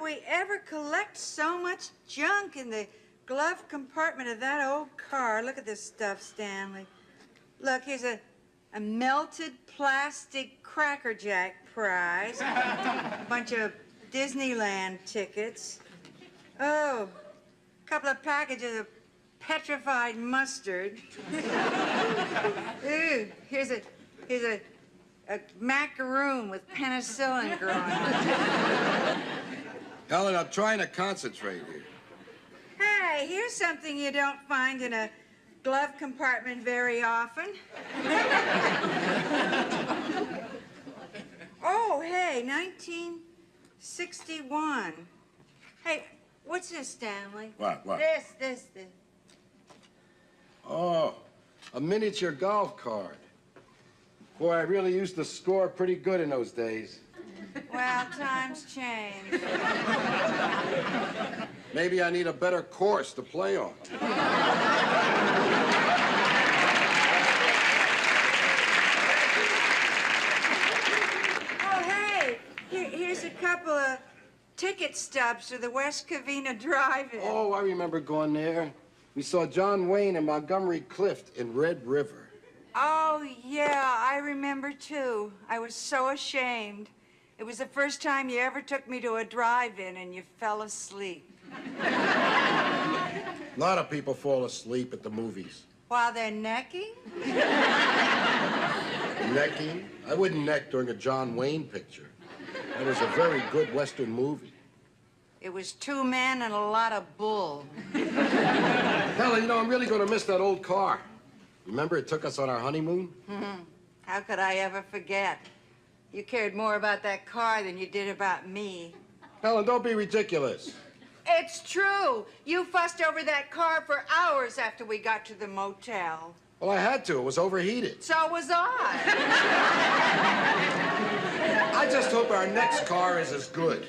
we ever collect so much junk in the glove compartment of that old car? Look at this stuff, Stanley. Look, here's a melted plastic Cracker Jack prize, a bunch of Disneyland tickets. Oh, a couple of packages of petrified mustard. Ooh, here's a macaroon with penicillin growing. Helen, I'm trying to concentrate here. Hey, here's something you don't find in a glove compartment very often. Oh, hey, 1961. Hey, what's this, Stanley? What? This. Oh, a miniature golf card. Boy, I really used to score pretty good in those days. Well, times change. Maybe I need a better course to play on. Oh, hey, here's a couple of ticket stubs to the West Covina Drive-In. Oh, I remember going there. We saw John Wayne and Montgomery Clift in Red River. Oh, yeah, I remember, too. I was so ashamed. It was the first time you ever took me to a drive-in and you fell asleep. A lot of people fall asleep at the movies. While they're necking? Necking? I wouldn't neck during a John Wayne picture. That was a very good Western movie. It was two men and a lot of bull. Helen, you know, I'm really going to miss that old car. Remember it took us on our honeymoon? Mm-hmm. How could I ever forget? You cared more about that car than you did about me. Helen, don't be ridiculous. It's true. You fussed over that car for hours after we got to the motel. Well, I had to. It was overheated. So was I. I just hope our next car is as good.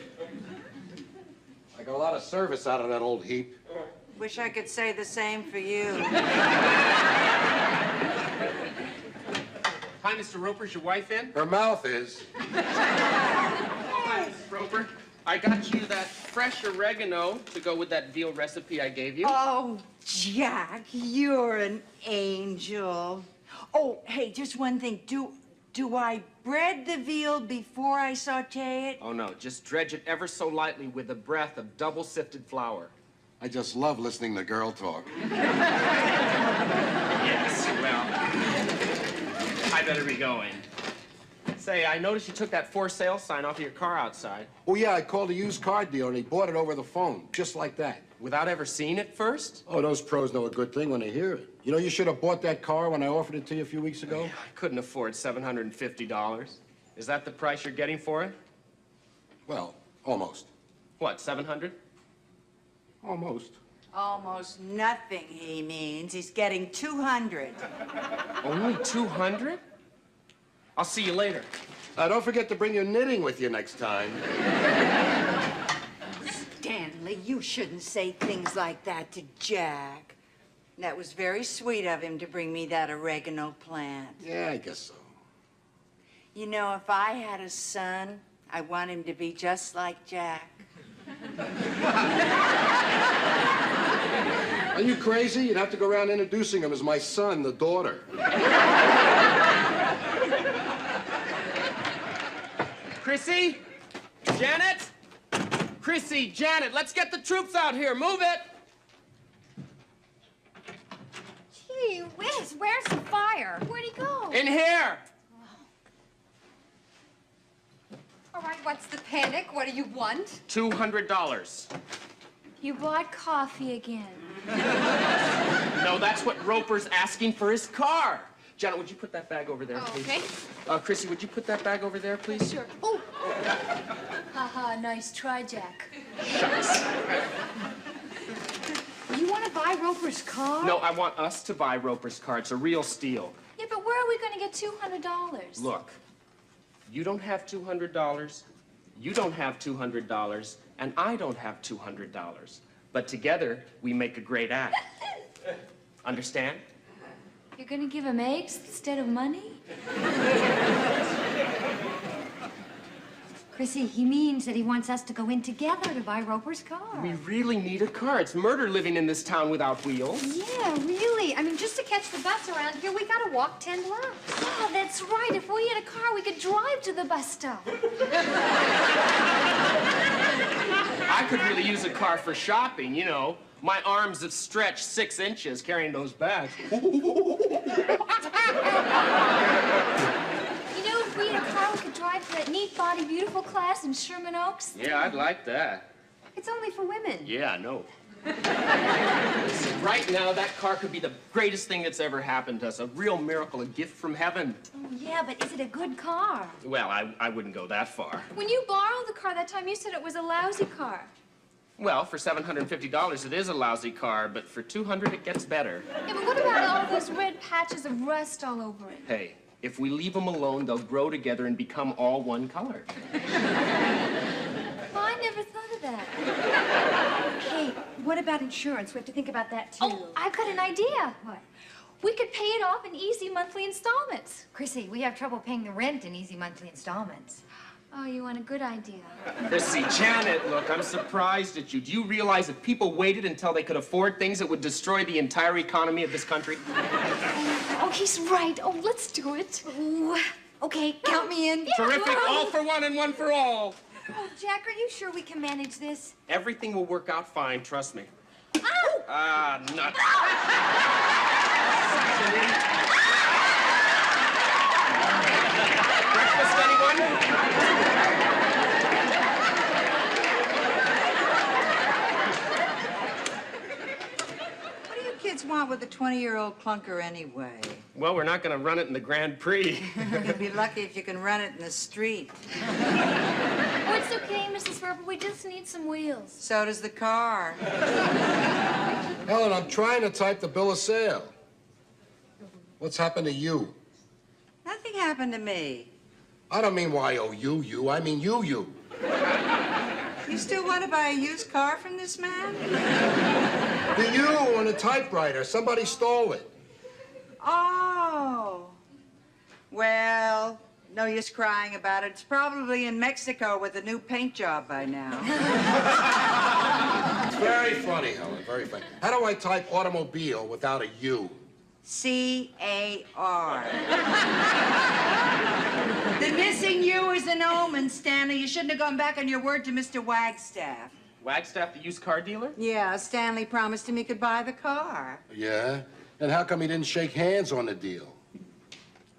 I got a lot of service out of that old heap. Wish I could say the same for you. Hi, Mr. Roper. Is your wife in? Her mouth is. Hi, Mrs. Roper. I got you that fresh oregano to go with that veal recipe I gave you. Oh, Jack, you're an angel. Oh, hey, just one thing. Do I bread the veal before I saute it? Oh, no. Just dredge it ever so lightly with a breath of double-sifted flour. I just love listening to girl talk. Yes, well, I better be going. Say, I noticed you took that for sale sign off of your car outside. Oh, yeah, I called a used car dealer and he bought it over the phone, just like that. Without ever seeing it first? Oh, those pros know a good thing when they hear it. You know, you should have bought that car when I offered it to you a few weeks ago. I couldn't afford $750. Is that the price you're getting for it? Well, almost. What, 700? Almost. Almost nothing, he means. He's getting 200. Only 200? I'll see you later. Don't forget to bring your knitting with you next time. Stanley, you shouldn't say things like that to Jack. That was very sweet of him to bring me that oregano plant. Yeah, I guess so. You know, if I had a son, I want him to be just like Jack. Are you crazy? You'd have to go around introducing him as my son, the daughter. Chrissy? Janet? Chrissy, Janet, let's get the troops out here. Move it! Gee whiz, where's the fire? Where'd he go? In here! All right, what's the panic? What do you want? $200. You bought coffee again. No, that's what Roper's asking for his car. Janet, would you put that bag over there, please? Okay. Chrissy, would you put that bag over there, please? Sure. Oh. Haha, nice try, Jack. Shucks. You want to buy Roper's car? No, I want us to buy Roper's car. It's a real steal. Yeah, but where are we going to get $200? Look, you don't have $200, you don't have $200, and I don't have $200. But together, we make a great act. Understand? You're going to give him eggs instead of money? Chrissy, he means that he wants us to go in together to buy Roper's car. We really need a car. It's murder living in this town without wheels. Yeah, really. I mean, just to catch the bus around here, we gotta walk 10 blocks. Oh, that's right. If we had a car, we could drive to the bus stop. I could really use a car for shopping, you know. My arms have stretched 6 inches carrying those bags. If we had a car, we could drive to that neat body, beautiful class in Sherman Oaks. Yeah, I'd like that. It's only for women. Yeah, I know. Right now, that car could be the greatest thing that's ever happened to us. A real miracle, a gift from heaven. Oh, yeah, but is it a good car? Well, I wouldn't go that far. When you borrowed the car that time, you said it was a lousy car. Well, for $750, it is a lousy car, but for $200, it gets better. Yeah, but what about all those red patches of rust all over it? Hey, if we leave them alone, they'll grow together and become all one color. Well, I never thought of that. Hey, what about insurance? We have to think about that, too. Oh, I've got an idea. What? We could pay it off in easy monthly installments. Chrissy, we have trouble paying the rent in easy monthly installments. Oh, you want a good idea. Chrissy, Janet, look, I'm surprised at you. Do you realize if people waited until they could afford things, it would destroy the entire economy of this country? Oh, he's right. Oh, let's do it. Ooh. Okay, count me in. Yeah. Terrific. All for one and one for all. Oh, Jack, are you sure we can manage this? Everything will work out fine, trust me. Oh! Ah, nuts. Breakfast, anyone? What do you kids want with a 20-year-old clunker anyway? Well, we're not going to run it in the Grand Prix. You'll be lucky if you can run it in the street. Oh, it's okay, Mrs. Ferber. We just need some wheels. So does the car. Helen, I'm trying to type the bill of sale. What's happened to you? Nothing happened to me. I don't mean Y-O-U-U. I mean you. You still want to buy a used car from this man? The U on a typewriter. Somebody stole it. Oh. Well, no use crying about it. It's probably in Mexico with a new paint job by now. It's very funny, Helen, very funny. How do I type automobile without a U? C-A-R. The missing U is an omen, Stanley. You shouldn't have gone back on your word to Mr. Wagstaff. Wagstaff, the used car dealer? Yeah, Stanley promised him he could buy the car. Yeah? And how come he didn't shake hands on the deal?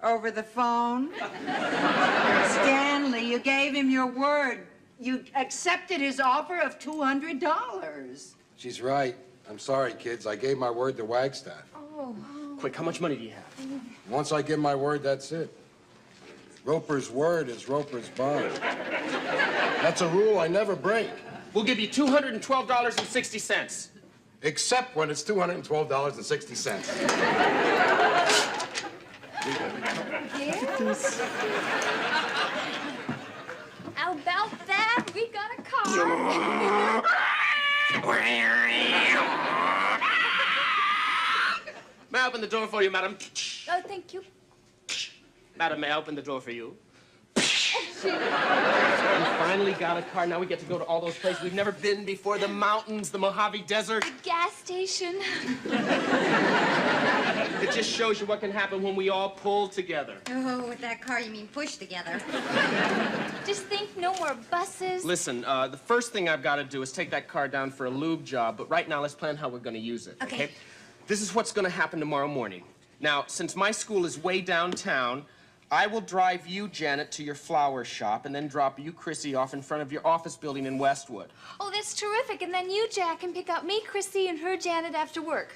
Over the phone? Stanley, you gave him your word. You accepted his offer of $200. She's right. I'm sorry, kids. I gave my word to Wagstaff. Oh. Quick, how much money do you have? Once I give my word, that's it. Roper's word is Roper's bond. That's a rule I never break. We'll give you $212.60. Except when it's $212.60. Yes. How about that? We got a car. May I open the door for you, madam? Oh, thank you. Madam, may I open the door for you? We finally got a car. Now we get to go to all those places we've never been before. The mountains, the Mojave Desert. The gas station. It just shows you what can happen when we all pull together. Oh, with that car, you mean push together. Just think, no more buses. Listen, the first thing I've got to do is take that car down for a lube job, but right now let's plan how we're going to use it, okay? This is what's going to happen tomorrow morning. Now, since my school is way downtown, I will drive you, Janet, to your flower shop and then drop you, Chrissy, off in front of your office building in Westwood. Oh, that's terrific. And then you, Jack, can pick up me, Chrissy, and her, Janet, after work.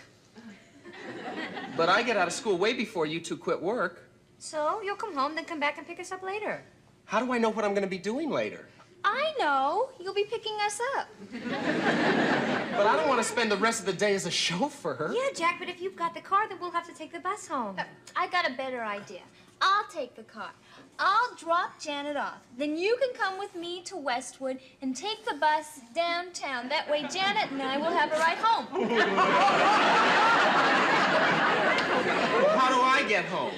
But I get out of school way before you two quit work. So you'll come home, then come back and pick us up later. How do I know what I'm going to be doing later? I know. You'll be picking us up. But I don't want to spend the rest of the day as a chauffeur. Yeah, Jack, but if you've got the car, then we'll have to take the bus home. I got a better idea. I'll take the car. I'll drop Janet off. Then you can come with me to Westwood and take the bus downtown. That way Janet and I will have a ride home. How do I get home?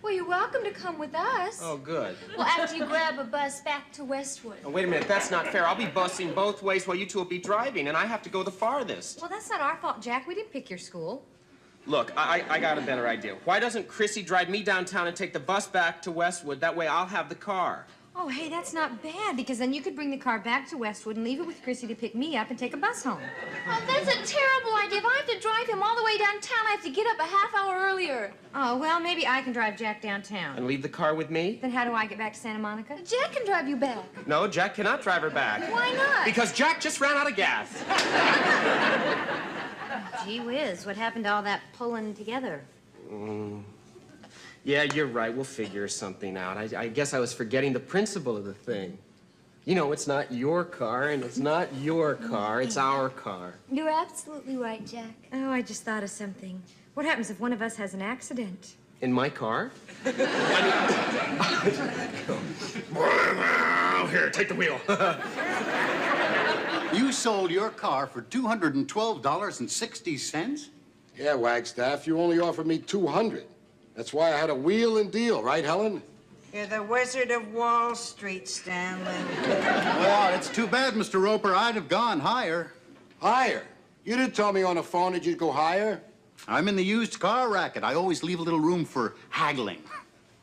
Well, you're welcome to come with us. Oh, good. Well, after you grab a bus back to Westwood. Oh, wait a minute. That's not fair. I'll be busing both ways while you two will be driving, and I have to go the farthest. Well, that's not our fault, Jack. We didn't pick your school. Look, I got a better idea. Why doesn't Chrissy drive me downtown and take the bus back to Westwood? That way I'll have the car. Oh, hey, that's not bad, because then you could bring the car back to Westwood and leave it with Chrissy to pick me up and take a bus home. Oh, that's a terrible idea. If I have to drive him all the way downtown, I have to get up a half hour earlier. Oh, well, maybe I can drive Jack downtown. And leave the car with me? Then how do I get back to Santa Monica? Jack can drive you back. No, Jack cannot drive her back. Why not? Because Jack just ran out of gas. Gee whiz, what happened to all that pulling together? Yeah, you're right. We'll figure something out. I guess I was forgetting the principle of the thing. You know, it's not your car, and it's not your car. It's our car. You're absolutely right, Jack. Oh, I just thought of something. What happens if one of us has an accident? In my car? Here, take the wheel. You sold your car for $212.60? Yeah, Wagstaff, you only offered me 200. That's why I had a wheel and deal, right, Helen? You're the Wizard of Wall Street, Stanley. Well, it's too bad, Mr. Roper. I'd have gone higher. Higher? You didn't tell me on the phone that you'd go higher. I'm in the used car racket. I always leave a little room for haggling.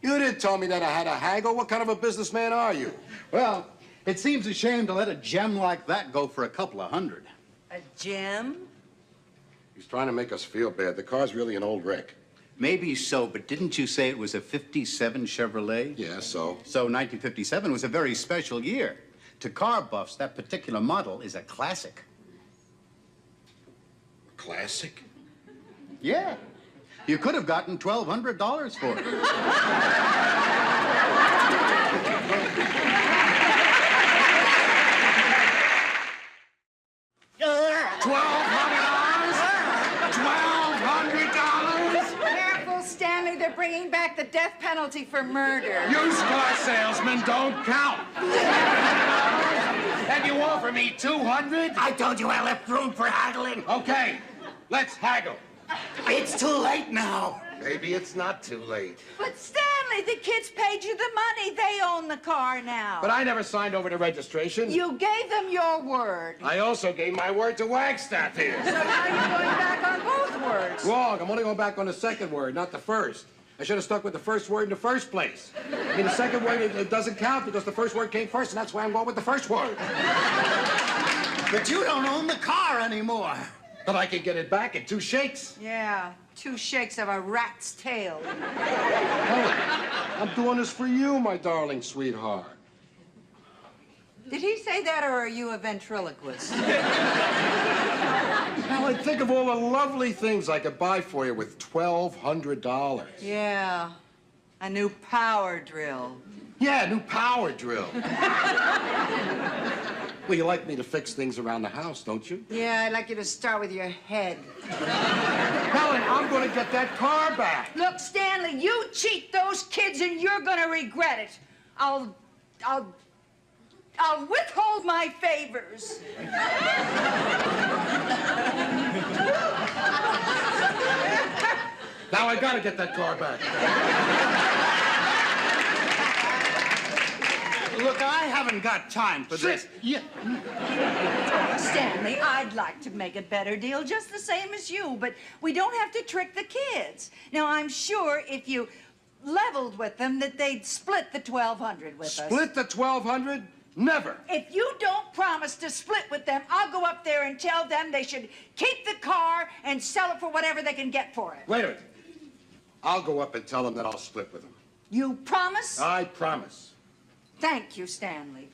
You didn't tell me that I had a haggle. What kind of a businessman are you? Well, it seems a shame to let a gem like that go for a couple of hundred. A gem? He's trying to make us feel bad. The car's really an old wreck. Maybe so, but didn't you say it was a 57 Chevrolet? Yeah, so? So 1957 was a very special year. To car buffs, that particular model is a classic. Classic? Yeah. You could have gotten $1,200 for it. Careful, Stanley. They're bringing back the death penalty for murder. Used car salesmen don't count. And you offer me 200? I told you I left room for haggling. Okay, let's haggle. It's too late now. Maybe it's not too late. But Stanley, the kids paid you the money. They own the car now. But I never signed over the registration. You gave them your word. I also gave my word to Wagstaff here. So now you're going back on both words. Wrong. I'm only going back on the second word, not the first. I should have stuck with the first word in the first place. I mean, the second word, it doesn't count because the first word came first, and that's why I'm going with the first word. But you don't own the car anymore. But I can get it back in 2 shakes. Yeah, 2 shakes of a rat's tail. Helen, I'm doing this for you, my darling sweetheart. Did he say that, or are you a ventriloquist? Helen, think of all the lovely things I could buy for you with $1,200. Yeah, a new power drill. Yeah, new power drill. Well, you like me to fix things around the house, don't you? Yeah, I'd like you to start with your head. Helen, I'm going to get that car back. Look, Stanley, you cheat those kids and you're gonna regret it. I'll withhold my favors. Now I got to get that car back. Look, I haven't got time for this. Yeah. Stanley, I'd like to make a better deal just the same as you, but we don't have to trick the kids. Now, I'm sure if you leveled with them that they'd split the $1,200 with us. Split the $1,200? Never. If you don't promise to split with them, I'll go up there and tell them they should keep the car and sell it for whatever they can get for it. Wait a minute. I'll go up and tell them that I'll split with them. You promise? I promise. Thank you, Stanley.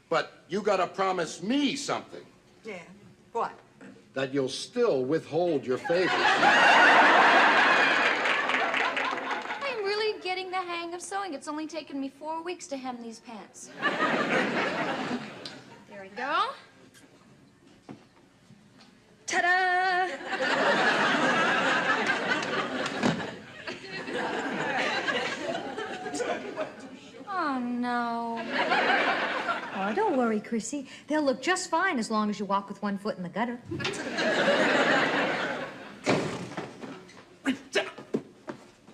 But you got to promise me something. Yeah. What? That you'll still withhold your favors. I'm really getting the hang of sewing. It's only taken me 4 weeks to hem these pants. There we go. Ta-da! Oh, no. Oh, don't worry, Chrissy. They'll look just fine as long as you walk with one foot in the gutter.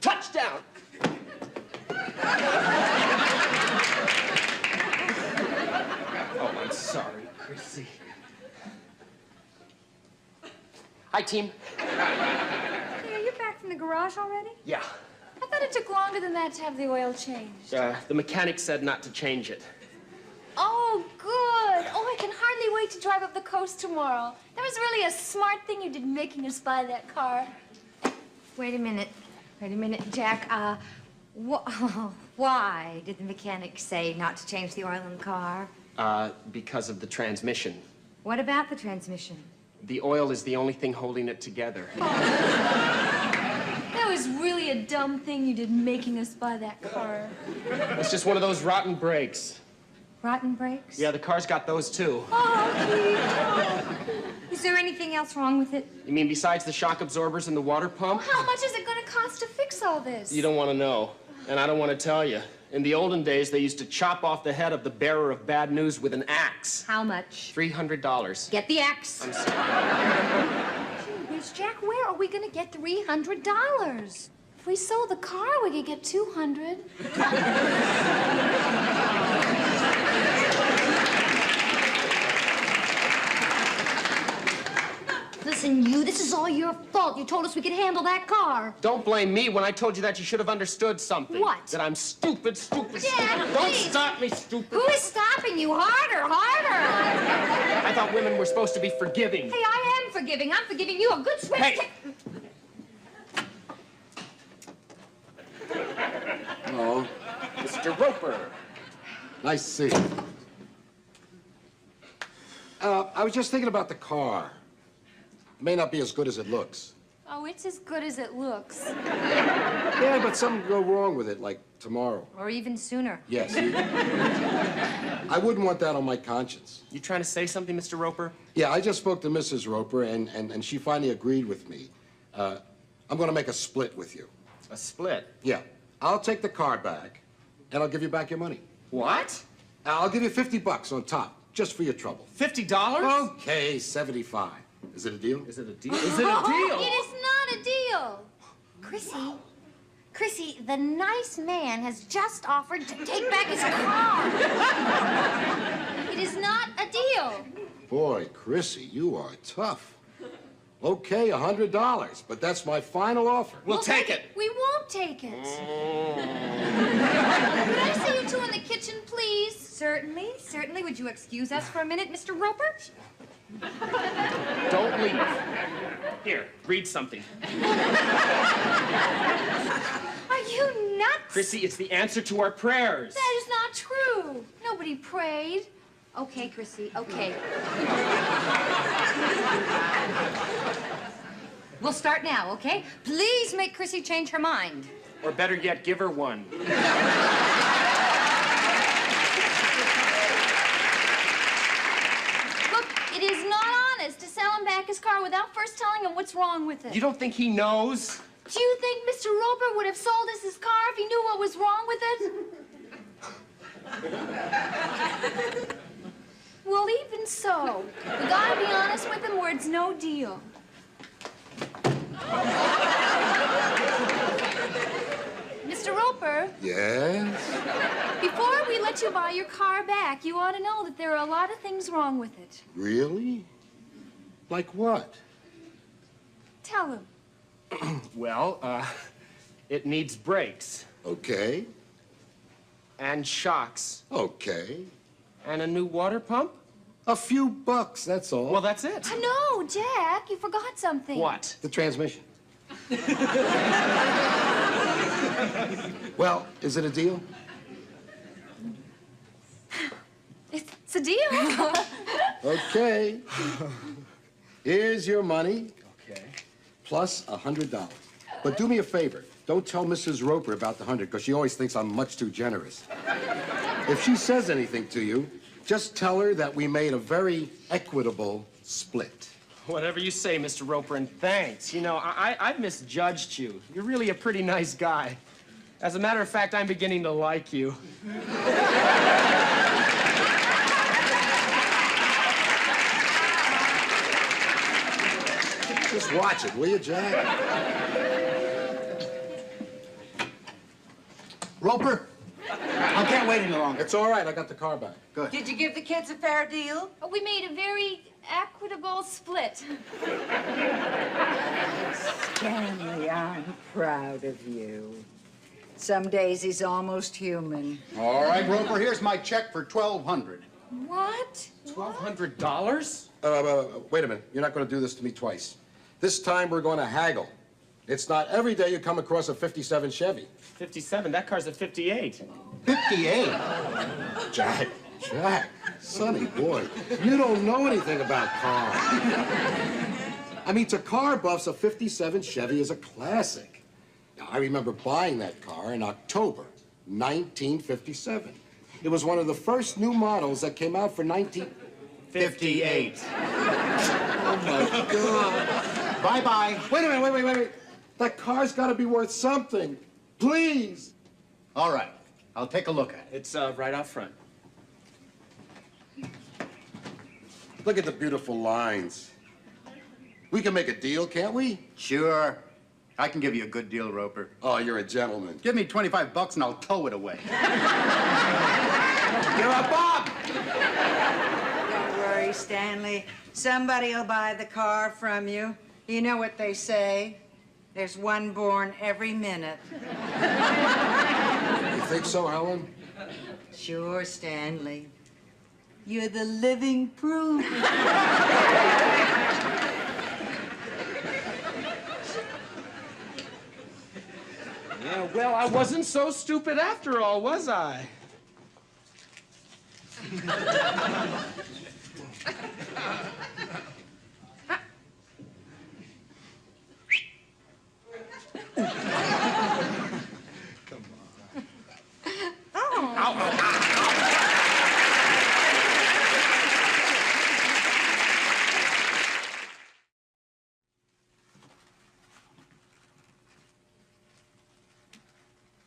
Touchdown! Chrissy. Hi, team. Hey, are you back from the garage already? Yeah. I thought it took longer than that to have the oil changed. The mechanic said not to change it. Oh, good. Oh, I can hardly wait to drive up the coast tomorrow. That was really a smart thing you did making us buy that car. Wait a minute, Jack. Why did the mechanic say not to change the oil in the car? Because of the transmission. What about the transmission? The oil is the only thing holding it together. That was really a dumb thing you did making us buy that car. It's just one of those rotten brakes. Rotten brakes? Yeah, the car's got those too. Oh, Keith. Is there anything else wrong with it? You mean besides the shock absorbers and the water pump? How much is it going to cost to fix all this? You don't want to know, and I don't want to tell you. In the olden days, they used to chop off the head of the bearer of bad news with an axe. How much? $300. Get the axe. I'm sorry. Gee whiz, Jack, where are we going to get $300? If we sold the car, we could get $200. Listen, this is all your fault. You told us we could handle that car. Don't blame me. When I told you that, you should have understood something. What? That I'm stupid. Jack, Don't please. stop me, stupid. Who is stopping you? Harder. I thought women were supposed to be forgiving. Hey, I am forgiving. I'm forgiving you. A good switch. Hey. Hello. Mr. Roper. Nice to see you. I was just thinking about the car. It may not be as good as it looks. Oh, it's as good as it looks. Yeah, but something go wrong with it, like tomorrow. Or even sooner. Yes. I wouldn't want that on my conscience. You trying to say something, Mr. Roper? Yeah, I just spoke to Mrs. Roper, and she finally agreed with me. I'm going to make a split with you. A split? Yeah. I'll take the car back, and I'll give you back your money. What? I'll give you $50 on top, just for your trouble. $50? Okay, 75. Is it a deal? Is it a deal? Is it a deal? It is not a deal. Chrissy, the nice man has just offered to take back his car. It is not a deal. Boy, Chrissy, you are tough. Okay, $100, but that's my final offer. We'll take it. We won't take it. Could I see you two in the kitchen, please? Certainly. Would you excuse us for a minute, Mr. Roper? Don't leave. Here, read something. Are you nuts? Chrissy, it's the answer to our prayers. That is not true. Nobody prayed. Okay, Chrissy, okay. We'll start now, okay? Please make Chrissy change her mind. Or better yet, give her one. Look, it is not honest to sell him back his car without first telling him what's wrong with it. You don't think he knows? Do you think Mr. Roper would have sold us his car if he knew what was wrong with it? Well, even so, we gotta be honest with him where it's no deal. Mr. Roper, Yes? before we let you buy your car back, you ought to know that there are a lot of things wrong with it. Really? Like what? Tell him. Well, it needs brakes Okay. and shocks Okay. and a new water pump. A few bucks, that's all. Well, that's it. No, Jack, you forgot something. What? The transmission. Well, is it a deal? It's a deal. Okay. Here's your money, Okay. plus $100. But do me a favor. Don't tell Mrs. Roper about the 100, because she always thinks I'm much too generous. If she says anything to you, just tell her that we made a very equitable split. Whatever you say, Mr. Roper, and thanks. You know, I've misjudged you. You're really a pretty nice guy. As a matter of fact, I'm beginning to like you. Just watch it, will you, Jack? Roper? Okay. can't wait any longer. It's all right. I got the car back. Good. Did you give the kids a fair deal? Oh, we made a very equitable split. Stanley, I'm proud of you. Some days he's almost human. All right, Roper, here's my check for $1,200. What? $1,200? Wait a minute. You're not going to do this to me twice. This time we're going to haggle. It's not every day you come across a 57 Chevy. 57. That car's a 58. 58? Jack, Sonny, boy, you don't know anything about cars. I mean, to car buffs, a 57 Chevy is a classic. Now, I remember buying that car in October 1957. It was one of the first new models that came out for 58. Oh, my God. Bye-bye. Wait a minute, wait. That car's got to be worth something. Please. All right, I'll take a look at it. It's right out front. Look at the beautiful lines. We can make a deal, can't we? Sure. I can give you a good deal, Roper. Oh, you're a gentleman. Give me $25 and I'll tow it away. You're a Bob! Don't worry, Stanley. Somebody will buy the car from you. You know what they say? There's one born every minute. You think so, Helen? Sure, Stanley. You're the living proof. Yeah, well, I wasn't so stupid after all, was I?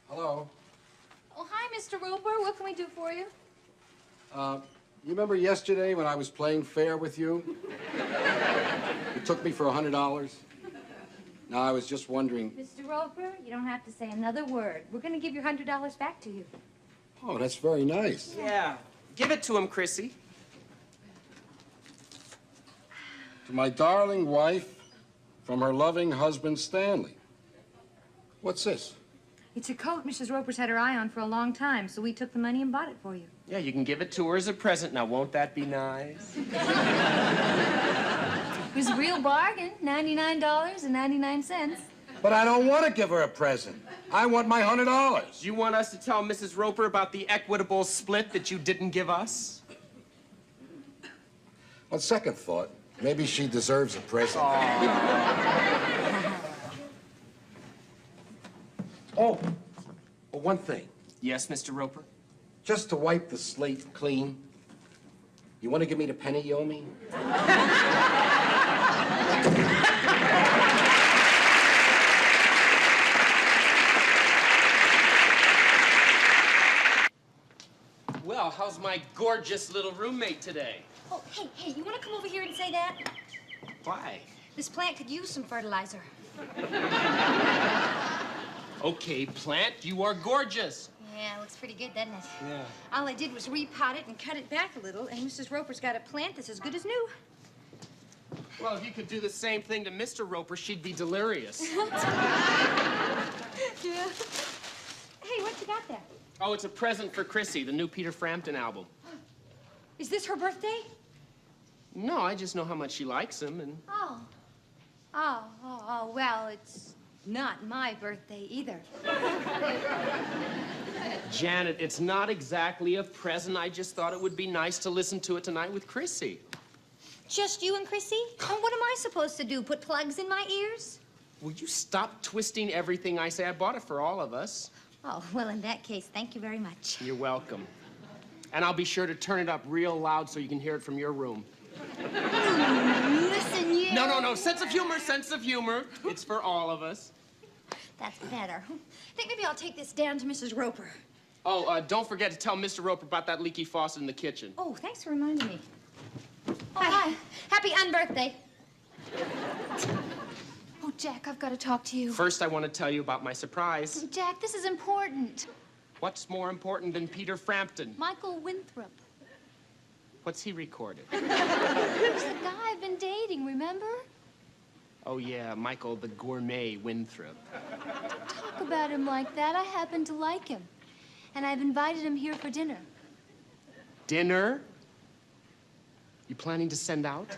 Hello. Oh, hi, Mr. Roper. What can we do for you? You remember yesterday when I was playing fair with you? You took me for $100. Now, I was just wondering... Mr. Roper, you don't have to say another word. We're going to give your $100 back to you. Oh, that's very nice. Yeah. Give it to him, Chrissy. To my darling wife, from her loving husband, Stanley. What's this? It's a coat Mrs. Roper's had her eye on for a long time, so we took the money and bought it for you. Yeah, you can give it to her as a present. Now, won't that be nice? It was a real bargain, $99.99. But I don't want to give her a present. I want my $100. Do you want us to tell Mrs. Roper about the equitable split that you didn't give us? On second thought, maybe she deserves a present. Oh, one thing. Yes, Mr. Roper? Just to wipe the slate clean, you want to give me the penny you owe me? Well, how's my gorgeous little roommate today? Oh, hey, you want to come over here and say that? Why? This plant could use some fertilizer. Okay, plant, you are gorgeous. Yeah, it looks pretty good, doesn't it? Yeah. All I did was repot it and cut it back a little, and Mrs. Roper's got a plant that's as good as new. Well, if you could do the same thing to Mr. Roper, she'd be delirious. Yeah. Hey, what you got there? Oh, it's a present for Chrissy, the new Peter Frampton album. Is this her birthday? No, I just know how much she likes him, and... Oh, well, it's not my birthday either. Janet, it's not exactly a present. I just thought it would be nice to listen to it tonight with Chrissy. Just you and Chrissy? And what am I supposed to do, put plugs in my ears? Will you stop twisting everything I say? I bought it for all of us. Oh, well, in that case, thank you very much. You're welcome. And I'll be sure to turn it up real loud so you can hear it from your room. Listen, you... No, sense of humor, sense of humor. It's for all of us. That's better. I think maybe I'll take this down to Mrs. Roper. Oh, don't forget to tell Mr. Roper about that leaky faucet in the kitchen. Oh, thanks for reminding me. Oh, hi. Happy unbirthday. Oh, Jack, I've got to talk to you. First, I want to tell you about my surprise. Jack, this is important. What's more important than Peter Frampton? Michael Winthrop. What's he recorded? He's the guy I've been dating, remember? Oh, yeah, Michael the Gourmet Winthrop. Don't talk about him like that. I happen to like him. And I've invited him here for dinner. Dinner? You planning to send out?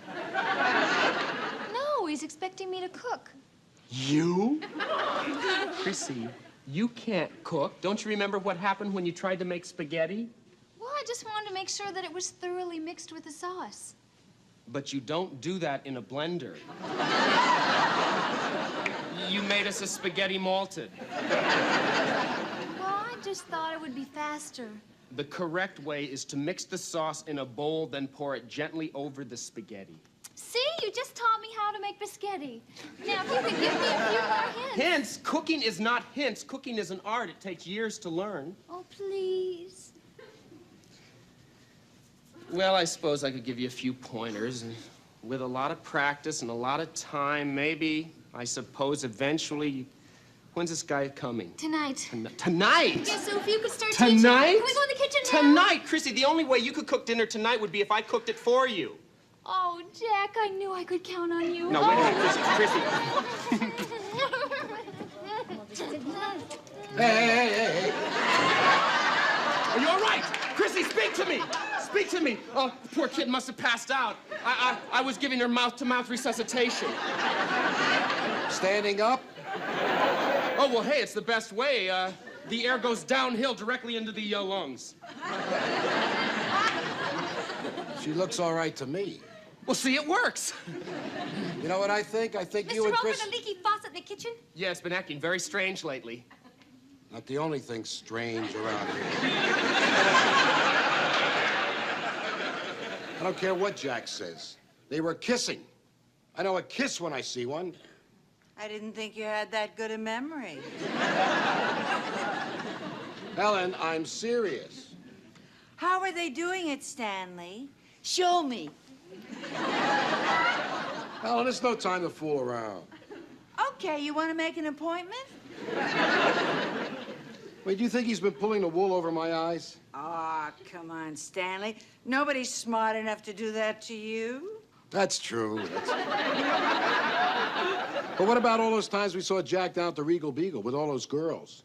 No, he's expecting me to cook. You? Chrissy, you can't cook. Don't you remember what happened when you tried to make spaghetti? Well, I just wanted to make sure that it was thoroughly mixed with the sauce. But you don't do that in a blender. You made us a spaghetti malted. Well, I just thought it would be faster. The correct way is to mix the sauce in a bowl, then pour it gently over the spaghetti. See, you just taught me how to make biscotti. Now, if you could give me a few more hints. Hints? Cooking is not hints. Cooking is an art. It takes years to learn. Oh, please. Well, I suppose I could give you a few pointers. And with a lot of practice and a lot of time, maybe, I suppose, eventually... When's this guy coming? Tonight. Tonight? Yeah, so if you could start teaching. Tonight? Can we go in the kitchen now? Tonight, Chrissy. The only way you could cook dinner tonight would be if I cooked it for you. Oh, Jack, I knew I could count on you. No, wait a minute, Chrissy. Hey. Are you all right? Chrissy, speak to me. Speak to me. Oh, poor kid must have passed out. I was giving her mouth-to-mouth resuscitation. Standing up? Oh, well, hey, it's the best way. The air goes downhill directly into the lungs. She looks all right to me. Well, see, it works. You know what I think? I think you Mr. and Roper, Chris... the leaky faucet in the kitchen? Yeah, it's been acting very strange lately. Not the only thing strange around here. I don't care what Jack says. They were kissing. I know a kiss when I see one. I didn't think you had that good a memory. Helen, I'm serious. How are they doing it, Stanley? Show me. Helen, it's no time to fool around. Okay, you want to make an appointment? Wait, do you think he's been pulling the wool over my eyes? Aw, come on, Stanley. Nobody's smart enough to do that to you. That's true. But what about all those times we saw Jack down at the Regal Beagle with all those girls?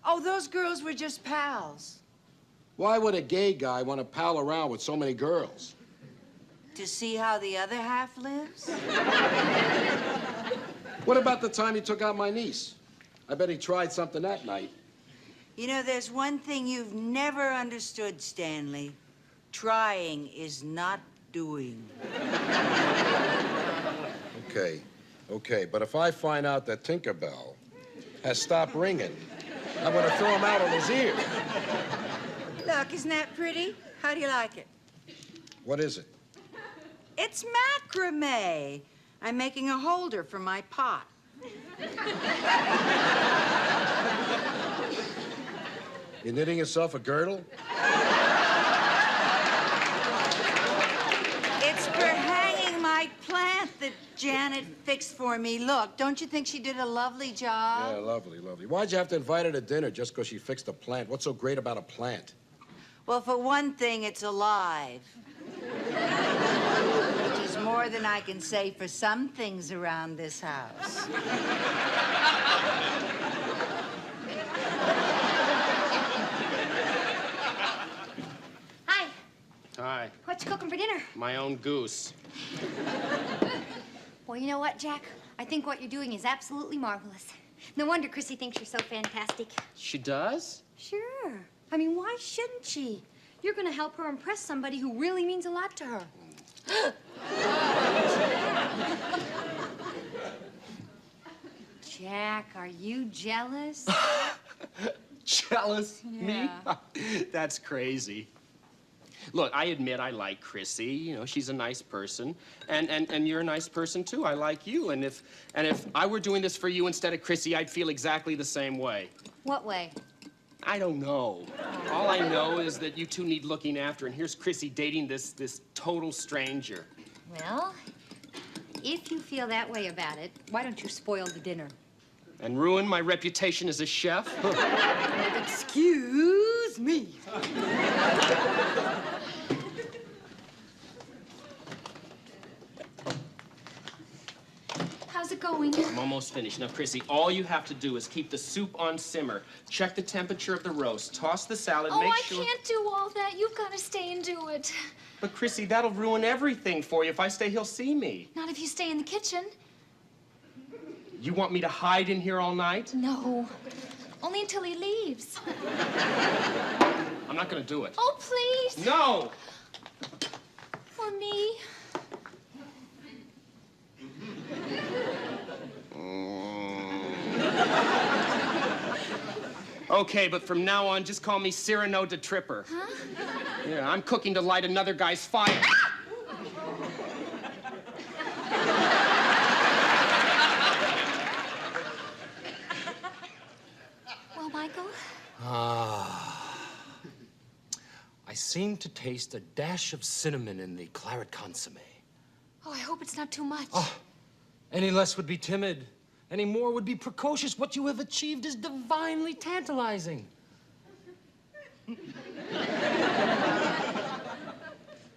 Oh, those girls were just pals. Why would a gay guy want to pal around with so many girls? To see how the other half lives? What about the time he took out my niece? I bet he tried something that night. You know, there's one thing you've never understood, Stanley. Trying is not doing. Okay, but if I find out that Tinkerbell has stopped ringing, I'm gonna throw him out on his ear. Look, isn't that pretty? How do you like it? What is it? It's macrame. I'm making a holder for my pot. You knitting yourself a girdle? It's for hanging my plant that Janet fixed for me. Look, don't you think she did a lovely job? Yeah, lovely. Why'd you have to invite her to dinner just because she fixed a plant? What's so great about a plant? Well, for one thing, it's alive. Which is more than I can say for some things around this house. Hi. Hi. What you cooking for dinner? My own goose. Well, you know what, Jack? I think what you're doing is absolutely marvelous. No wonder Chrissy thinks you're so fantastic. She does? Sure. I mean, why shouldn't she? You're gonna help her impress somebody who really means a lot to her. Jack, are you jealous? Jealous? Yeah. Me? That's crazy. Look, I admit I like Chrissy. You know, she's a nice person. And you're a nice person, too. I like you. And if I were doing this for you instead of Chrissy, I'd feel exactly the same way. What way? I don't know. All I know is that you two need looking after, and here's Chrissy dating this total stranger. Well, if you feel that way about it, why don't you spoil the dinner? And ruin my reputation as a chef? Excuse me. How's it going? I'm almost finished. Now, Chrissy, all you have to do is keep the soup on simmer, check the temperature of the roast, toss the salad, Oh, make I sure... can't do all that. You've got to stay and do it. But, Chrissy, that'll ruin everything for you. If I stay, he'll see me. Not if you stay in the kitchen. You want me to hide in here all night? No. Only until he leaves. I'm not gonna do it. Oh, please. No! For me. Okay, but from now on, just call me Cyrano de Tripper. Huh? Yeah, I'm cooking to light another guy's fire. Well, Michael? I seem to taste a dash of cinnamon in the claret consomme. Oh, I hope it's not too much. Oh, any less would be timid. Any more would be precocious. What you have achieved is divinely tantalizing.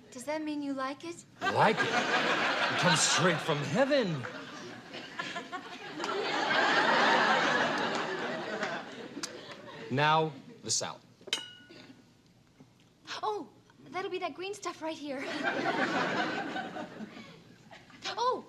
Does that mean you like it? I like it. It comes straight from heaven. Now, the salad. Oh, that'll be that green stuff right here. Oh!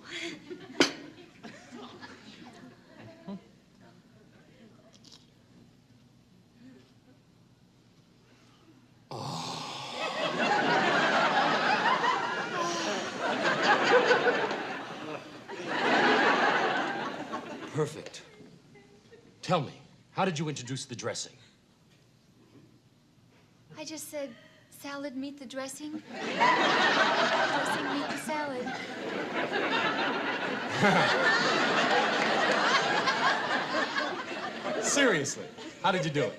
Perfect. Tell me, how did you introduce the dressing? I just said, salad, meet the dressing. Dressing, meet the salad. Seriously, how did you do it?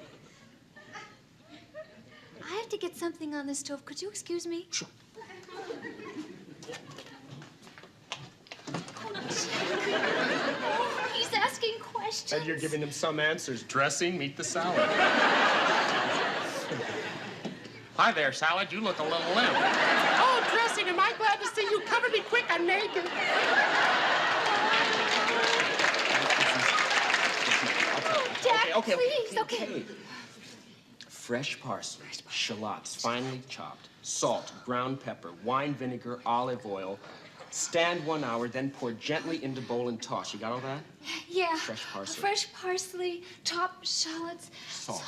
I have to get something on the stove. Could you excuse me? Sure. Oh, he's asking questions. And you're giving him some answers. Dressing, meet the salad. Hi there, salad. You look a little limp. Oh, dressing, am I glad to see you. Cover me quick, I'm naked. Oh, Jack, Okay. please, okay. Fresh parsley, shallots finely chopped, salt, ground pepper, wine vinegar, olive oil. Stand 1 hour, then pour gently into bowl and toss. You got all that? Yeah. Fresh parsley. Fresh parsley, chopped shallots. Salt.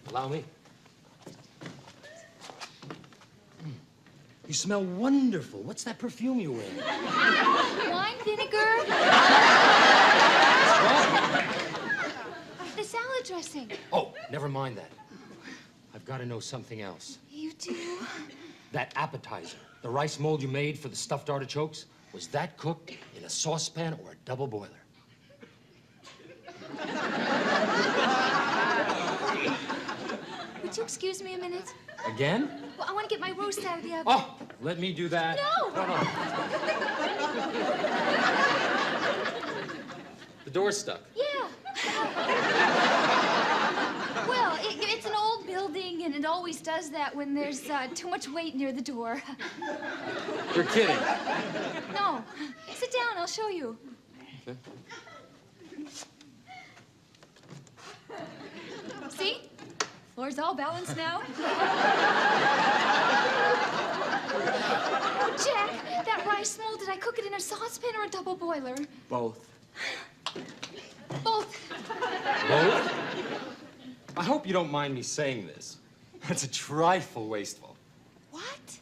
Allow me. You smell wonderful. What's that perfume you're wearing? Wine vinegar. The salad dressing. Oh, never mind that. I've got to know something else. You do? That appetizer, the rice mold you made for the stuffed artichokes, was that cooked in a saucepan or a double boiler? Would you excuse me a minute? Again? Well, I want to get my roast out of the oven. Oh, let me do that. No! The door's stuck. Yeah. Well, it's an old building, and it always does that when there's too much weight near the door. You're kidding. No. Sit down, I'll show you. Okay. See? Floor's all balanced now. Oh, Jack, that rice mold, did I cook it in a saucepan or a double boiler? Both. Both. Both? I hope you don't mind me saying this. That's a trifle wasteful. What?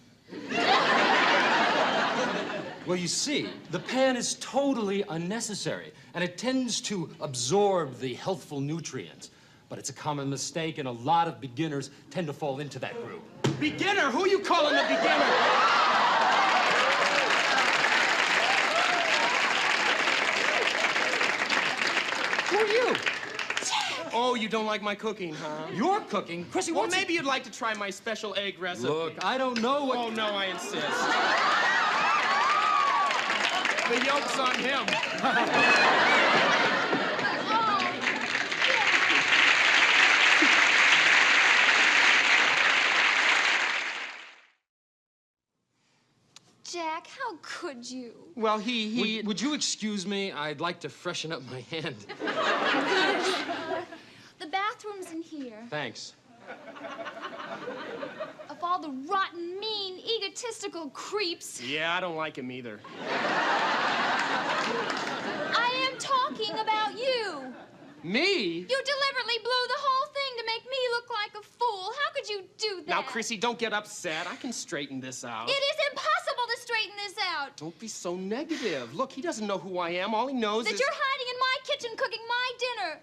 Well, you see, the pan is totally unnecessary, and it tends to absorb the healthful nutrients. But it's a common mistake, and a lot of beginners tend to fall into that group. Beginner? Who you calling a beginner? Who are you? Oh, you don't like my cooking, huh? You're cooking? Chrissy, Well, what's maybe you'd like to try my special egg recipe. Look, I don't know what... Oh, no, I insist. The yoke's on him. Jack, how could you? Well, he... Would you excuse me? I'd like to freshen up my hand. The bathroom's in here. Thanks. Of all the rotten, mean, egotistical creeps. Yeah, I don't like him either. I am talking about you. Me? You deliberately blew the whole thing to make me look like a fool. How could you do that? Now, Chrissy, don't get upset. I can straighten this out. It is impossible to straighten this out. Don't be so negative. Look, he doesn't know who I am. All he knows That is... you're hiding in my kitchen cooking my dinner.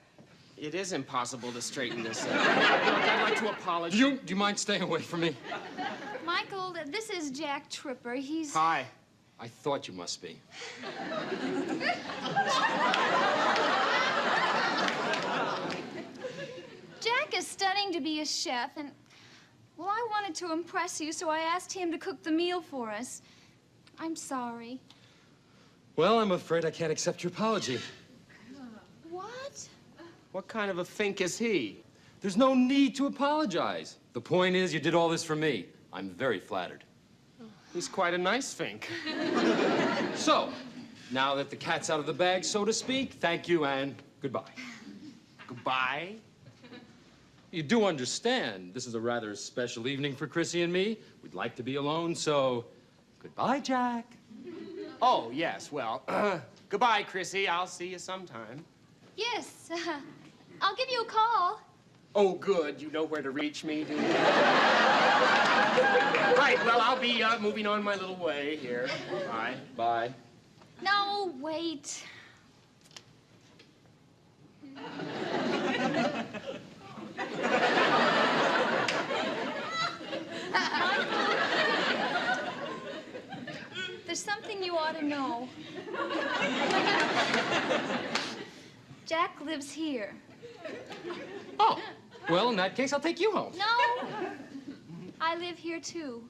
It is impossible to straighten this out. Look, I'd like to apologize. Do you mind staying away from me? Michael, this is Jack Tripper. He's... Hi. I thought you must be. Jack is studying to be a chef, and, well, I wanted to impress you, so I asked him to cook the meal for us. I'm sorry. Well, I'm afraid I can't accept your apology. What? What kind of a fink is he? There's no need to apologize. The point is, you did all this for me. I'm very flattered. He's quite a nice fink. So, now that the cat's out of the bag, so to speak, thank you and goodbye. Goodbye? You do understand this is a rather special evening for Chrissy and me. We'd like to be alone, so goodbye, Jack. Oh, yes, well, goodbye, Chrissy. I'll see you sometime. Yes, I'll give you a call. Oh, good. You know where to reach me, do you? Right, well, I'll be moving on my little way here. Bye. Bye. No, wait. There's something you ought to know. Jack lives here. Oh, well, in that case, I'll take you home. No, I live here too.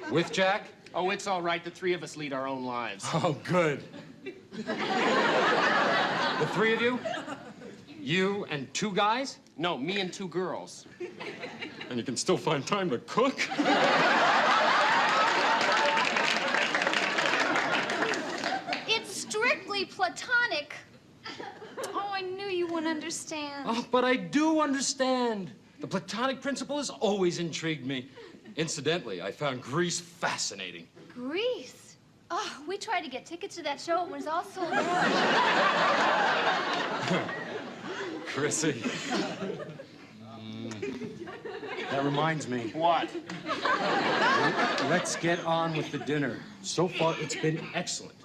With Jack? Oh, it's all right. The three of us lead our own lives. Oh, good. The three of you? You and two guys? No, me and two girls. And you can still find time to cook? It's strictly platonic. Oh, I knew you wouldn't understand. Oh, but I do understand. The platonic principle has always intrigued me. Incidentally, I found Greece fascinating. Greece? Oh, we tried to get tickets to that show. It was all sold out. Chrissy. That reminds me. What? Let's get on with the dinner. So far, it's been excellent.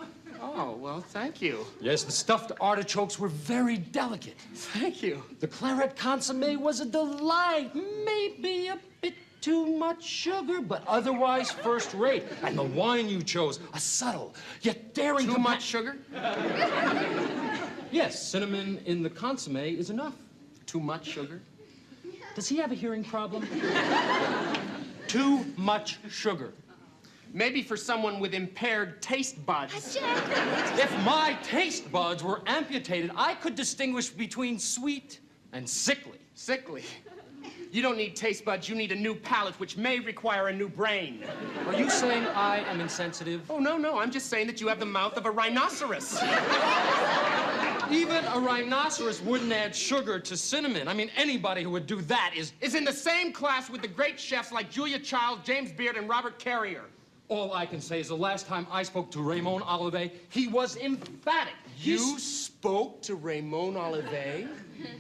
Oh, well, thank you. Yes, the stuffed artichokes were very delicate. Thank you. The claret consomme was a delight. Maybe a bit too much sugar, but otherwise first rate. And the wine you chose, a subtle, yet daring... Too much sugar? Yes, cinnamon in the consomme is enough. Too much sugar? Does he have a hearing problem? Too much sugar. Maybe for someone with impaired taste buds. Jack, If my taste buds were amputated, I could distinguish between sweet and sickly. Sickly. You don't need taste buds. You need a new palate, which may require a new brain. Are you saying I am insensitive? Oh, no. I'm just saying that you have the mouth of a rhinoceros. Even a rhinoceros wouldn't add sugar to cinnamon. I mean, anybody who would do that is in the same class with the great chefs like Julia Childs, James Beard, and Robert Carrier. All I can say is the last time I spoke to Raymond Olivet, he was emphatic. You spoke to Raymond Olivet?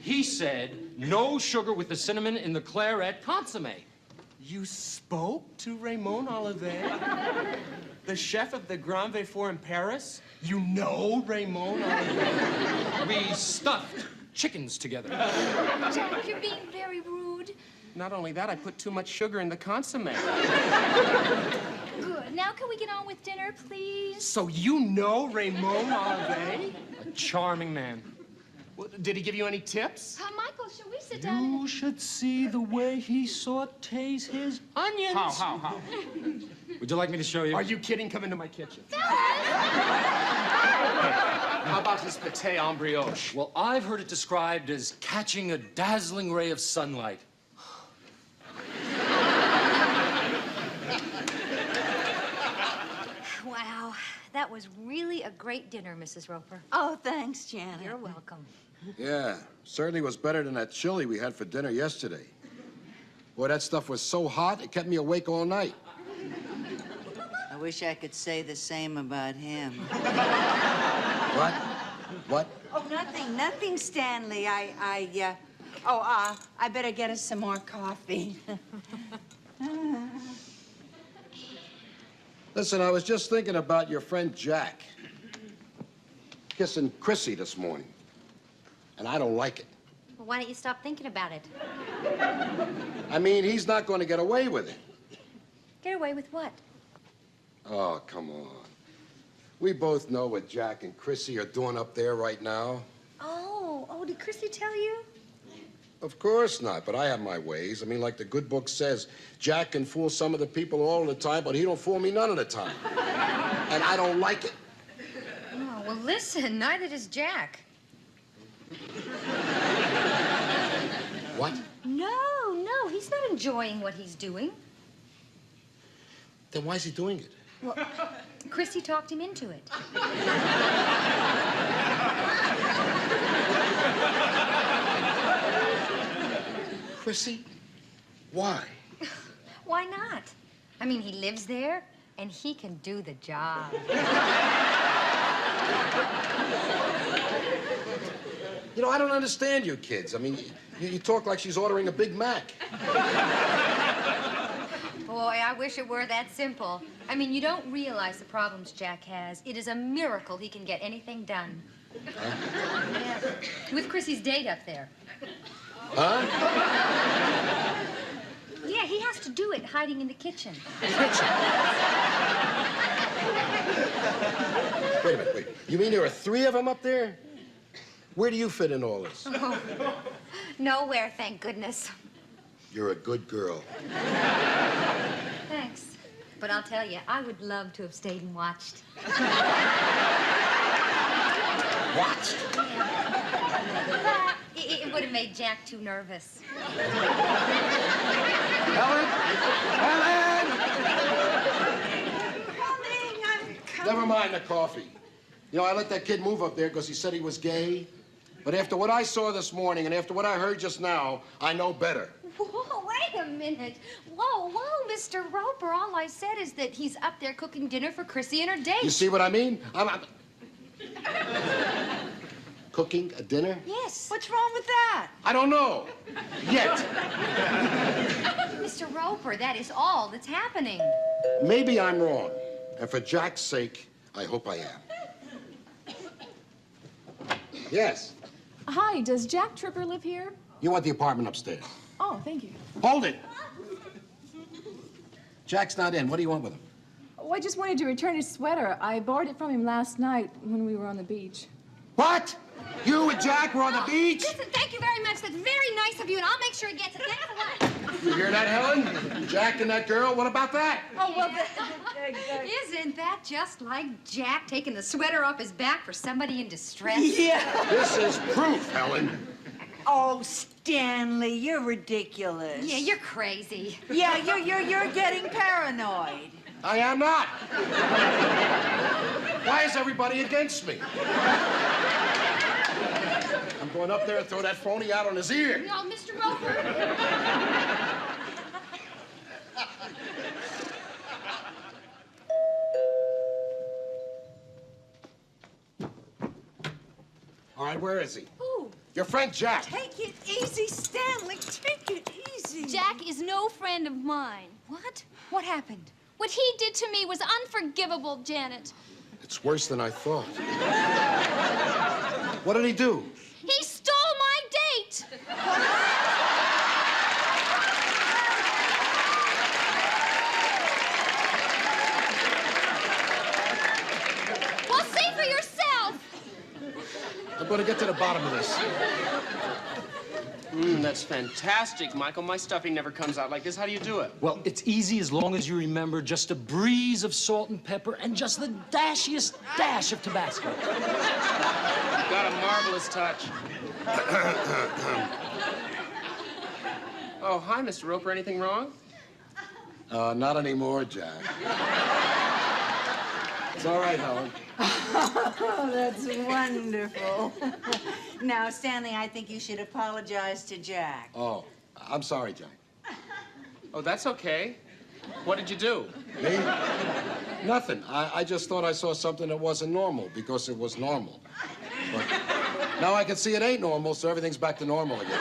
He said, no sugar with the cinnamon in the claret consomme. You spoke to Raymond Olivet? The chef of the Grand Vefour in Paris? You know Raymond Olivet? We stuffed chickens together. Jack, you're being very rude. Not only that, I put too much sugar in the consomme. Good. Now can we get on with dinner, please? So you know Raymond Olivet? A charming man. Well, did he give you any tips? Michael, should we sit down? You should see the way he sautés his onions. How? Would you like me to show you? Are you kidding? Come into my kitchen. Fellas! How about his pâté en brioche? Well, I've heard it described as catching a dazzling ray of sunlight. Wow, that was really a great dinner, Mrs. Roper. Oh, thanks, Janet. You're welcome. Yeah, certainly was better than that chili we had for dinner yesterday. Boy, that stuff was so hot, it kept me awake all night. I wish I could say the same about him. What? What? Oh, nothing, Stanley. I better get us some more coffee. Listen, I was just thinking about your friend Jack kissing Chrissy this morning, and I don't like it. Well, why don't you stop thinking about it? I mean, he's not going to get away with it. Get away with what? Oh, come on. We both know what Jack and Chrissy are doing up there right now. Oh, did Chrissy tell you? Of course not, but I have my ways. I mean, like the good book says, Jack can fool some of the people all the time, but he don't fool me none of the time. And I don't like it. Oh, well, listen, neither does Jack. What? No, he's not enjoying what he's doing. Then why is he doing it? Well, Chrissy talked him into it. Chrissy? Why? Why not? I mean, he lives there, and he can do the job. You know, I don't understand you kids. I mean, you talk like she's ordering a Big Mac. Boy, I wish it were that simple. I mean, you don't realize the problems Jack has. It is a miracle he can get anything done. Huh? Yeah. With Chrissy's date up there. Huh? Yeah, he has to do it hiding in the kitchen. Wait a minute, wait. You mean there are 3 of them up there? Where do you fit in all this? Oh, nowhere, thank goodness. You're a good girl. Thanks. But I'll tell you, I would love to have stayed and watched. Watched? But it would have made Jack too nervous. Helen! Helen! Coming, I'm coming. Never mind the coffee. You know, I let that kid move up there because he said he was gay. But after what I saw this morning and after what I heard just now, I know better. Whoa, wait a minute. Whoa, Mr. Roper. All I said is that he's up there cooking dinner for Chrissy and her date. You see what I mean? I'm cooking a dinner? Yes. What's wrong with that? I don't know. Yet. Mr. Roper, that is all that's happening. Maybe I'm wrong. And for Jack's sake, I hope I am. Yes. Hi, does Jack Tripper live here? You want the apartment upstairs? Oh, thank you. Hold it! Jack's not in. What do you want with him? Oh, I just wanted to return his sweater. I borrowed it from him last night when we were on the beach. What? You and Jack were on the beach? Listen, thank you very much. That's very nice of you, and I'll make sure he gets it. Thanks a lot. You hear that, Helen? Jack and that girl? What about that? Oh, well, Isn't that just like Jack taking the sweater off his back for somebody in distress? yeah. This is proof, Helen. Oh, Stanley, you're ridiculous. Yeah, you're crazy. Yeah, you're getting paranoid. I am not. Why is everybody against me? I'm going up there and throw that phony out on his ear. No, Mr. Roper. All right, where is he? Who? Your friend Jack. Take it easy, Stanley. Take it easy. Jack is no friend of mine. What? What happened? What he did to me was unforgivable, Janet. It's worse than I thought. What did he do? He stole my date. Well, see for yourself. I'm going to get to the bottom of this. That's fantastic, Michael. My stuffing never comes out like this. How do you do it? Well, it's easy as long as you remember just a breeze of salt and pepper and just the dashiest dash of Tabasco. You've got a marvelous touch. Oh, hi, Mr. Roper. Anything wrong? Not anymore, Jack. It's all right, Helen. Oh, that's wonderful. Now, Stanley, I think you should apologize to Jack. Oh, I'm sorry, Jack. Oh, that's okay. What did you do? Me? Nothing. I just thought I saw something that wasn't normal because it was normal. But now I can see it ain't normal, so everything's back to normal again.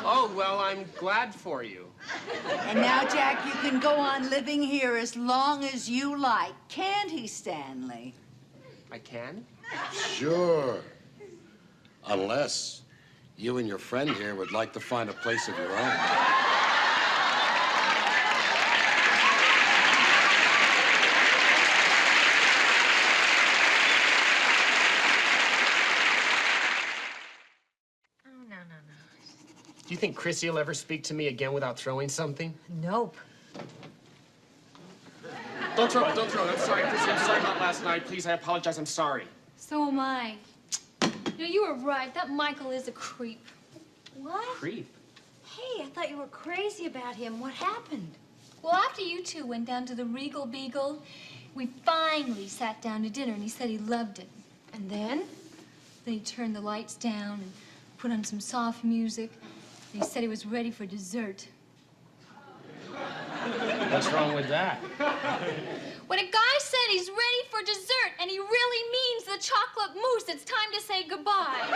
Oh, well, I'm glad for you. And now, Jack, you can go on living here as long as you like. Can't he, Stanley? I can? Sure. Unless you and your friend here would like to find a place of your own. Do you think Chrissy will ever speak to me again without throwing something? Nope. Don't throw it, don't throw it. I'm sorry, Chrissy. I'm sorry about last night. Please, I apologize. I'm sorry. So am I. You know, you were right. That Michael is a creep. What? Creep. Hey, I thought you were crazy about him. What happened? Well, after you two went down to the Regal Beagle, we finally sat down to dinner, and he said he loved it. And then? Then he turned the lights down and put on some soft music. And he said he was ready for dessert. What's wrong with that? When a guy said he's ready for dessert and he really means the chocolate mousse, it's time to say goodbye.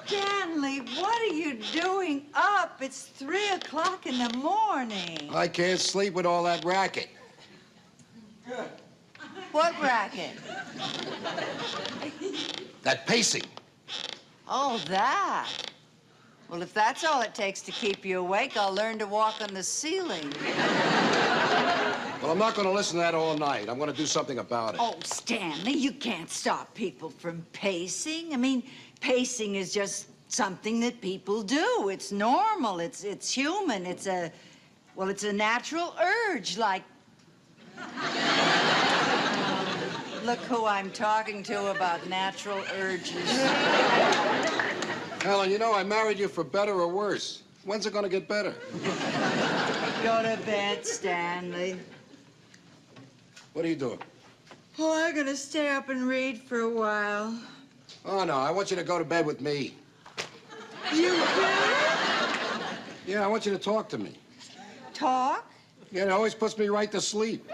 Stanley, what are you doing up? It's 3 o'clock in the morning. I can't sleep with all that racket. What racket? That pacing. Oh, that. Well, if that's all it takes to keep you awake, I'll learn to walk on the ceiling. Well, I'm not going to listen to that all night. I'm going to do something about it. Oh, Stanley, you can't stop people from pacing. I mean, pacing is just something that people do. It's normal. It's human. It's a natural urge, like... Look who I'm talking to about natural urges. Helen, you know, I married you for better or worse. When's it going to get better? Go to bed, Stanley. What are you doing? Oh, I'm gonna stay up and read for a while. Oh, no, I want you to go to bed with me. You will? Yeah, I want you to talk to me. Talk? Yeah, it always puts me right to sleep.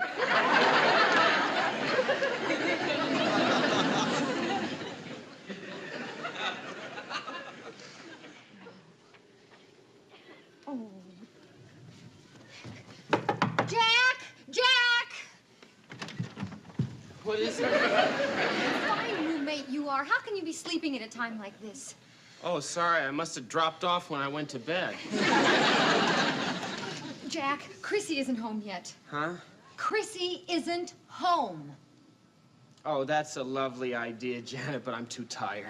What is it? Fine roommate you are. How can you be sleeping at a time like this? Oh, sorry. I must have dropped off when I went to bed. Jack, Chrissy isn't home yet. Huh? Chrissy isn't home. Oh, that's a lovely idea, Janet, but I'm too tired.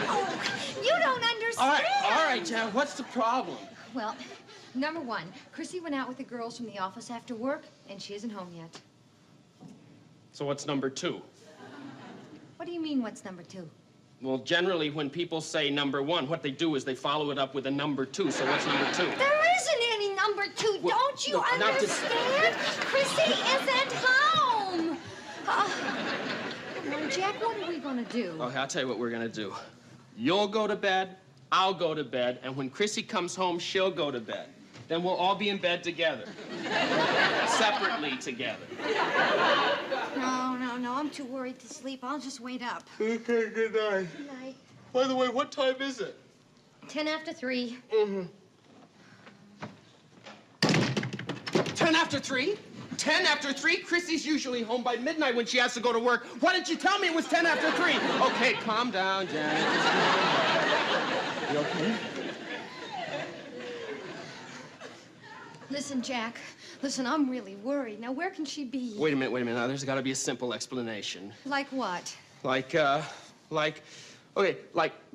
Oh, you don't understand. All right, Janet, what's the problem? Well, number one, Chrissy went out with the girls from the office after work, and she isn't home yet. So what's number two? What do you mean, what's number two? Well, generally, when people say number one, what they do is they follow it up with a number two. So what's number two? There isn't any number two. Well, Don't you look, not to- understand? Chrissy isn't home. Well, Jack, what are we going to do? Okay, I'll tell you what we're going to do. You'll go to bed, I'll go to bed, and when Chrissy comes home, she'll go to bed. Then we'll all be in bed together. Separately together. No, I'm too worried to sleep. I'll just wait up. Okay, good night. Good night. By the way, what time is it? 10 after 3. Mm-hmm. 10 after 3? 10 after 3? Chrissy's usually home by midnight when she has to go to work. Why didn't you tell me it was 10 after 3? Okay, calm down, Janet. You okay? Listen, Jack. Listen, I'm really worried. Now, where can she be? Wait a minute. Now, there's got to be a simple explanation. Like what? Like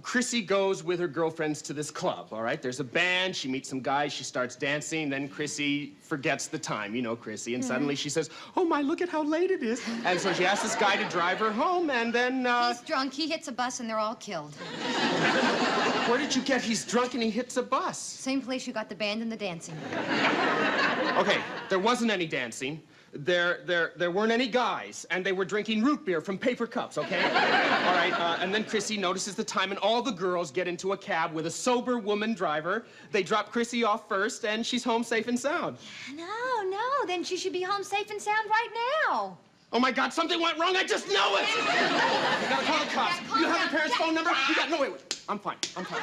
Chrissy goes with her girlfriends to this club, all right? There's a band, she meets some guys, she starts dancing, then Chrissy forgets the time, you know Chrissy, and suddenly she says, oh my, look at how late it is. And so she asks this guy to drive her home, and then, He's drunk, he hits a bus, and they're all killed. Where did you get he's drunk and he hits a bus? Same place you got the band and the dancing. Okay, there wasn't any dancing. There weren't any guys, and they were drinking root beer from paper cups, okay? All right, and then Chrissy notices the time, and all the girls get into a cab with a sober woman driver. They drop Chrissy off first, and she's home safe and sound. No, then she should be home safe and sound right now. Oh, my God, something went wrong. I just know it! You gotta call the cops. You have the parents' phone number? You got... No, wait. I'm fine. I'm cool.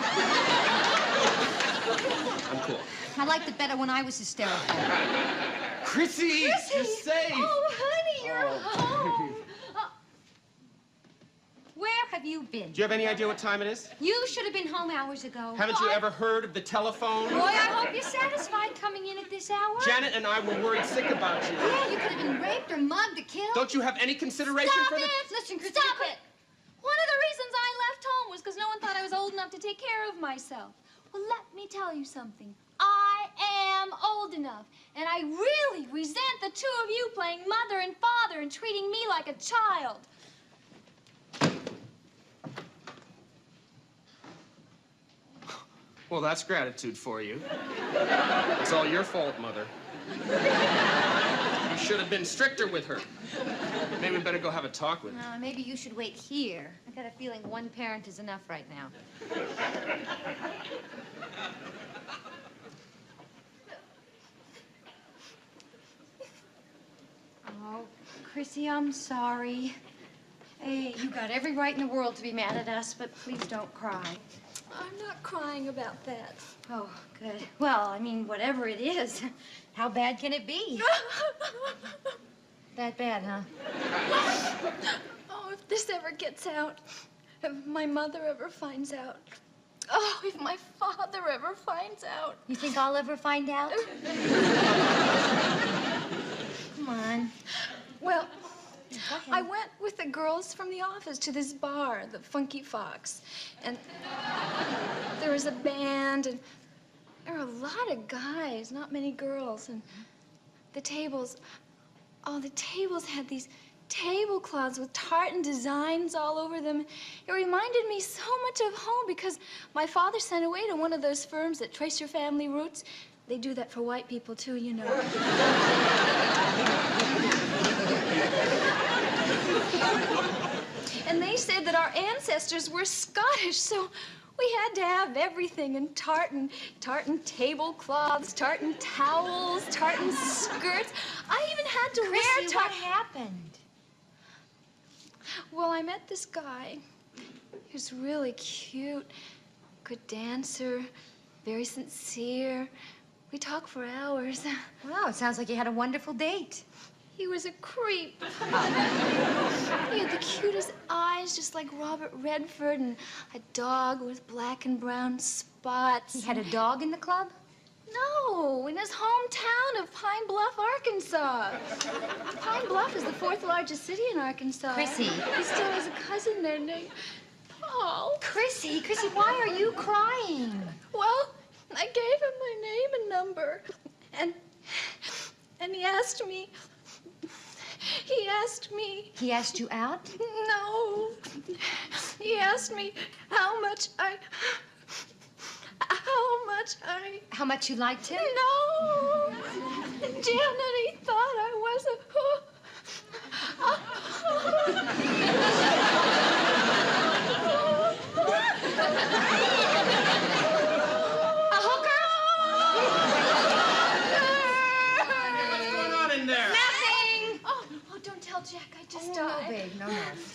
I liked it better when I was hysterical. Chrissy, you're safe. Oh, honey, you're home. Where have you been? Do you have any idea what time it is? You should have been home hours ago. Haven't you ever heard of the telephone? Boy, I hope you're satisfied coming in at this hour. Janet and I were worried sick about you. Yeah, you could have been raped or mugged or killed. Don't you have any consideration for the... Listen, Chrissy. Stop it! One of the reasons I left home was because no one thought I was old enough to take care of myself. Well, let me tell you something. I am old enough, and I really resent the two of you playing mother and father and treating me like a child. Well, that's gratitude for you. It's all your fault, Mother. You should have been stricter with her. Maybe we better go have a talk with her. Maybe you should wait here. I got a feeling one parent is enough right now. Oh, Chrissy, I'm sorry. Hey, you got every right in the world to be mad at us, but please don't cry. I'm not crying about that. Oh, good. Well, I mean, whatever it is, how bad can it be? That bad, huh? Oh, if this ever gets out, if my mother ever finds out. Oh, if my father ever finds out. You think I'll ever find out? Come on. Well, I went with the girls from the office to this bar, the Funky Fox. And there was a band, and there were a lot of guys, not many girls. And the tables had these tablecloths with tartan designs all over them. It reminded me so much of home because my father sent away to one of those firms that trace your family roots. They do that for white people, too, you know. And they said that our ancestors were Scottish, so we had to have everything in tartan tablecloths, tartan towels, tartan skirts. I even had to wear Chrissy, what happened? Well, I met this guy. He was really cute, good dancer, very sincere. We talked for hours. Well, it sounds like you had a wonderful date. He was a creep. He had the cutest eyes, just like Robert Redford, and a dog with black and brown spots. He had a dog in the club? No, in his hometown of Pine Bluff, Arkansas. Pine Bluff is the 4th largest city in Arkansas. Chrissy. He still has a cousin there named Paul. Chrissy, why are you crying? Well, I gave him my name and number, and he asked me. He asked you out? No. He asked me how much you liked him? No. Janet, he thought I was a hooker? What's going on in there? Nothing. Oh, don't tell Jack. I just died. No, babe, no.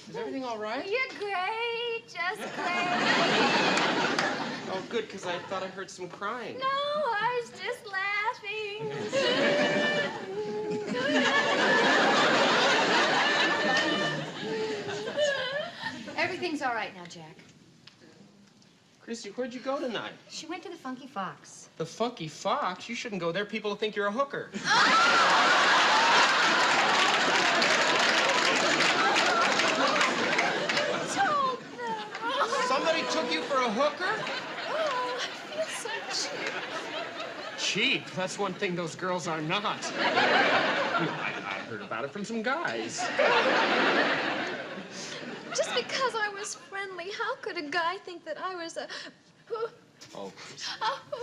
Is everything all right? You're great, just great. Oh, good, because I thought I heard some crying. No, I was just laughing. Everything's all right now, Jack. Chrissy, where'd you go tonight? She went to the Funky Fox. The Funky Fox? You shouldn't go there. People will think you're a hooker. Don't though. Somebody took you for a hooker? Oh, I feel so cheap. Cheap? That's one thing those girls are not. I heard about it from some guys. Just because I was friendly, how could a guy think that I was a... Oh,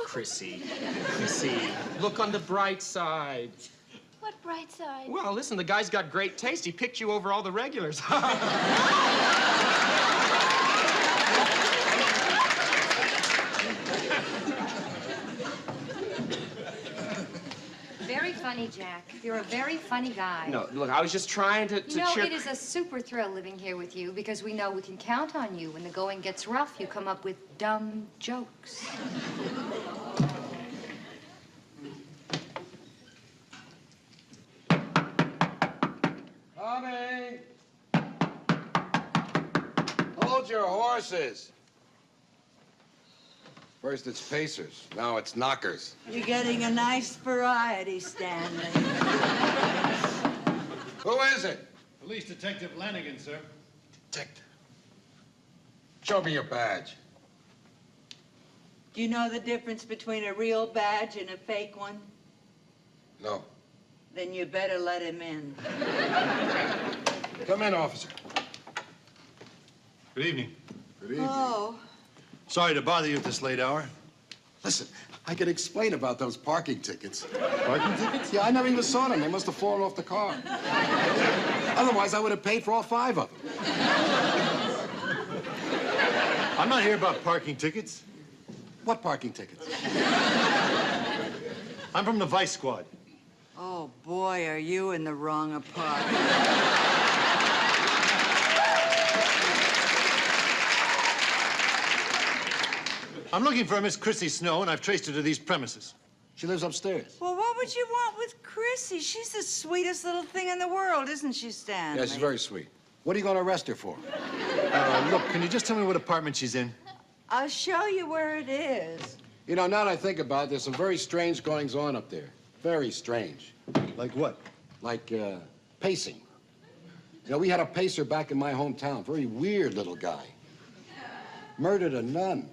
Chrissy. Chrissy, look on the bright side. What bright side? Well, listen, the guy's got great taste. He picked you over all the regulars. Very funny, Jack. You're a very funny guy. No, look, I was just trying to You know, cheer... it is a super thrill living here with you because we know we can count on you. When the going gets rough, you come up with dumb jokes. Coming! Hold your horses. First it's pacers, now it's knockers. You're getting a nice variety, Stanley. Who is it? Police Detective Lanigan, sir. Detective. Show me your badge. Do you know the difference between a real badge and a fake one? No. Then you better let him in. Come in, officer. Good evening. Good evening. Oh. Sorry to bother you at this late hour. Listen, I could explain about those parking tickets. Parking tickets? Yeah, I never even saw them. They must have fallen off the car. Otherwise, I would have paid for all 5 of them. I'm not here about parking tickets. What parking tickets? I'm from the Vice Squad. Oh, boy, are you in the wrong apartment. I'm looking for a Miss Chrissy Snow, and I've traced her to these premises. She lives upstairs. Well, what would you want with Chrissy? She's the sweetest little thing in the world, isn't she, Stanley? Yeah, she's very sweet. What are you going to arrest her for? Look, can you just tell me what apartment she's in? I'll show you where it is. You know, now that I think about it, there's some very strange goings-on up there. Very strange. Like what? Like, pacing. You know, we had a pacer back in my hometown. Very weird little guy. Murdered a nun.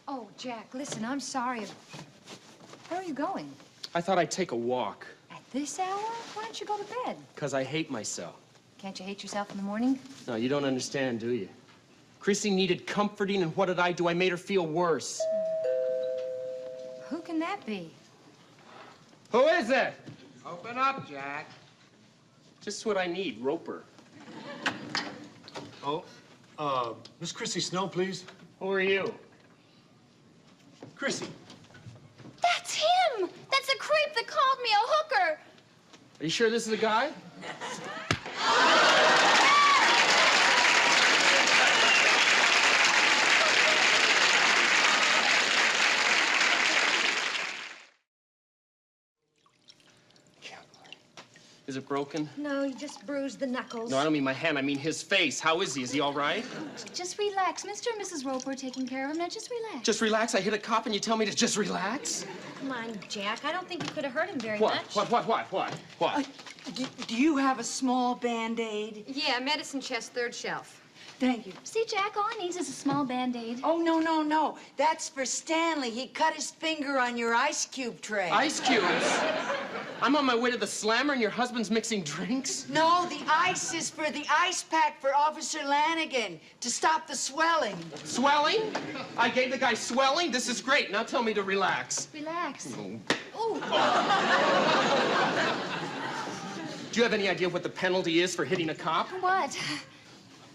Oh, Jack, listen, I'm sorry. Where are you going? I thought I'd take a walk. At this hour? Why don't you go to bed? Because I hate myself. Can't you hate yourself in the morning? No, you don't understand, do you? Chrissy needed comforting, and what did I do? I made her feel worse. Who can that be? Who is it? Open up, Jack. Just what I need, Roper. Oh, Miss Chrissy Snow, please. Who are you? Chrissy. That's him! That's the creep that called me a hooker! Are you sure this is a guy? Is it broken? No, you just bruised the knuckles. No, I don't mean my hand. I mean his face. How is he? Is he all right? Just relax. Mr. and Mrs. Roper are taking care of him. Now just relax. Just relax. I hit a cop and you tell me to just relax? Come on, Jack. I don't think you could have hurt him very What? much. What? Do you have a small Band-Aid? Yeah, medicine chest, 3rd shelf. Thank you. See, Jack, all he needs is a small Band-Aid. Oh, no. That's for Stanley. He cut his finger on your ice cube tray. Ice cubes? I'm on my way to the slammer and your husband's mixing drinks? No, the ice is for the ice pack for Officer Lanigan to stop the swelling. Swelling? I gave the guy swelling? This is great. Now tell me to relax. Relax. Oh. Do you have any idea what the penalty is for hitting a cop? What?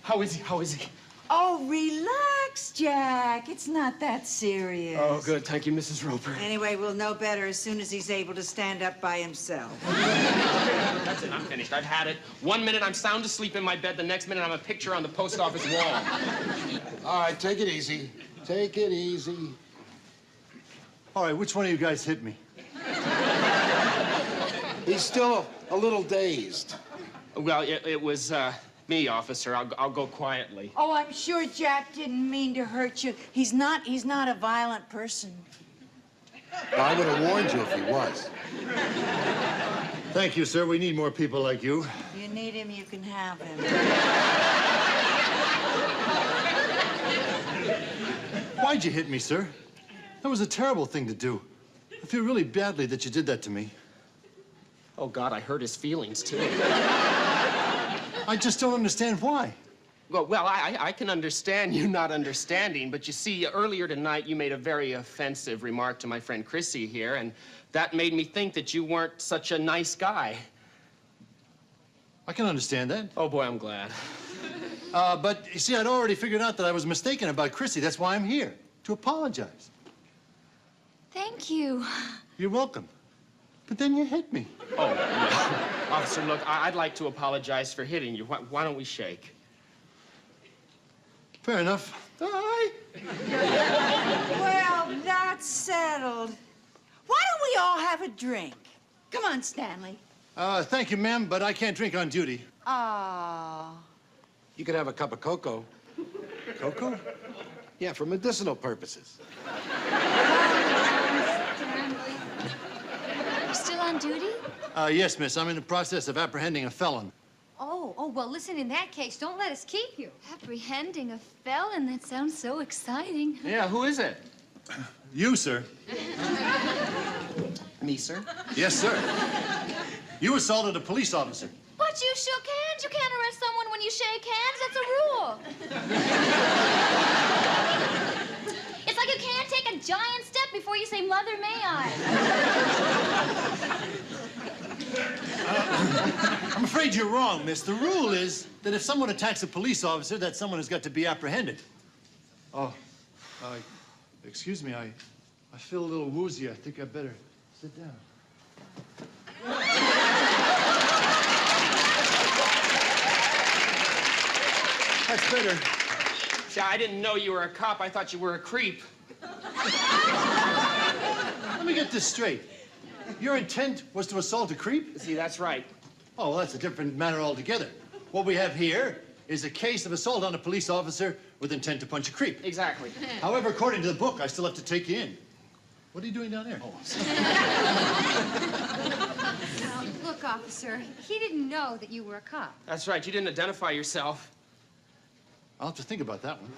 How is he? Oh, relax, Jack. It's not that serious. Oh, good. Thank you, Mrs. Roper. Anyway, we'll know better as soon as he's able to stand up by himself. That's it. I'm finished. I've had it. 1 minute I'm sound asleep in my bed. The next minute I'm a picture on the post office wall. All right, take it easy. Take it easy. All right, which one of you guys hit me? He's still a little dazed. Well, it was me, officer. I'll go quietly. Oh, I'm sure Jack didn't mean to hurt you. He's not a violent person. I would have warned you if he was. Thank you, sir. We need more people like you. You need him, you can have him. Why'd you hit me, sir? That was a terrible thing to do. I feel really badly that you did that to me. Oh, God, I hurt his feelings, too. I just don't understand why. Well, I can understand you not understanding, but you see, earlier tonight you made a very offensive remark to my friend Chrissy here, and that made me think that you weren't such a nice guy. I can understand that. Oh, boy, I'm glad. But you see, I'd already figured out that I was mistaken about Chrissy. That's why I'm here, to apologize. Thank you. You're welcome. But then you hit me. Oh, no. Officer, look, I'd like to apologize for hitting you. Why don't we shake? Fair enough. All right. Well, that's settled. Why don't we all have a drink? Come on, Stanley. Thank you, ma'am, but I can't drink on duty. Oh. You could have a cup of cocoa. Cocoa? Yeah, for medicinal purposes. You're still on duty? Yes, miss. I'm in the process of apprehending a felon. Oh, well, listen, in that case, don't let us keep you. Apprehending a felon? That sounds so exciting. Yeah, who is it? You, sir. Me, sir? Yes, sir. You assaulted a police officer. But you shook hands. You can't arrest someone when you shake hands. That's a rule. It's like you can't take a giant step before you say, Mother, may I? I'm afraid you're wrong, miss. The rule is that if someone attacks a police officer, that someone has got to be apprehended. Oh, excuse me, I feel a little woozy. I think I better sit down. That's better. See, I didn't know you were a cop. I thought you were a creep. Let me get this straight. Your intent was to assault a creep? See, that's right. Oh, well, that's a different matter altogether. What we have here is a case of assault on a police officer with intent to punch a creep. Exactly. However, according to the book, I still have to take you in. What are you doing down there? Oh, Now, look, officer, he didn't know that you were a cop. That's right. You didn't identify yourself. I'll have to think about that one.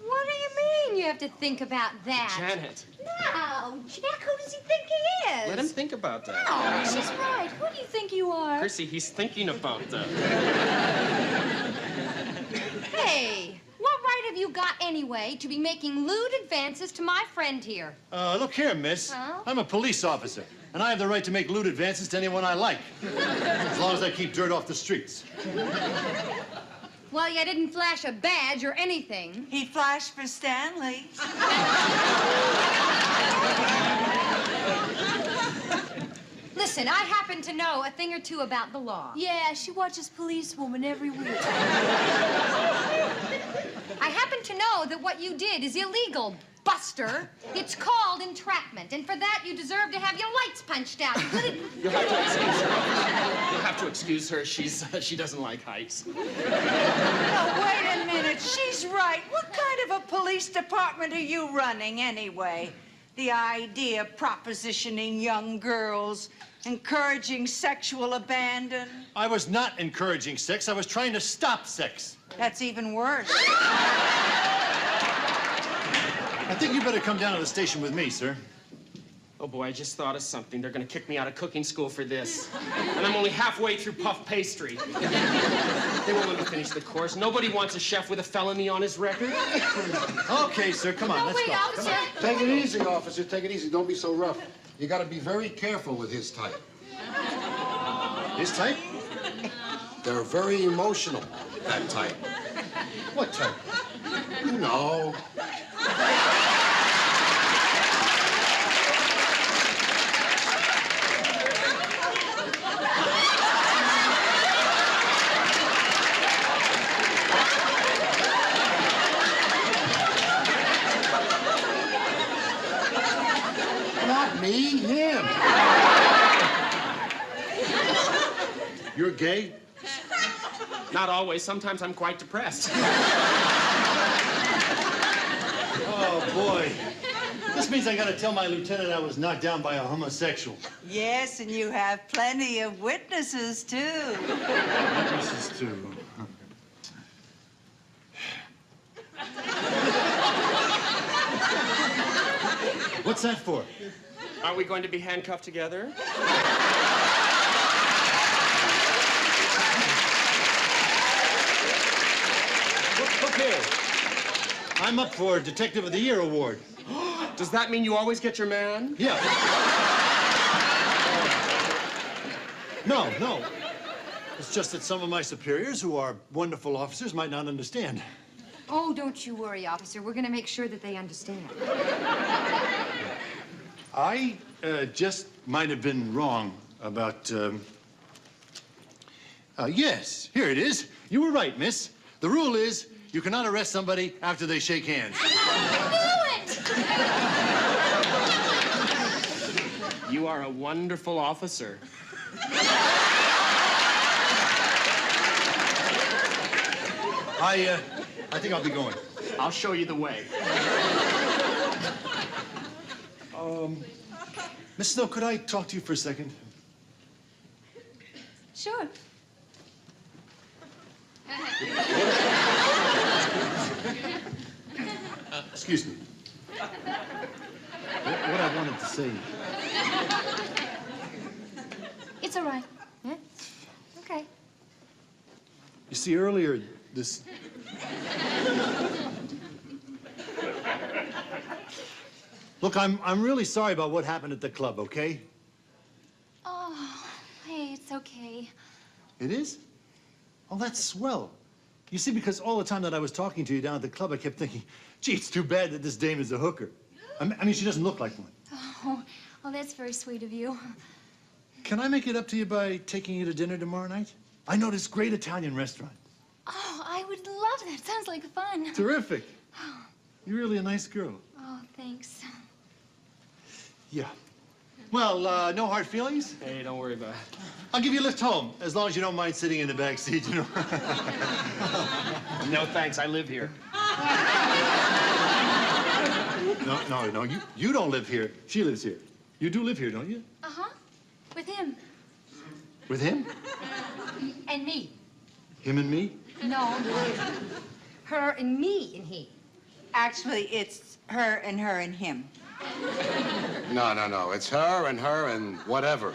What do you mean you have to think about that? Janet. No, Jack, who does he think he is? Let him think about that. Oh, she's right. Who do you think you are? Chrissy, he's thinking about that. Hey, what right have you got anyway to be making lewd advances to my friend here? Look here, miss. Huh? I'm a police officer, and I have the right to make lewd advances to anyone I like, as long as I keep dirt off the streets. Well, you didn't flash a badge or anything. He flashed for Stanley. Listen, I happen to know a thing or two about the law. Yeah, she watches Policewoman every week. I happen to know that what you did is illegal, Buster. It's called entrapment, and for that you deserve to have your lights punched out. You'll have to excuse her. You'll have to excuse her. She doesn't like heights. No, wait a minute. She's right. What kind of a police department are you running anyway? The idea of propositioning young girls, encouraging sexual abandon. I was not encouraging sex. I was trying to stop sex. That's even worse. I think you better come down to the station with me, sir. Oh, boy, I just thought of something. They're going to kick me out of cooking school for this. And I'm only halfway through puff pastry. They won't let me finish the course. Nobody wants a chef with a felony on his record. Okay, sir, come on, let's wait, go. officer. Take it easy, officer. Take it easy. Don't be so rough. You got to be very careful with his type. His type? They're very emotional, that type. What type? No. Not me, him. You're gay? Not always. Sometimes I'm quite depressed. Oh, boy. This means I gotta tell my lieutenant I was knocked down by a homosexual. Yes, and you have plenty of witnesses, too. This is too. What's that for? Are we going to be handcuffed together? Look here. I'm up for Detective of the Year award. Does that mean you always get your man? Yeah. No, no. It's just that some of my superiors, who are wonderful officers, might not understand. Oh, don't you worry, officer. We're gonna make sure that they understand. I just might have been wrong about, yes, here it is. You were right, miss. The rule is you cannot arrest somebody after they shake hands. I knew it! You are a wonderful officer. I think I'll be going. I'll show you the way. Miss Snow, could I talk to you for a second? Sure. Excuse me. What I wanted to say. It's all right. Yeah? Okay. You see, earlier this. Look, I'm really sorry about what happened at the club, okay? Oh, hey, it's okay. It is? Oh, that's swell. You see, because all the time that I was talking to you down at the club, I kept thinking, gee, it's too bad that this dame is a hooker. I mean, she doesn't look like one. Oh, well, that's very sweet of you. Can I make it up to you by taking you to dinner tomorrow night? I know this great Italian restaurant. Oh, I would love that. Sounds like fun. Terrific. You're really a nice girl. Oh, thanks. Yeah. Well, no hard feelings? Hey, don't worry about it. I'll give you a lift home, as long as you don't mind sitting in the back seat, you know. No, thanks. I live here. No, you don't live here. She lives here. You do live here, don't you? Uh-huh. With him. With him? And me. Him and me? No. Her and me and he. Actually, it's her and him. No. It's her and whatever.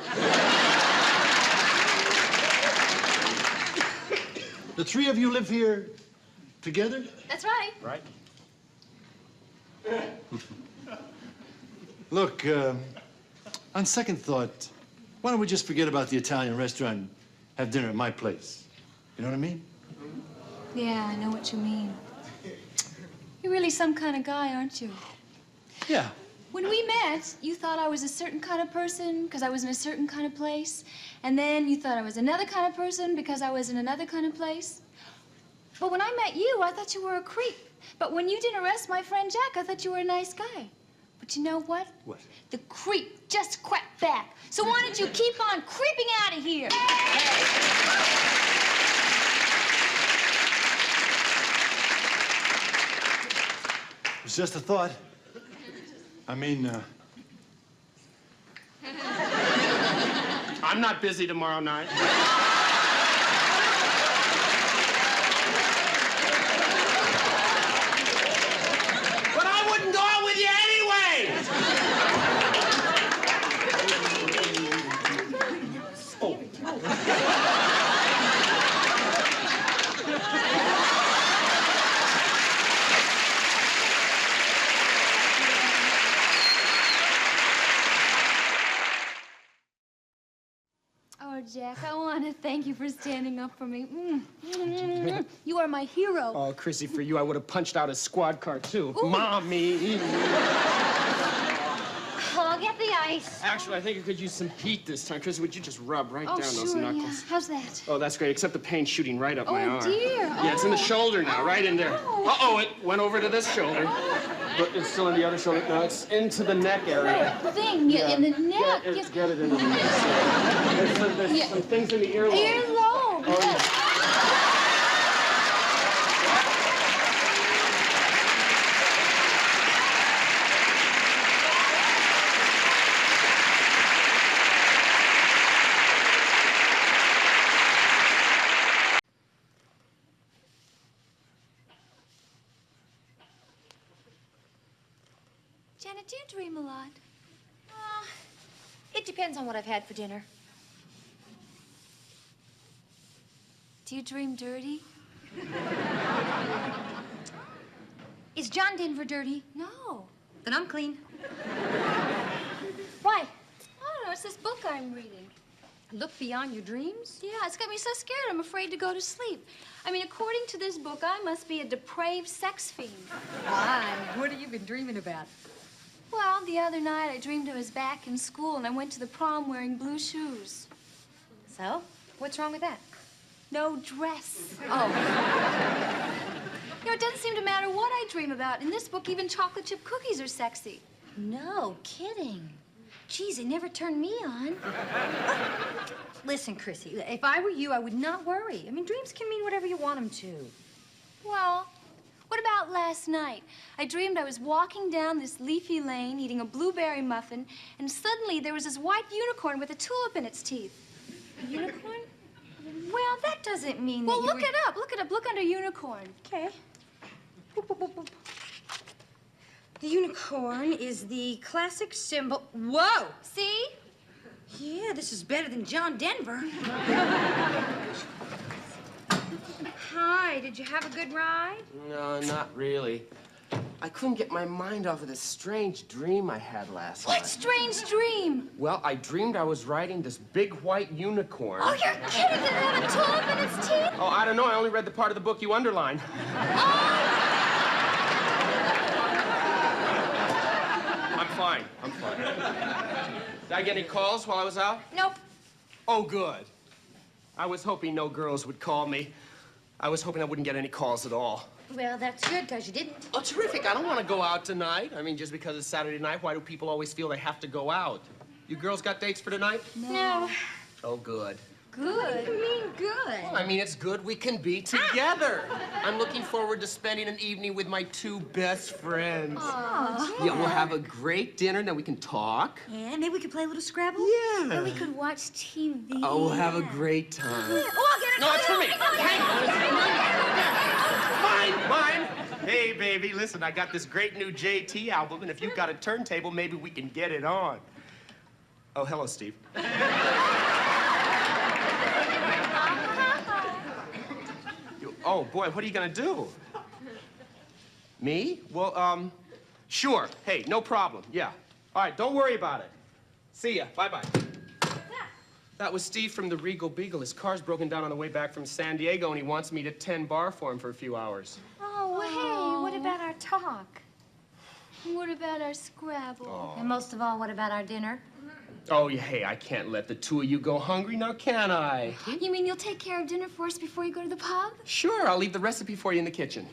The three of you live here together? That's right. Right? Look, on second thought, why don't we just forget about the Italian restaurant and have dinner at my place? You know what I mean? Yeah, I know what you mean. You're really some kind of guy, aren't you? Yeah. When we met, you thought I was a certain kind of person because I was in a certain kind of place. And then you thought I was another kind of person because I was in another kind of place. But when I met you, I thought you were a creep. But when you didn't arrest my friend Jack, I thought you were a nice guy. But you know what? What? The creep just crept back. So why don't you keep on creeping out of here? It's just a thought. I mean, I'm not busy tomorrow night. But I wouldn't go out with you anyway! Oh, Jack, I want to thank you for standing up for me. You are my hero. Oh, Chrissy, for you, I would have punched out a squad car, too. Ooh. Mommy! Oh, get the ice. Actually, I think I could use some heat this time. Chrissy, would you just rub right down those sure, knuckles? Yeah. How's that? Oh, that's great, except the pain's shooting right up my arm. Oh, dear. Yeah, it's in the shoulder now, right in there. Uh-oh, it went over to this shoulder. But it's still in the other shoulder. No, it's into the neck area. Thing in the neck. Get it in the neck. There's some things in the earlobe. Earlobe. Oh, yeah. Janet, do you dream a lot? It depends on what I've had for dinner. Do you dream dirty? Is John Denver dirty? No. Then I'm clean. Why? I don't know. It's this book I'm reading. Look beyond your dreams? Yeah, it's got me so scared I'm afraid to go to sleep. I mean, according to this book, I must be a depraved sex fiend. Why? What have you been dreaming about? Well, the other night I dreamed I was back in school and I went to the prom wearing blue shoes. So? What's wrong with that? No dress. Oh. You know, it doesn't seem to matter what I dream about. In this book, even chocolate chip cookies are sexy. No kidding. Geez, it never turned me on. Listen, Chrissy, if I were you, I would not worry. I mean, dreams can mean whatever you want them to. Well, what about last night? I dreamed I was walking down this leafy lane eating a blueberry muffin, and suddenly there was this white unicorn with a tulip in its teeth. A unicorn? Well, that doesn't mean well, that look it up. Look it up. Look under unicorn. Okay. Boop, boop, boop, boop. The unicorn is the classic symbol. Whoa! See? Yeah, this is better than John Denver. Hi, did you have a good ride? No, not really. I couldn't get my mind off of this strange dream I had last night. What strange dream? Well, I dreamed I was riding this big white unicorn. Oh, you're kidding. Did it have a tulip in its teeth? Oh, I don't know. I only read the part of the book you underlined. I'm fine. I'm fine. Did I get any calls while I was out? Nope. Oh, good. I was hoping no girls would call me. I was hoping I wouldn't get any calls at all. Well, that's good, because you didn't. Oh, terrific. I don't want to go out tonight. I mean, just because it's Saturday night, why do people always feel they have to go out? You girls got dates for tonight? No. Oh, good. Good? What do you mean, good? Well, I mean, it's good we can be together. I'm looking forward to spending an evening with my two best friends. Oh, Yeah, we'll have a great dinner, then we can talk. Yeah, maybe we could play a little Scrabble? Yeah. Or we could watch TV. Oh, we'll have a great time. Yeah. Oh, I'll get it. No, it's for me. Hang on. Mine. Hey, baby, listen, I got this great new JT album, and if you've got a turntable, maybe we can get it on. Oh, hello, Steve. Oh, boy, what are you gonna do? Me? Well, sure. Hey, no problem. Yeah. All right, don't worry about it. See ya. Bye-bye. That was Steve from the Regal Beagle. His car's broken down on the way back from San Diego, and he wants me to tend bar for him for a few hours. Oh, well, hey, what about our talk? What about our Scrabble? Oh. And most of all, what about our dinner? Oh, yeah, hey, I can't let the two of you go hungry now, can I? You mean you'll take care of dinner for us before you go to the pub? Sure, I'll leave the recipe for you in the kitchen.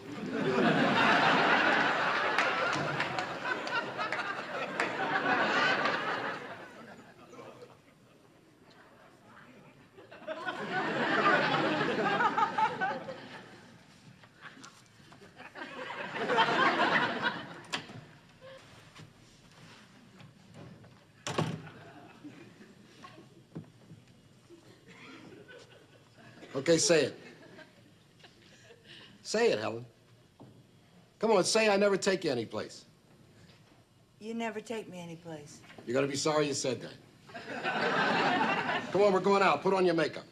Okay, say it. Say it, Helen. Come on, say I never take you anyplace. You never take me anyplace. You're gonna be sorry you said that. Come on, we're going out. Put on your makeup.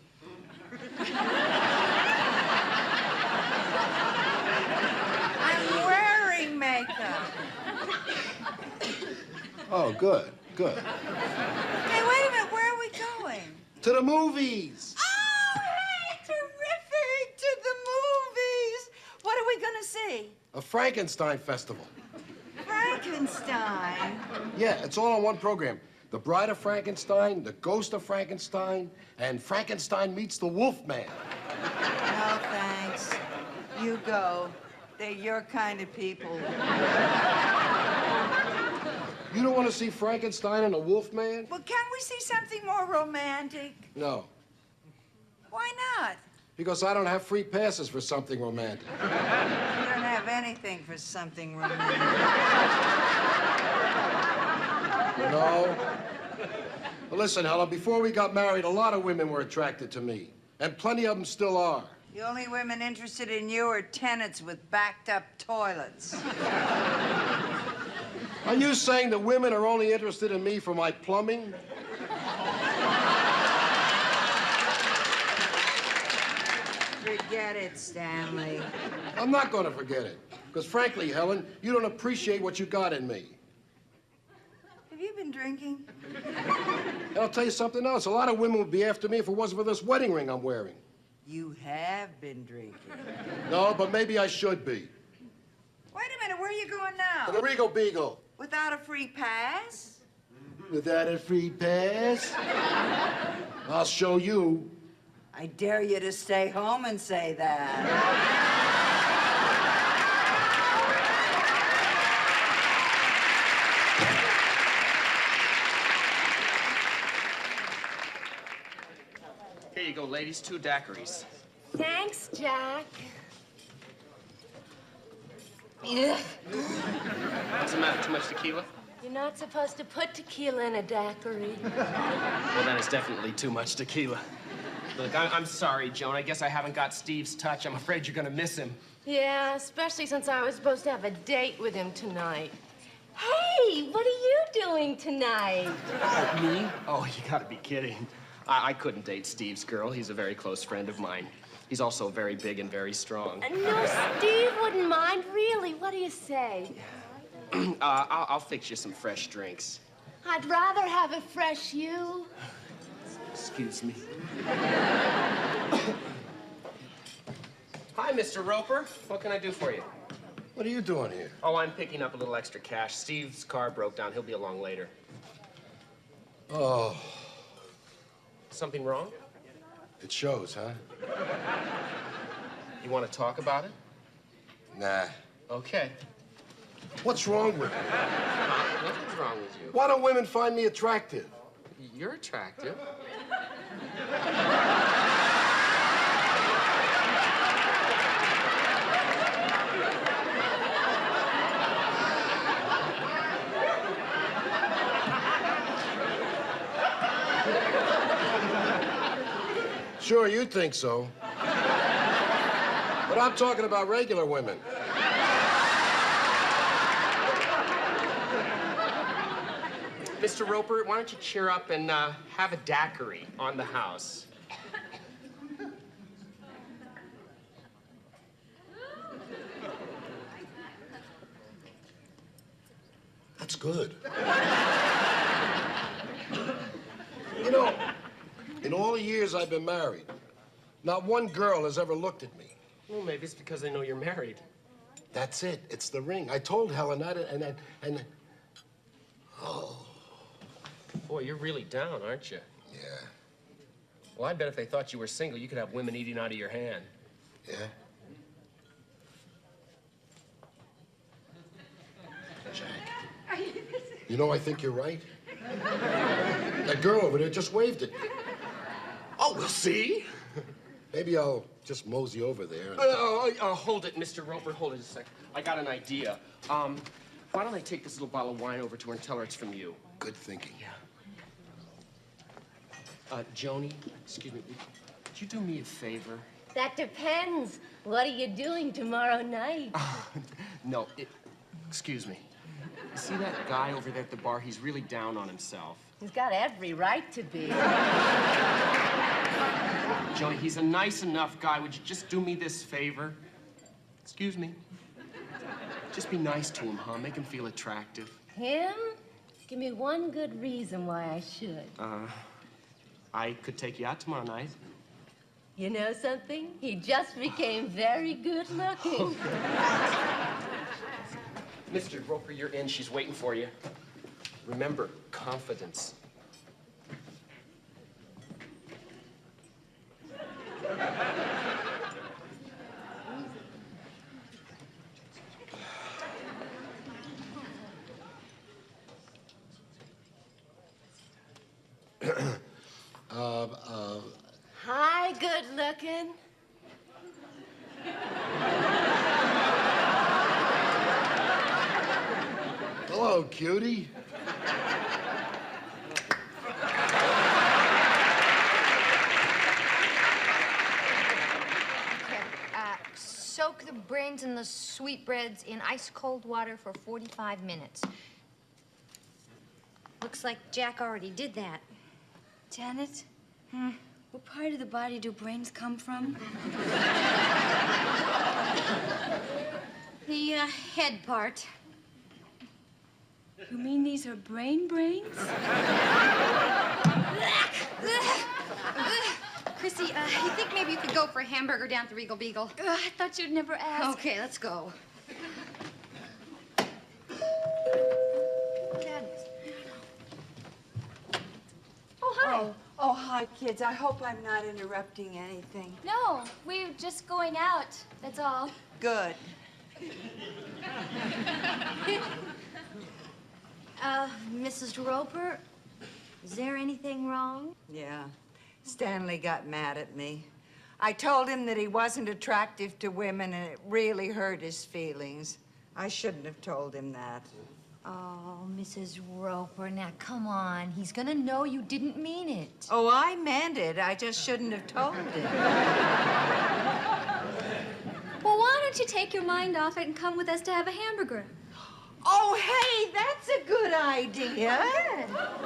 I'm wearing makeup. Oh, good, good. Hey, wait a minute. Where are we going? To the movies. Oh, hey, terrific! To the movies. What are we gonna see? A Frankenstein festival. Frankenstein. Yeah, it's all on one program. The Bride of Frankenstein, The Ghost of Frankenstein, and Frankenstein meets the Wolfman. No, thanks. You go. They're your kind of people. You don't want to see Frankenstein and the Wolfman? Well, can't we see something more romantic? No, Why not? because I don't have free passes for something romantic. You don't have anything for something romantic. No? Well, listen, Helen, before we got married, a lot of women were attracted to me. And plenty of them still are. The only women interested in you are tenants with backed-up toilets. Are you saying that women are only interested in me for my plumbing? Forget it, Stanley. I'm not going to forget it. Because frankly, Helen, you don't appreciate what you got in me. Have you been drinking? And I'll tell you something else. A lot of women would be after me if it wasn't for this wedding ring I'm wearing. You have been drinking. No, but maybe I should be. Wait a minute, where are you going now? To the Regal Beagle. Without a free pass? Without a free pass? I'll show you. I dare you to stay home and say that. Here you go, ladies, 2 daiquiris. Thanks, Jack. What's the matter, too much tequila? You're not supposed to put tequila in a daiquiri. Well, then it's definitely too much tequila. Look, I'm sorry, Joan. I guess I haven't got Steve's touch. I'm afraid you're gonna miss him. Yeah, especially since I was supposed to have a date with him tonight. Hey, what are you doing tonight? Me? Oh, you gotta be kidding. I couldn't date Steve's girl. He's a very close friend of mine. He's also very big and very strong. No, Steve wouldn't mind, really. What do you say? I'll fix you some fresh drinks. I'd rather have a fresh you. Excuse me. Hi, Mr. Roper. What can I do for you? What are you doing here? Oh, I'm picking up a little extra cash. Steve's car broke down. He'll be along later. Oh, Something wrong? it shows, huh? You want to talk about it? Nah. Okay. What's wrong with you? Nothing's wrong with you. Why don't women find me attractive? You're attractive. Sure, you think so. But I'm talking about regular women. Mr. Roper, why don't you cheer up and have a daiquiri on the house? That's good. You know, in all the years I've been married, not one girl has ever looked at me. Well, maybe it's because they know you're married. That's it. It's the ring. I told Helen that, and oh. Boy, you're really down, aren't you? Yeah. Well, I bet if they thought you were single, you could have women eating out of your hand. Yeah? Jack. You know, I think you're right. That girl over there just waved at me. Oh, we'll see. Maybe I'll just mosey over there. And... Hold it, Mr. Roper. Hold it a sec. I got an idea. Why don't I take this little bottle of wine over to her and tell her it's from you? Good thinking. Yeah. Joni, excuse me, would you do me a favor? That depends. What are you doing tomorrow night? No, excuse me. You see that guy over there at the bar? He's really down on himself. He's got every right to be. Joni, he's a nice enough guy. Would you just do me this favor? Excuse me. Just be nice to him, huh? Make him feel attractive. Him? Give me one good reason why I should. I could take you out tomorrow night. You know something? He just became very good looking. Mr. Roper, you're in. She's waiting for you. Remember, confidence. Hi, good looking. Hello, cutie. Soak the brains and the sweetbreads in ice-cold water for 45 minutes. Looks like Jack already did that. Janet? What part of the body do brains come from? The head part. You mean these are brains? Chrissy, you think maybe you could go for a hamburger down at the Regal Beagle? I thought you'd never ask. Okay, let's go. Oh, hi. Oh, hi, kids. I hope I'm not interrupting anything. No, we're just going out, that's all. Good. Mrs. Roper, is there anything wrong? Yeah. Stanley got mad at me. I told him that he wasn't attractive to women, and it really hurt his feelings. I shouldn't have told him that. Oh, Mrs. Roper, now come on. He's gonna know you didn't mean it. Oh, I meant it. I just shouldn't have told him. Well, why don't you take your mind off it and come with us to have a hamburger? Oh, hey, that's a good idea.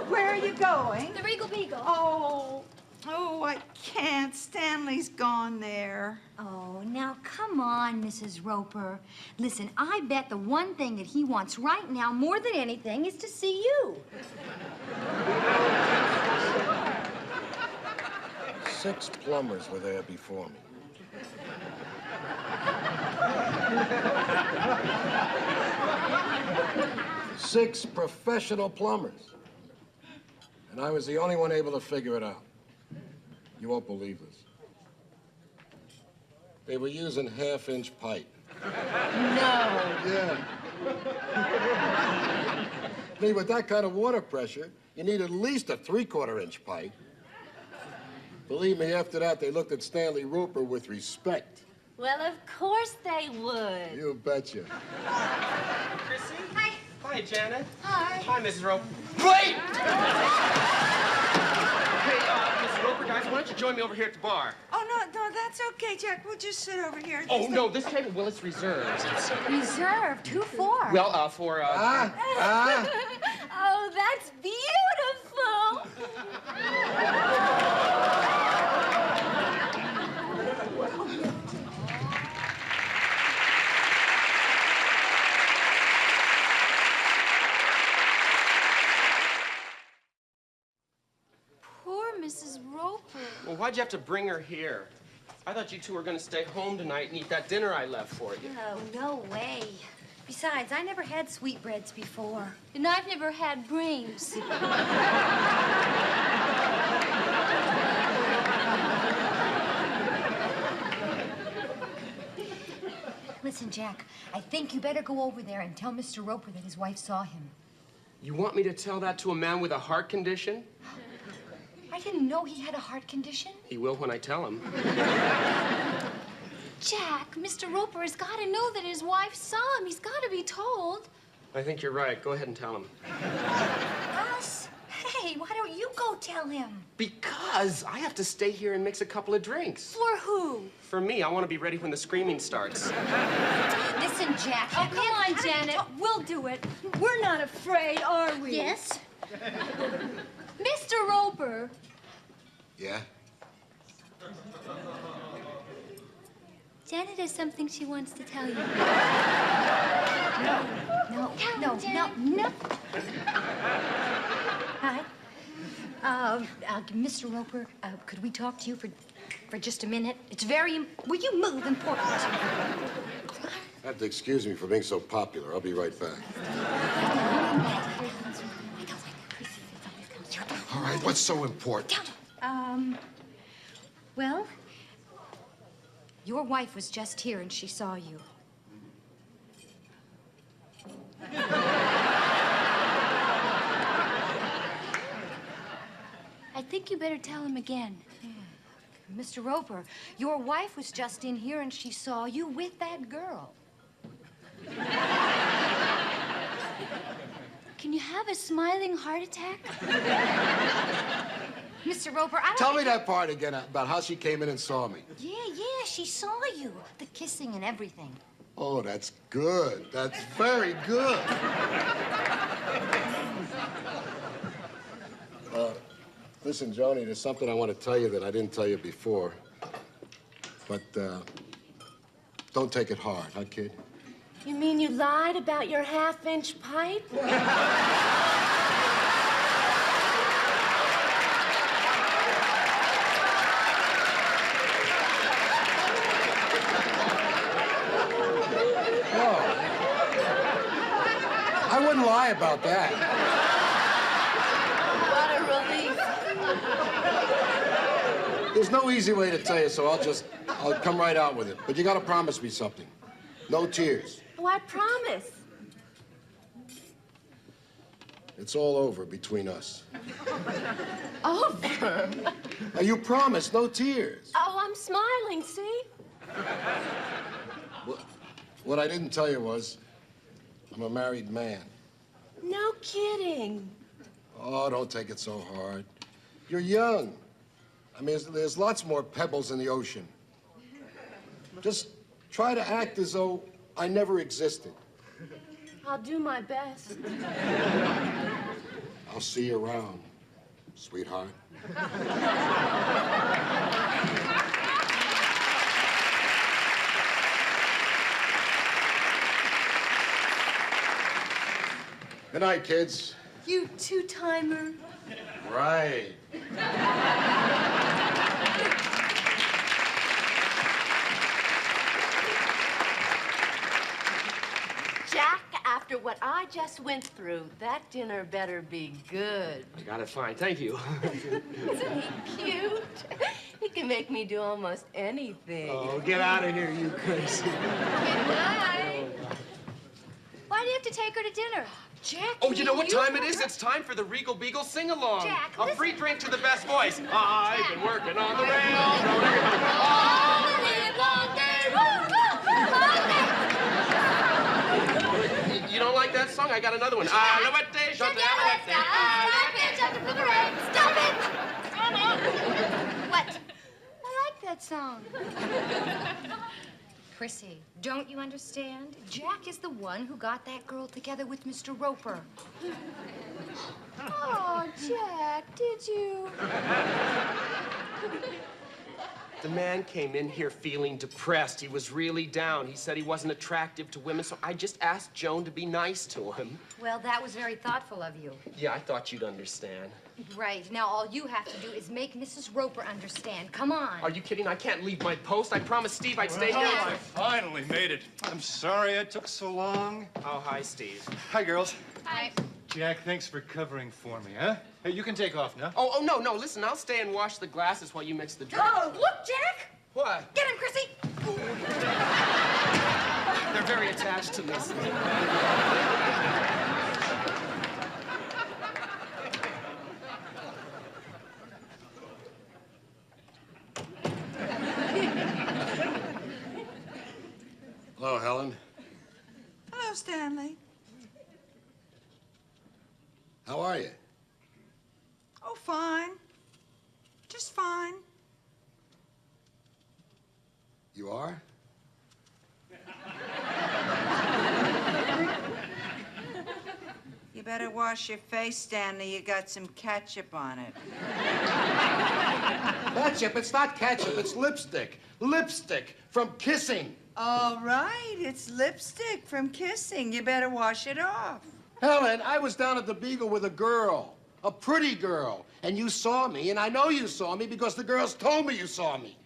Where are you going? The Regal Beagle. Oh, I can't. Stanley's gone there. Oh, now come on, Mrs. Roper. Listen, I bet the one thing that he wants right now more than anything is to see you. 6 plumbers were there before me. Six professional plumbers. And I was the only one able to figure it out. You won't believe this. They were using half-inch pipe. No. Yeah. I mean, with that kind of water pressure, you need at least a 3/4-inch pipe. Believe me, after that, they looked at Stanley Roper with respect. Well, of course they would. You betcha. Chrissy? Hi. Hi, Janet. Hi. Hi, Mrs. Roper. Wait! Hey, Mrs. Roper, guys, why don't you join me over here at the bar? Oh, no, that's okay, Jack. We'll just sit over here. Oh, no, this table, well, it's reserved. Reserved? Who for? Well, for, Oh, that's beautiful. Poor Mrs. Roper. Well, why'd you have to bring her here? I thought you two were going to stay home tonight and eat that dinner I left for you. Oh, no way. Besides, I never had sweetbreads before. And I've never had brains. Listen, Jack, I think you better go over there and tell Mr. Roper that his wife saw him. You want me to tell that to a man with a heart condition? I didn't know he had a heart condition. He will when I tell him. Jack, Mr. Roper has got to know that his wife saw him. He's got to be told. I think you're right. Go ahead and tell him. Us? Hey, why don't you go tell him? Because I have to stay here and mix a couple of drinks. For who? For me, I want to be ready when the screaming starts. Listen, Jack. Oh, come on, Janet. We'll do it. We're not afraid, are we? Yes? Mr. Roper. Yeah? Janet has something she wants to tell you. No. Hi. Mr. Roper, could we talk to you for just a minute? It's very, will you move, important? You have to excuse me for being so popular. I'll be right back. All right, what's so important? Well, your wife was just here and she saw you. I think you better tell him again. Mr. Roper, your wife was just in here and she saw you with that girl. Can you have a smiling heart attack? Mr. Roper, I don't... Tell me that part again about how she came in and saw me. Yeah, she saw you. The kissing and everything. Oh, that's good. That's very good. Listen, Joni, there's something I want to tell you that I didn't tell you before. But, don't take it hard, huh, kid? You mean you lied about your half-inch pipe? I wouldn't lie about that. What a relief. There's no easy way to tell you, so I'll come right out with it. But you gotta promise me something. No tears. Oh, I promise. It's all over between us. Over? Now, you promised no tears. Oh, I'm smiling, see? What I didn't tell you was, I'm a married man. No kidding. Oh, don't take it so hard. You're young. I mean, there's lots more pebbles in the ocean. Just try to act as though I never existed. I'll do my best. I'll see you around, sweetheart. Good night, kids. You two-timer. Right. Jack, after what I just went through, that dinner better be good. I got it fine, thank you. Isn't he cute? He can make me do almost anything. Oh, get out of here, you crazy. Good night. Why do you have to take her to dinner? Jack, Oh, you know what time it is? It's time for the Regal Beagle sing-along. Jack, a listen. free drink to the best voice. I've been working on the railroad. All the live long day. Woo, You don't like that song? I got another one. Alouette, chante alouette. Stop it! What? I like that song. Chrissy, don't you understand? Jack is the one who got that girl together with Mr. Roper. Oh, Jack, did you? The man came in here feeling depressed. He was really down. He said he wasn't attractive to women, so I just asked Joan to be nice to him. Well, that was very thoughtful of you. Yeah, I thought you'd understand. Right. Now, all you have to do is make Mrs. Roper understand. Come on. Are you kidding? I can't leave my post. I promised Steve I'd stay Well, here. I finally made it. I'm sorry it took so long. Oh, hi, Steve. Hi, girls. Hi. Jack, thanks for covering for me, huh? Hey, you can take off now. Oh, no, listen, I'll stay and wash the glasses while you mix the drink. Oh, look, Jack! What? Get him, Chrissy! They're very attached to this. Hello, Helen. Hello, Stanley. How are you? Oh, fine. Just fine. You are? You better wash your face, Stanley. You got some ketchup on it. Ketchup? It's not ketchup. It's lipstick. Lipstick from kissing. All right, it's lipstick from kissing. You better wash it off. Helen, I was down at the Beagle with a girl. A pretty girl. And you saw me, and I know you saw me because the girls told me you saw me.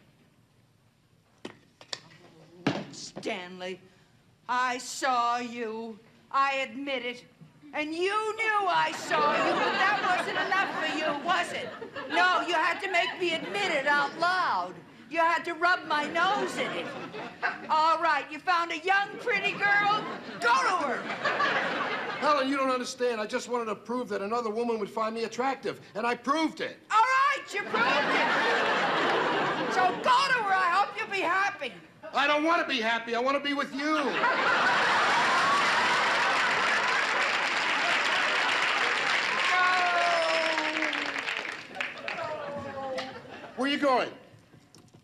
Stanley, I saw you. I admit it. And you knew I saw you, but that wasn't enough for you, was it? No, you had to make me admit it out loud. You had to rub my nose in it. All right, you found a young, pretty girl? Go to her. Helen, you don't understand. I just wanted to prove that another woman would find me attractive, and I proved it. All right, you proved it. So go to her. I hope you'll be happy. I don't want to be happy. I want to be with you. Where are you going?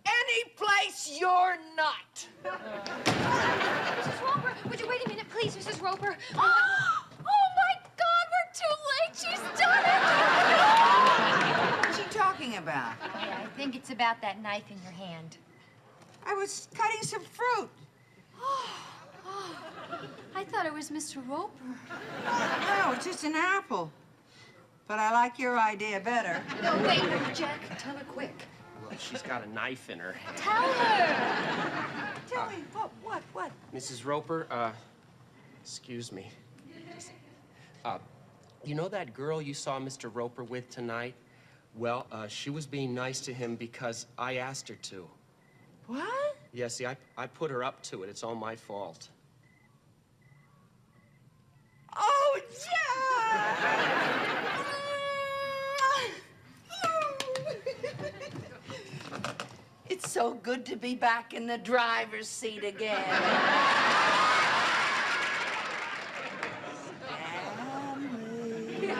Any place you're not. Mrs. Roper, would you wait a minute, please, Mrs. Roper? Oh my God, we're too late. She's done it. What's she talking about? I think it's about that knife in your hand. I was cutting some fruit. I thought it was Mr. Roper. No, it's just an apple. But I like your idea better. No, wait, Jack. Tell her quick. Look, she's got a knife in her hand. Tell her. Tell me, what? Mrs. Roper, excuse me. You know that girl you saw Mr. Roper with tonight? Well, she was being nice to him because I asked her to. What? Yeah, see, I put her up to it. It's all my fault. Oh, Jack! It's so good to be back in the driver's seat again. Stanley,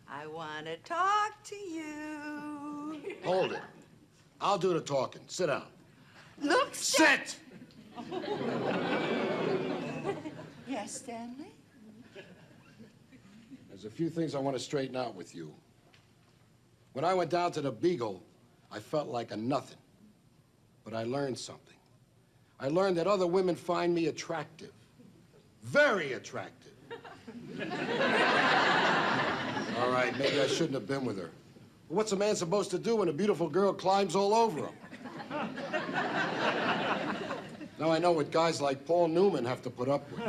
I want to talk to you. Hold it. I'll do the talking. Sit down. Look, Sit! Yes, Stanley? There's a few things I want to straighten out with you. When I went down to the Beagle, I felt like a nothing. But I learned something. I learned that other women find me attractive. Very attractive. All right, maybe I shouldn't have been with her. But what's a man supposed to do when a beautiful girl climbs all over him? Now I know what guys like Paul Newman have to put up with.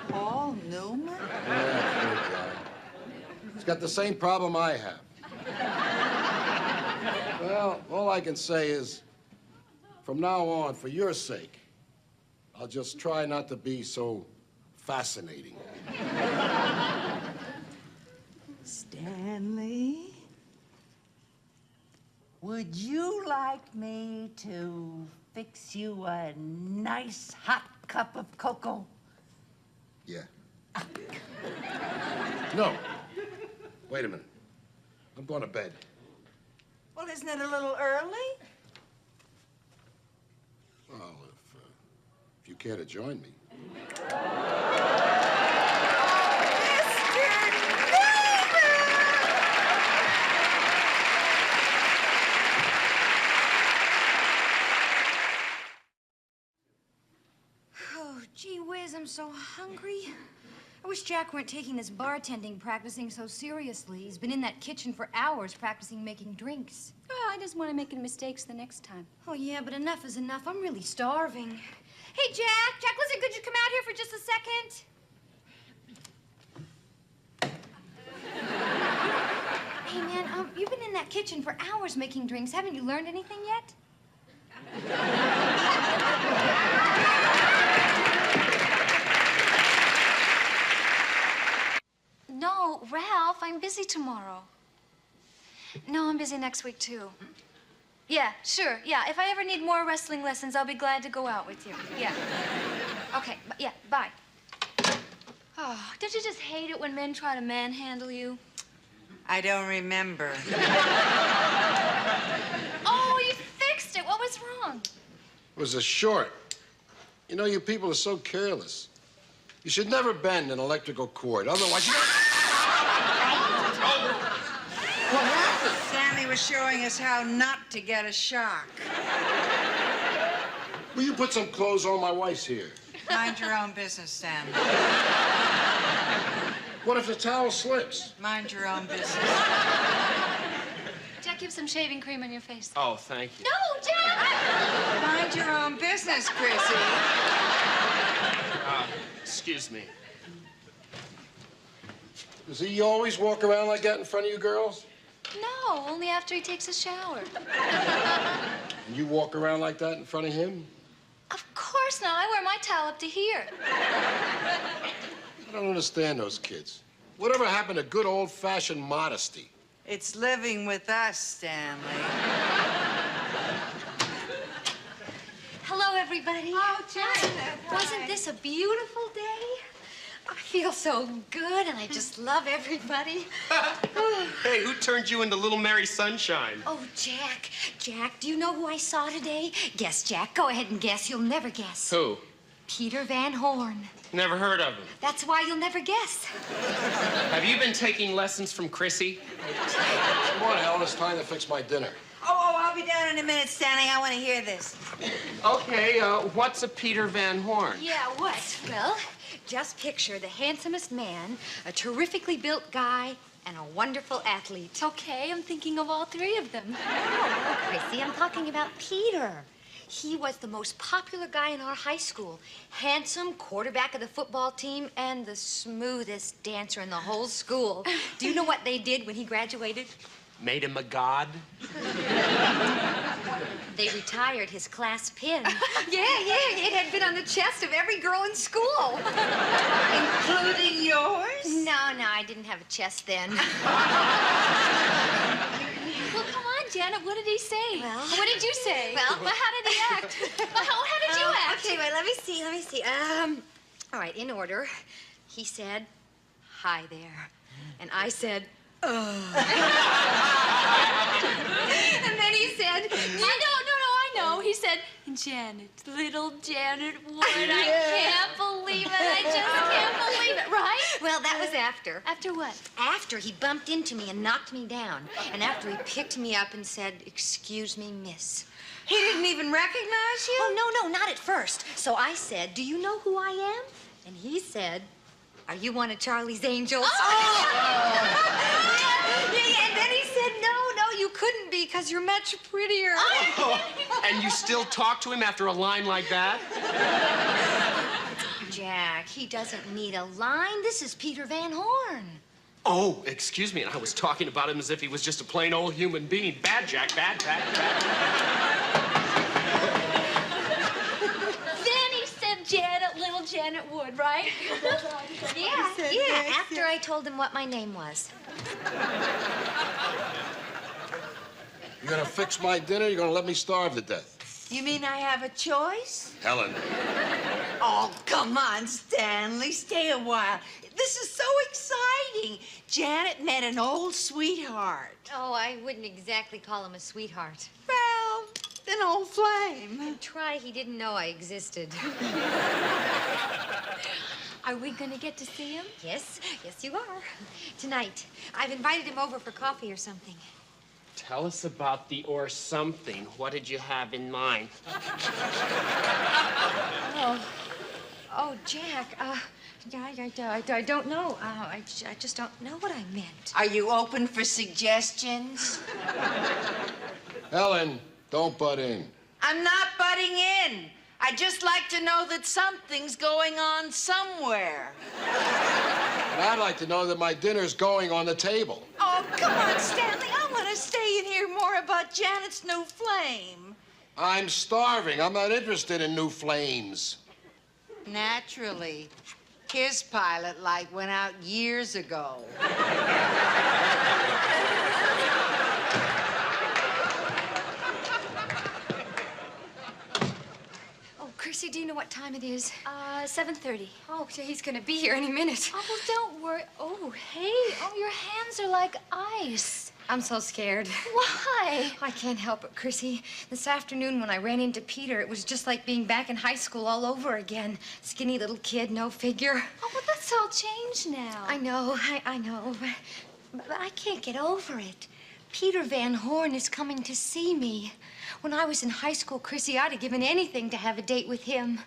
Paul Newman? Yeah, poor guy. He's got the same problem I have. Well, all I can say is, from now on, for your sake, I'll just try not to be so fascinating. Stanley, would you like me to fix you a nice hot cup of cocoa? Yeah. No. Wait a minute. I'm going to bed. Well, isn't it a little early? Well, if you care to join me. Oh, gee whiz, I'm so hungry. I wish Jack weren't taking this bartending practicing so seriously. He's been in that kitchen for hours practicing making drinks. Well, I just want to make mistakes the next time. Oh, yeah, but enough is enough. I'm really starving. Hey, Jack! Jack, listen, could you come out here for just a second? Hey, man, you've been in that kitchen for hours making drinks. Haven't you learned anything yet? No, Ralph, I'm busy tomorrow. No, I'm busy next week, too. Yeah, sure, yeah. If I ever need more wrestling lessons, I'll be glad to go out with you. Yeah. Okay, yeah, bye. Oh, don't you just hate it when men try to manhandle you? I don't remember. Oh, you fixed it. What was wrong? It was a short. You know, you people are so careless. You should never bend an electrical cord, otherwise you... What happened? Stanley was showing us how not to get a shock. Will you put some clothes on? My wife's here. Mind your own business, Stanley. What if the towel slips? Mind your own business. Jack, you have some shaving cream on your face. Oh, thank you. No, Jack! Mind your own business, Chrissy. Excuse me. Does he always walk around like that in front of you girls? No, only after he takes a shower. And you walk around like that in front of him? Of course not. I wear my towel up to here. I don't understand those kids. Whatever happened to good old-fashioned modesty? It's living with us, Stanley. Hello, everybody. Oh, Janet. Wasn't this a beautiful day? I feel so good, and I just love everybody. Hey, who turned you into Little Mary Sunshine? Oh, Jack. Jack, do you know who I saw today? Guess, Jack. Go ahead and guess. You'll never guess. Who? Peter Van Horn. Never heard of him. That's why you'll never guess. Have you been taking lessons from Chrissy? Come on, Helen, it's time to fix my dinner. Oh, I'll be down in a minute, Stanley. I want to hear this. Okay, what's a Peter Van Horn? Yeah, what? Well, just picture the handsomest man, a terrifically built guy, and a wonderful athlete. Okay, I'm thinking of all three of them. No, Chrissy, I'm talking about Peter. He was the most popular guy in our high school. Handsome, quarterback of the football team, and the smoothest dancer in the whole school. Do you know what they did when he graduated? Made him a god? They retired his class pin. Yeah, it had been on the chest of every girl in school. Including yours? No, I didn't have a chest then. Well, come on, Janet. What did he say? Well, what did you say? well, how did he act? How did you act? Okay, wait, let me see. All right, in order. He said, "Hi there." And I said, "Ugh." And then he said, I know. He said, Janet, little Janet Wood. I can't believe it. I just can't believe it. Right? Well, that was after. After what? After he bumped into me and knocked me down. And after he picked me up and said, "Excuse me, miss." He didn't even recognize you? Oh, no, not at first. So I said, "Do you know who I am?" And he said, "Are you one of Charlie's angels?" Yeah, and then he said, no, you couldn't be because you're much prettier. Oh, and you still talk to him after a line like that? Jack, he doesn't need a line. This is Peter Van Horn. Oh, excuse me, and I was talking about him as if he was just a plain old human being. Bad, Jack, bad. Then he said, Janet, little Janet Wood, right? Yeah, after I told him what my name was. You gonna fix my dinner? You're gonna let me starve to death? You mean I have a choice? Helen. Oh, come on, Stanley. Stay a while. This is so exciting. Janet met an old sweetheart. Oh, I wouldn't exactly call him a sweetheart. Well, an old flame. Try, he didn't know I existed. Are we going to get to see him? Yes, you are. Tonight. I've invited him over for coffee or something. Tell us about the or something. What did you have in mind? Oh, Jack, I don't know. I just don't know what I meant. Are you open for suggestions? Helen, don't butt in. I'm not butting in. I'd just like to know that something's going on somewhere. And I'd like to know that my dinner's going on the table. Oh, come on, Stanley. I want to stay and hear more about Janet's new flame. I'm starving. I'm not interested in new flames. Naturally. His pilot light went out years ago. Chrissy, do you know what time it is? 7:30. Oh, he's gonna be here any minute. Oh, well, don't worry. Oh, hey. Oh, your hands are like ice. I'm so scared. Why? I can't help it, Chrissy. This afternoon when I ran into Peter, it was just like being back in high school all over again. Skinny little kid, no figure. Oh, well, that's all changed now. I know, but I can't get over it. Peter Van Horn is coming to see me. When I was in high school, Chrissy, I'd have given anything to have a date with him.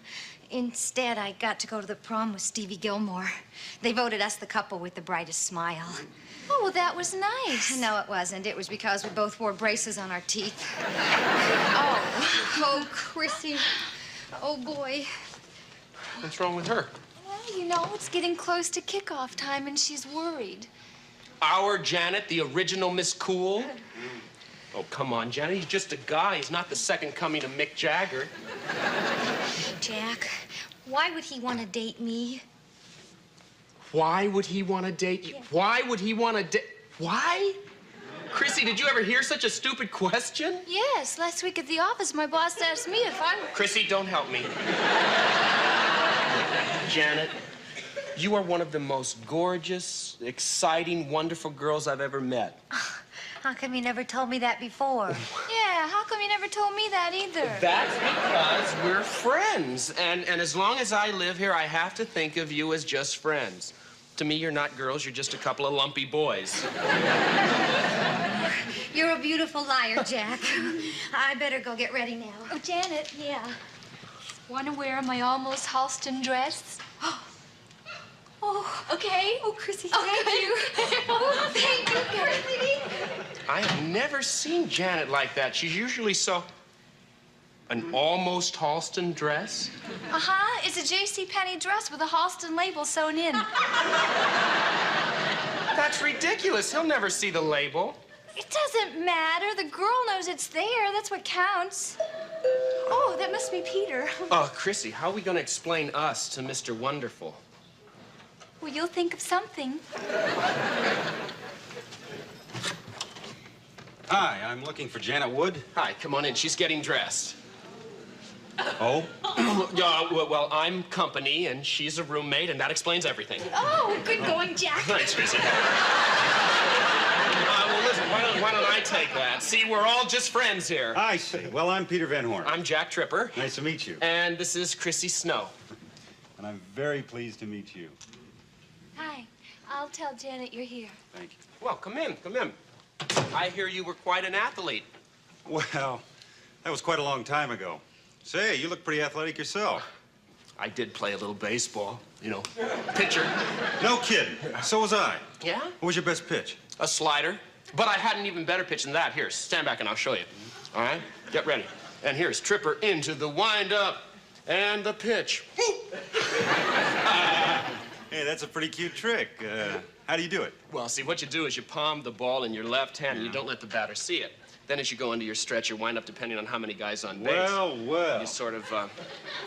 Instead, I got to go to the prom with Stevie Gilmore. They voted us the couple with the brightest smile. Oh, well, that was nice. No, it wasn't. It was because we both wore braces on our teeth. Oh, Chrissy. Oh, boy. What's wrong with her? Well, you know, it's getting close to kickoff time, and she's worried. Our Janet, the original Miss Cool? Oh, come on, Janet. He's just a guy. He's not the second coming of Mick Jagger. Jack, why would he want to date me? Why would he want to date you? Why would he want to date? Why? Chrissy, did you ever hear such a stupid question? Yes, last week at the office, my boss asked me if I... Chrissy, don't help me. Janet, you are one of the most gorgeous, exciting, wonderful girls I've ever met. How come you never told me that before? Yeah, how come you never told me that either? That's because we're friends. And as long as I live here, I have to think of you as just friends. To me, you're not girls, you're just a couple of lumpy boys. You're a beautiful liar, Jack. I better go get ready now. Oh, Janet. Yeah. Want to wear my almost Halston dress? Oh, okay. Oh, Chrissy, thank you. Oh, thank you, Chrissy. I have never seen Janet like that. She's usually so... An almost Halston dress? Uh-huh. It's a JCPenney dress with a Halston label sewn in. That's ridiculous. He'll never see the label. It doesn't matter. The girl knows it's there. That's what counts. Oh, that must be Peter. Oh, Chrissy, how are we going to explain us to Mr. Wonderful? Well, you'll think of something. Hi, I'm looking for Janet Wood. Hi, come on in. She's getting dressed. Oh? Yeah, well, I'm company, and she's a roommate, and that explains everything. Oh, good going, Jack. Thanks, Chrissy. Well, listen, why don't I take that? See, we're all just friends here. I see. Well, I'm Peter Van Horn. I'm Jack Tripper. Nice to meet you. And this is Chrissy Snow. And I'm very pleased to meet you. Hi. I'll tell Janet you're here. Thank you. Well, come in, come in. I hear you were quite an athlete. Well, that was quite a long time ago. Say, you look pretty athletic yourself. I did play a little baseball, you know, pitcher. No kidding. So was I. Yeah? What was your best pitch? A slider. But I had an even better pitch than that. Here, stand back and I'll show you. All right? Get ready. And here's Tripper into the windup and the pitch. Hey, that's a pretty cute trick. How do you do it? Well, see, what you do is you palm the ball in your left hand and you don't let the batter see it. Then as you go into your stretch, you wind up depending on how many guys on base. Well. You sort of,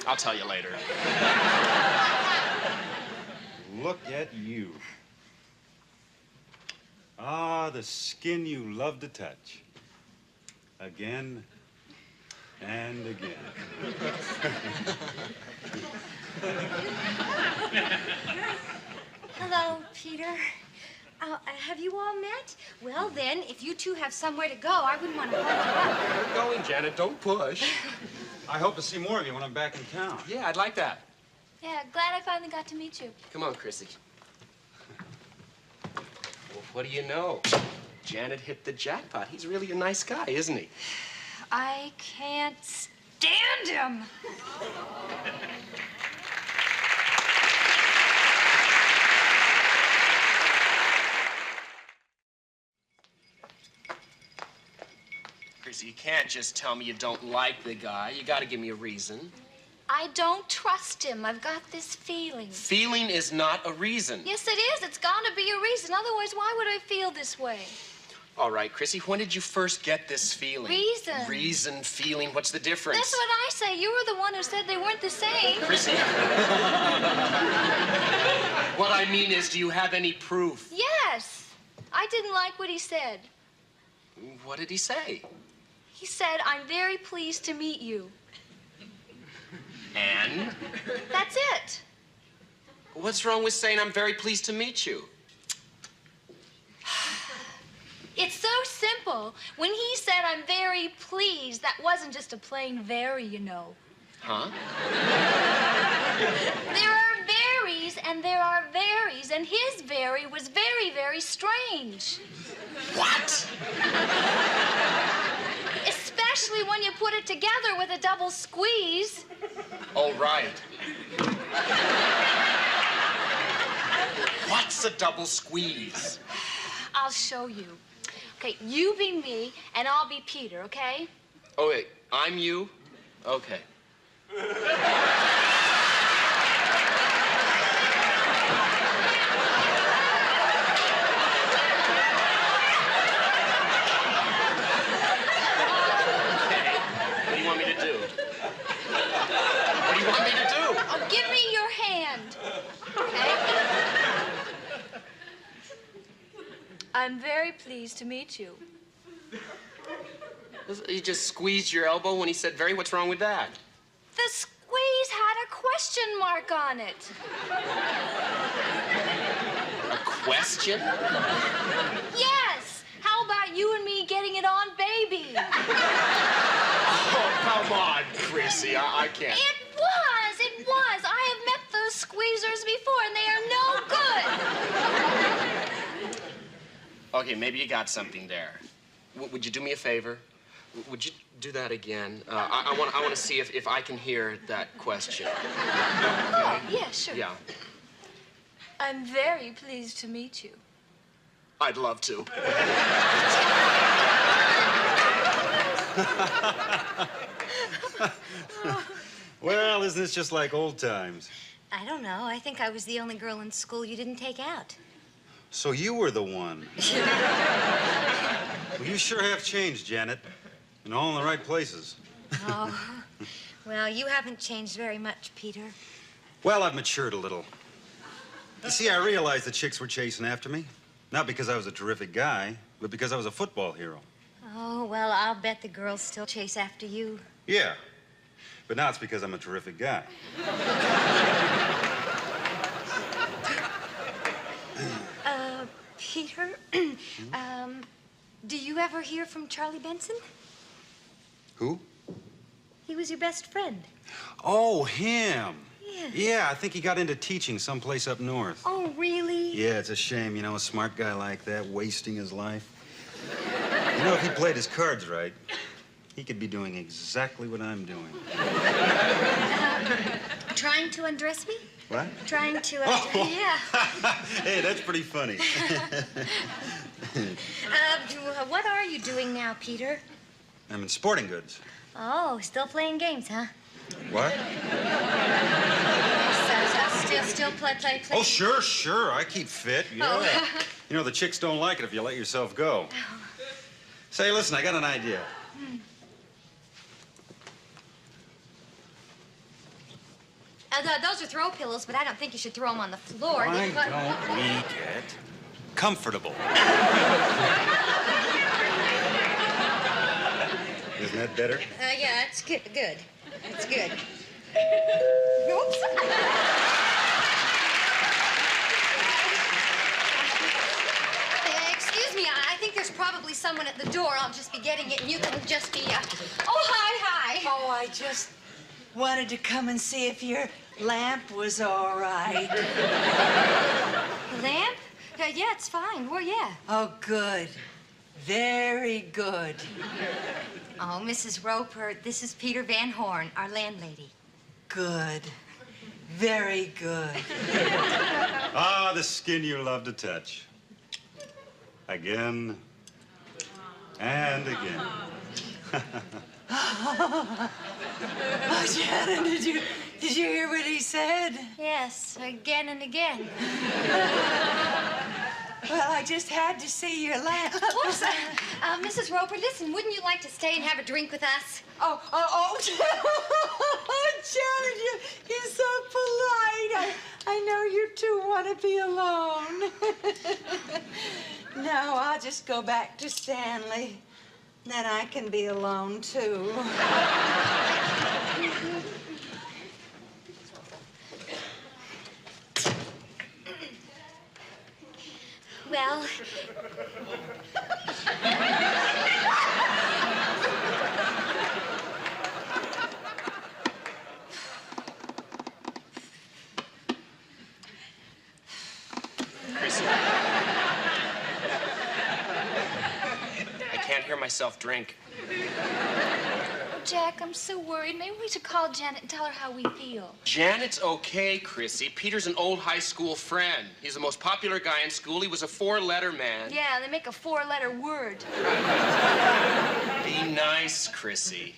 I'll tell you later. Look at you. Ah, the skin you love to touch. Again and again. Hello, Peter. Have you all met? Well, then, if you two have somewhere to go, I wouldn't want to hold you up. We're going, Janet. Don't push. I hope to see more of you when I'm back in town. Yeah, I'd like that. Yeah, glad I finally got to meet you. Come on, Chrissy. Well, what do you know? Janet hit the jackpot. He's really a nice guy, isn't he? I can't stand him. Chrissy, you can't just tell me you don't like the guy. You gotta give me a reason. I don't trust him. I've got this feeling. Feeling is not a reason. Yes, it is. It's got to be a reason. Otherwise, why would I feel this way? All right, Chrissy, when did you first get this feeling? Reason. Reason, feeling, what's the difference? That's what I say. You were the one who said they weren't the same. Chrissy. What I mean is, do you have any proof? Yes. I didn't like what he said. What did he say? He said, I'm very pleased to meet you. And? That's it. What's wrong with saying I'm very pleased to meet you? It's so simple. When he said, I'm very pleased, that wasn't just a plain very, you know. Huh? There are varies and there are varies, and his very was very, very strange. What? Especially when you put it together with a double squeeze. Oh, right. What's a double squeeze? I'll show you. Okay, you be me, and I'll be Peter, okay? Oh, wait, I'm you? Okay. What do you want me to do? What do you want me to do? Oh, give me your hand, okay? I'm very pleased to meet you. You just squeezed your elbow when he said very. What's wrong with that? The squeeze had a question mark on it. A question? Yes. How about you and me getting it on, baby? Oh, come on, Chrissy. I can't. It was. I have met those squeezers before, and they are no good. Okay, maybe you got something there. Would you do me a favor? Would you do that again? I want to see if I can hear that question. Oh, yeah, sure. Yeah. I'm very pleased to meet you. I'd love to. Well, isn't this just like old times? I don't know. I think I was the only girl in school you didn't take out. So you were the one. Well, you sure have changed, Janet. And all in the right places. Oh, well, you haven't changed very much, Peter. Well, I've matured a little. You see, I realized the chicks were chasing after me. Not because I was a terrific guy, but because I was a football hero. Oh, well, I'll bet the girls still chase after you. Yeah. But now it's because I'm a terrific guy. Peter, do you ever hear from Charlie Benson? Who? He was your best friend. Oh, him. Yeah. Yeah, I think he got into teaching someplace up north. Oh, really? Yeah, it's a shame, you know, a smart guy like that wasting his life. You know, if he played his cards right, he could be doing exactly what I'm doing. Trying to undress me? What? Trying to, Oh. yeah. Hey, that's pretty funny. What are you doing now, Peter? I'm in sporting goods. Oh, still playing games, huh? What? Still play. Oh, sure. I keep fit. Yeah. Oh. You know, the chicks don't like it if you let yourself go. Say, listen, I got an idea. Those are throw pillows, but I don't think you should throw them on the floor. Why don't we get comfortable? Isn't that better? Yeah, it's good. It's good. Oops. Excuse me, I think there's probably someone at the door. I'll just be getting it, and you can just be, Oh, hi. Oh, I just wanted to come and see if your lamp was all right. Lamp? Yeah, it's fine. Well, yeah. Oh, good. Very good. Oh, Mrs. Roper, this is Peter Van Horn, our landlady. Good. Very good. Ah, the skin you love to touch. Again and again. Oh, Janet, did you hear what he said? Yes, again and again. Well, I just had to see your lamp. Oops. Mrs. Roper, listen, wouldn't you like to stay and have a drink with us? Oh, Janet, you're so polite. I know you two want to be alone. No, I'll just go back to Stanley. Then I can be alone, too. Well... Chrissy. I can't hear myself drink. Jack, I'm so worried. Maybe we should call Janet and tell her how we feel. Janet's okay, Chrissy. Peter's an old high school friend. He's the most popular guy in school. He was a 4-letter man. Yeah, they make a 4-letter word. Be nice, Chrissy.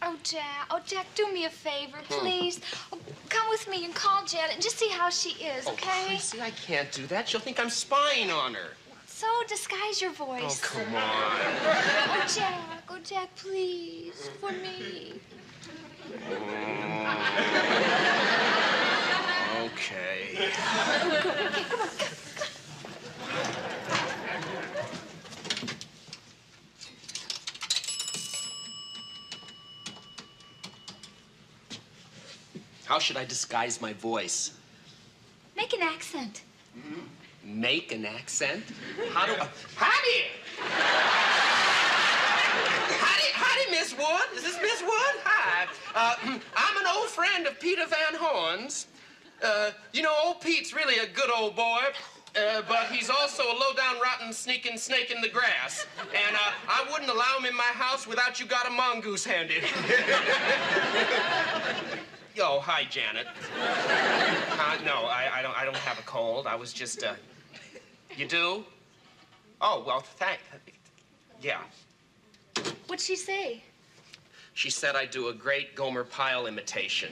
Oh, Jack, do me a favor, please. Oh, come with me and call Janet and just see how she is, okay? Oh, Chrissy, I can't do that. She'll think I'm spying on her. So disguise your voice. Oh, come on. Oh, Jack, please, for me. Okay. Okay, come on. How should I disguise my voice? Make an accent. Make an accent? How do I... Howdy! Howdy, Miss Wood. Is this Miss Wood? Hi. I'm an old friend of Peter Van Horn's. You know, old Pete's really a good old boy, but he's also a low-down, rotten, sneaking snake in the grass. And I wouldn't allow him in my house without you got a mongoose handy. Oh, hi, Janet. No, I don't have a cold. I was just, You do? Oh, well, yeah. What'd she say? She said I do a great Gomer Pyle imitation.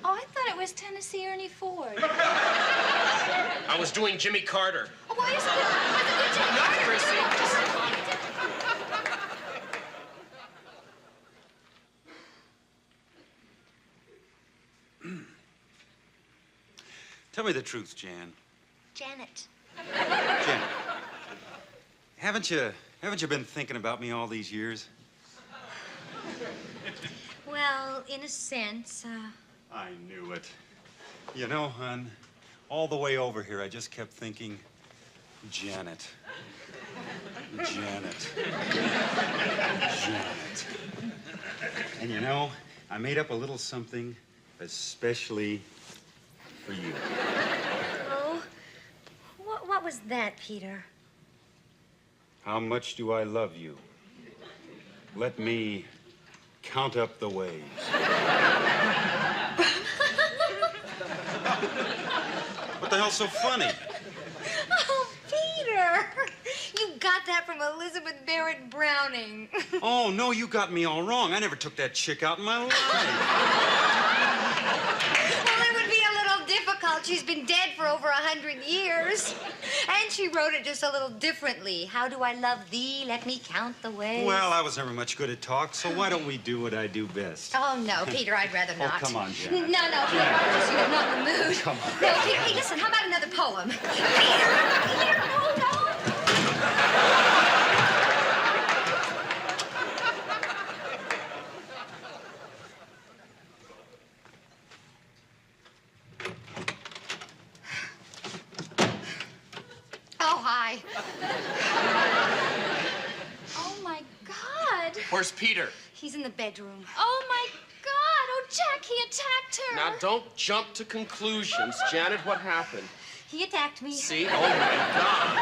Oh, I thought it was Tennessee Ernie Ford. I was doing Jimmy Carter. Oh, why is it Jimmy Not Carter? Chrissy. Tell me the truth, Jan. Janet. Jan, haven't you been thinking about me all these years? Well, in a sense, I knew it. You know, hon, all the way over here, I just kept thinking, Janet. Janet. Janet. And you know, I made up a little something especially for you. Oh, what was that, Peter? How much do I love you? Let me count up the ways. What the hell's so funny? Oh, Peter! You got that from Elizabeth Barrett Browning. Oh, no, you got me all wrong. I never took that chick out in my life. Well, it would be a little difficult. She's been dead for over 100 years. And she wrote it just a little differently. How do I love thee? Let me count the ways. Well, I was never much good at talk, so why don't we do what I do best? Oh, no, Peter, I'd rather not. Oh, come on, Janet. No, Peter, I'm just not in the mood. Come on. No, Peter, hey, listen, how about another poem? Peter, hold on. Oh, hi. Oh, my God. Where's Peter? He's in the bedroom. Oh, my God. Oh, Jack, he attacked her. Now, don't jump to conclusions. Janet, what happened? He attacked me. See? Oh, my God.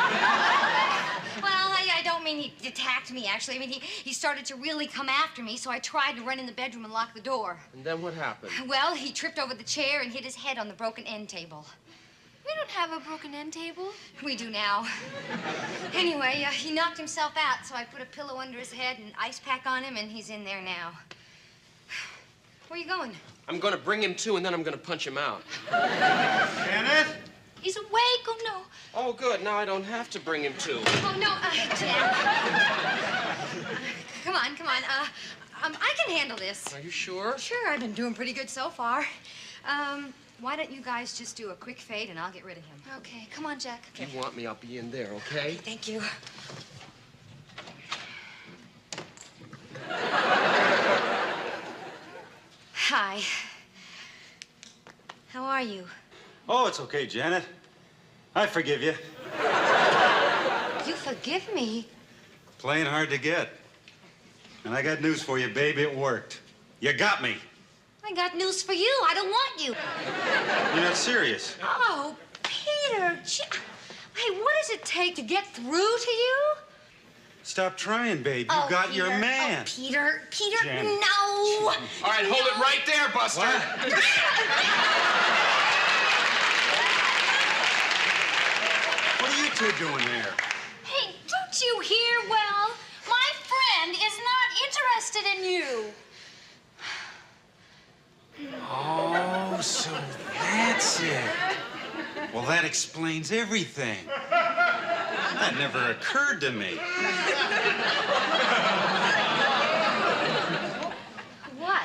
Well, I don't mean he attacked me, actually. I mean, he started to really come after me, so I tried to run in the bedroom and lock the door. And then what happened? Well, he tripped over the chair and hit his head on the broken end table. We don't have a broken end table. We do now. Anyway, he knocked himself out, so I put a pillow under his head and ice pack on him, and he's in there now. Where are you going? I'm going to bring him to, and then I'm going to punch him out. Janet? He's awake. Oh, no. Oh, good. Now I don't have to bring him to. Oh, no, Jack. Come on. I can handle this. Are you sure? Sure, I've been doing pretty good so far. Why don't you guys just do a quick fade and I'll get rid of him? Okay, come on, Jack. If you want me, I'll be in there, okay? Thank you. Hi. How are you? Oh, it's okay, Janet. I forgive you. You forgive me? Playing hard to get. And I got news for you, babe. It worked. You got me. I got news for you. I don't want you. You're not serious. Oh, Peter. Hey, what does it take to get through to you? Stop trying, babe. You Oh, got Peter. your man. Oh, Peter, Janet. no. All right, hold it right there, Buster. What are you two doing there? Hey, don't you hear well? My friend is not interested in you. Oh, so that's it. Well, that explains everything. That never occurred to me. What?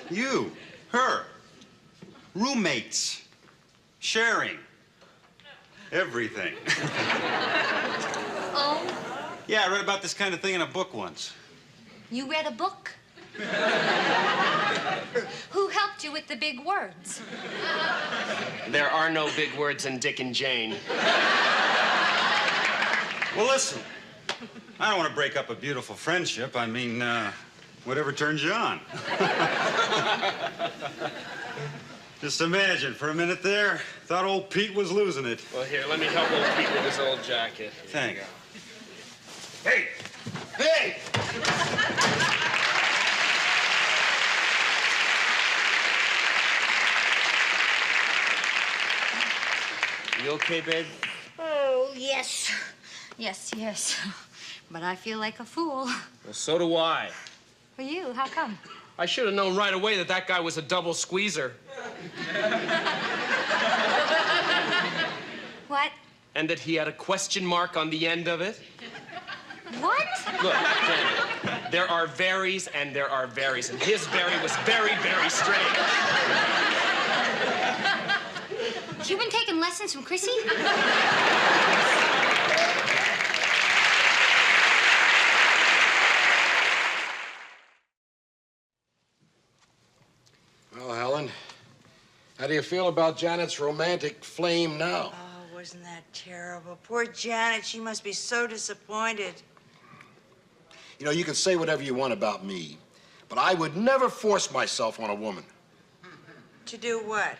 You, her, roommates, sharing, everything. Oh, Yeah, I read about this kind of thing in a book once. you read a book? Who helped you with the big words? There are no big words in Dick and Jane. Well, listen, I don't want to break up a beautiful friendship. I mean, whatever turns you on. Just imagine, for a minute there, thought old Pete was losing it. Well, here, let me help old Pete with his old jacket. Thanks. Hey! Hey! You okay, babe? Oh, yes. Yes. But I feel like a fool. Well, so do I. For you, how come? I should have known right away that that guy was a double squeezer. What? And that he had a question mark on the end of it. What? Look, Janet, there are varies and there are varies, and his vary was very, very strange. You been taking lessons from Chrissy? Well, Helen, how do you feel about Janet's romantic flame now? Oh, wasn't that terrible? Poor Janet, she must be so disappointed. You know, you can say whatever you want about me, but I would never force myself on a woman. To do what?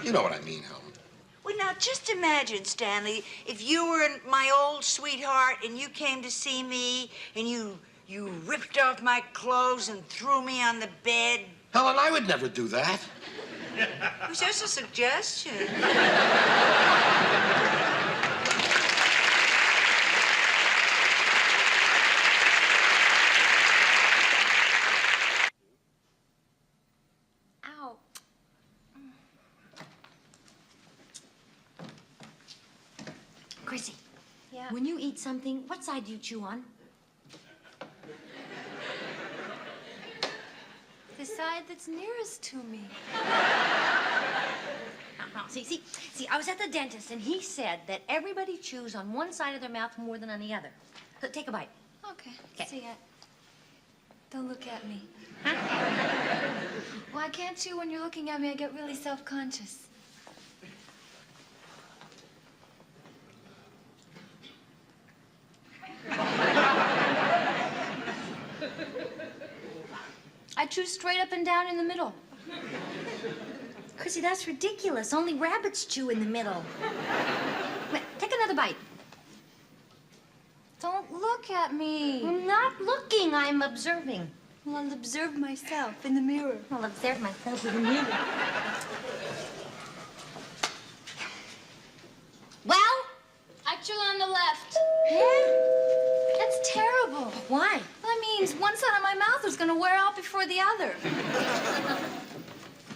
You know what I mean, Helen. Well, now, just imagine, Stanley, if you were my old sweetheart and you came to see me and you ripped off my clothes and threw me on the bed. Helen, I would never do that. It was just a suggestion. Ow. Chrissy. Yeah. When you eat something, what side do you chew on? The side that's nearest to me. No. See, I was at the dentist, and he said that everybody chews on one side of their mouth more than on the other. So take a bite. Okay. Okay. See it. Don't look at me. Well, I can't chew when you're looking at me. I get really self-conscious. I chew straight up and down in the middle. Chrissy, that's ridiculous. Only rabbits chew in the middle. Wait, take another bite. Don't look at me. I'm not looking, I'm observing. Well, I'll observe myself in the mirror. I'll observe myself in the mirror. Well? I chew on the left. Yeah? That's terrible. Why? That means one side of my mouth is gonna wear out before the other.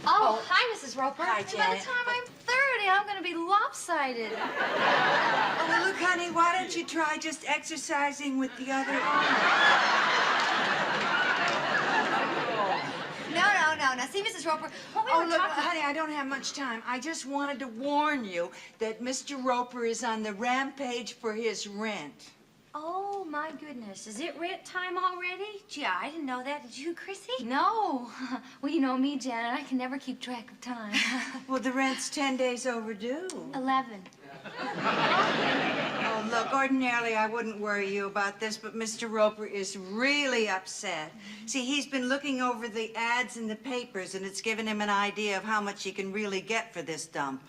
Oh, hi, Mrs. Roper. Hi, By the Janet. time I'm 30, I'm gonna be lopsided. Oh, well, look, honey, why don't you try just exercising with the other arm? No. See, Mrs. Roper, what we Oh, were look, talking... honey, I don't have much time. I just wanted to warn you that Mr. Roper is on the rampage for his rent. Oh, my goodness. Is it rent time already? Gee, I didn't know that. Did you, Chrissy? No. Well, you know me, Janet. I can never keep track of time. Well, the rent's 10 days overdue. 11. Oh, look, ordinarily I wouldn't worry you about this, but Mr. Roper is really upset. See, he's been looking over the ads in the papers, and it's given him an idea of how much he can really get for this dump.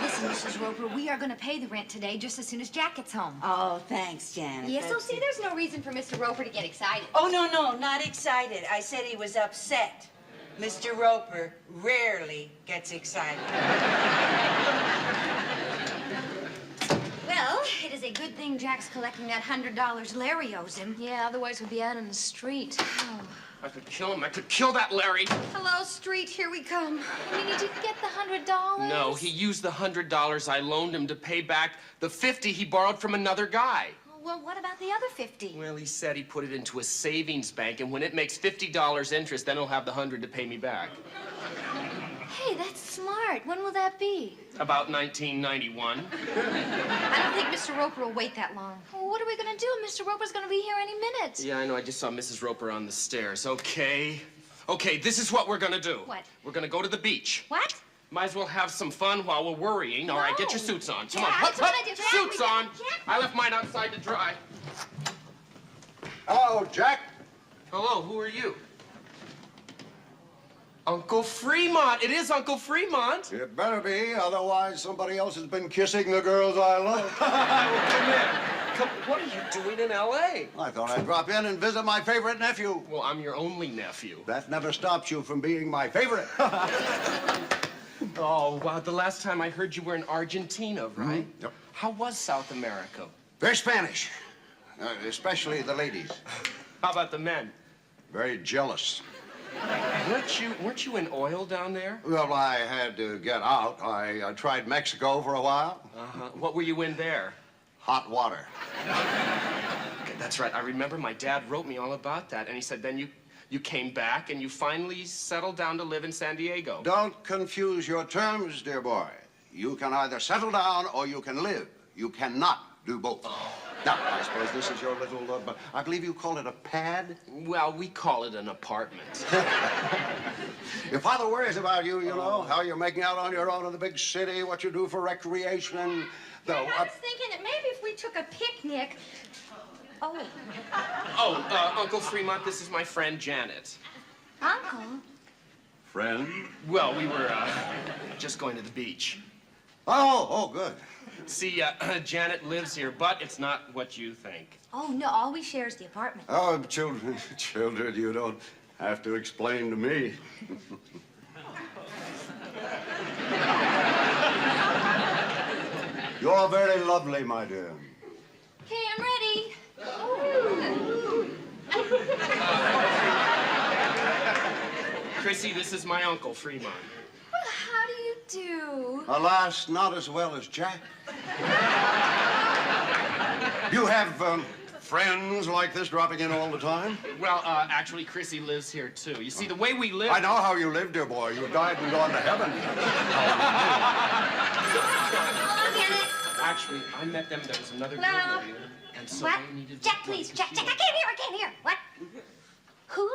Listen, Mrs. Roper, we are going to pay the rent today just as soon as Jack gets home. Oh, thanks, Janet. Yes, so see, there's no reason for Mr. Roper to get excited. Oh, no, not excited. I said he was upset. Mr. Roper rarely gets excited. Well, it is a good thing Jack's collecting that $100 Larry owes him. Yeah, otherwise we'd be out in the street. Oh. I could kill him. I could kill that Larry. Hello, street, here we come. I mean, he didn't get the $100. No, he used the $100 I loaned him to pay back the $50 he borrowed from another guy. Well, what about the other 50? Well, he said he put it into a savings bank, and when it makes $50 interest, then he'll have the 100 to pay me back. Hey, that's smart. When will that be? About 1991. I don't think Mr. Roper will wait that long. Well, what are we going to do? Mr. Roper's going to be here any minute. Yeah, I know. I just saw Mrs. Roper on the stairs. Okay, this is what we're gonna do. What? We're gonna go to the beach. What? Might as well have some fun while we're worrying. All right, get your suits on. Come on, Jack, hup, Jack, suits on. I left mine outside to dry. Hello, Jack. Hello, who are you? Uncle Fremont. It is Uncle Fremont. It better be, otherwise somebody else has been kissing the girls I love. Come in. What are you doing in L.A.? I thought I'd drop in and visit my favorite nephew. Well, I'm your only nephew. That never stops you from being my favorite. Oh, wow. The last time I heard you were in Argentina, right? Mm-hmm. Yep. How was South America? Very Spanish, especially the ladies. How about the men? Very jealous. Weren't you in oil down there? Well, I had to get out. I tried Mexico for a while. Uh-huh. What were you in there? Hot water. Okay, that's right. I remember my dad wrote me all about that, and he said then you came back and you finally settled down to live in San Diego. Don't confuse your terms, dear boy. You can either settle down or you can live. You cannot do both. Oh. Now, I suppose this is your little, I believe you call it a pad? Well, we call it an apartment. Your father worries about you, you know, how you're making out on your own in the big city, what you do for recreation. I was thinking that maybe if we took a picnic... Oh. Oh, Uncle Fremont, this is my friend Janet. Uncle? Friend? Well, we were just going to the beach. Oh, good. See, Janet lives here, but it's not what you think. Oh, no, all we share is the apartment. Oh, children, you don't have to explain to me. You're very lovely, my dear. Okay, I'm ready. Chrissy, this is my Uncle Fremont. Well, how do you do? Alas, not as well as Jack. You have friends like this dropping in all the time? Well, actually, Chrissy lives here, too. You see, the way we live... I know how you live, dear boy. You died and gone to heaven. Actually, I met them. There was another girl Hello? here, and so What? they needed... Jack, please. Jack, I can't hear. What? Who?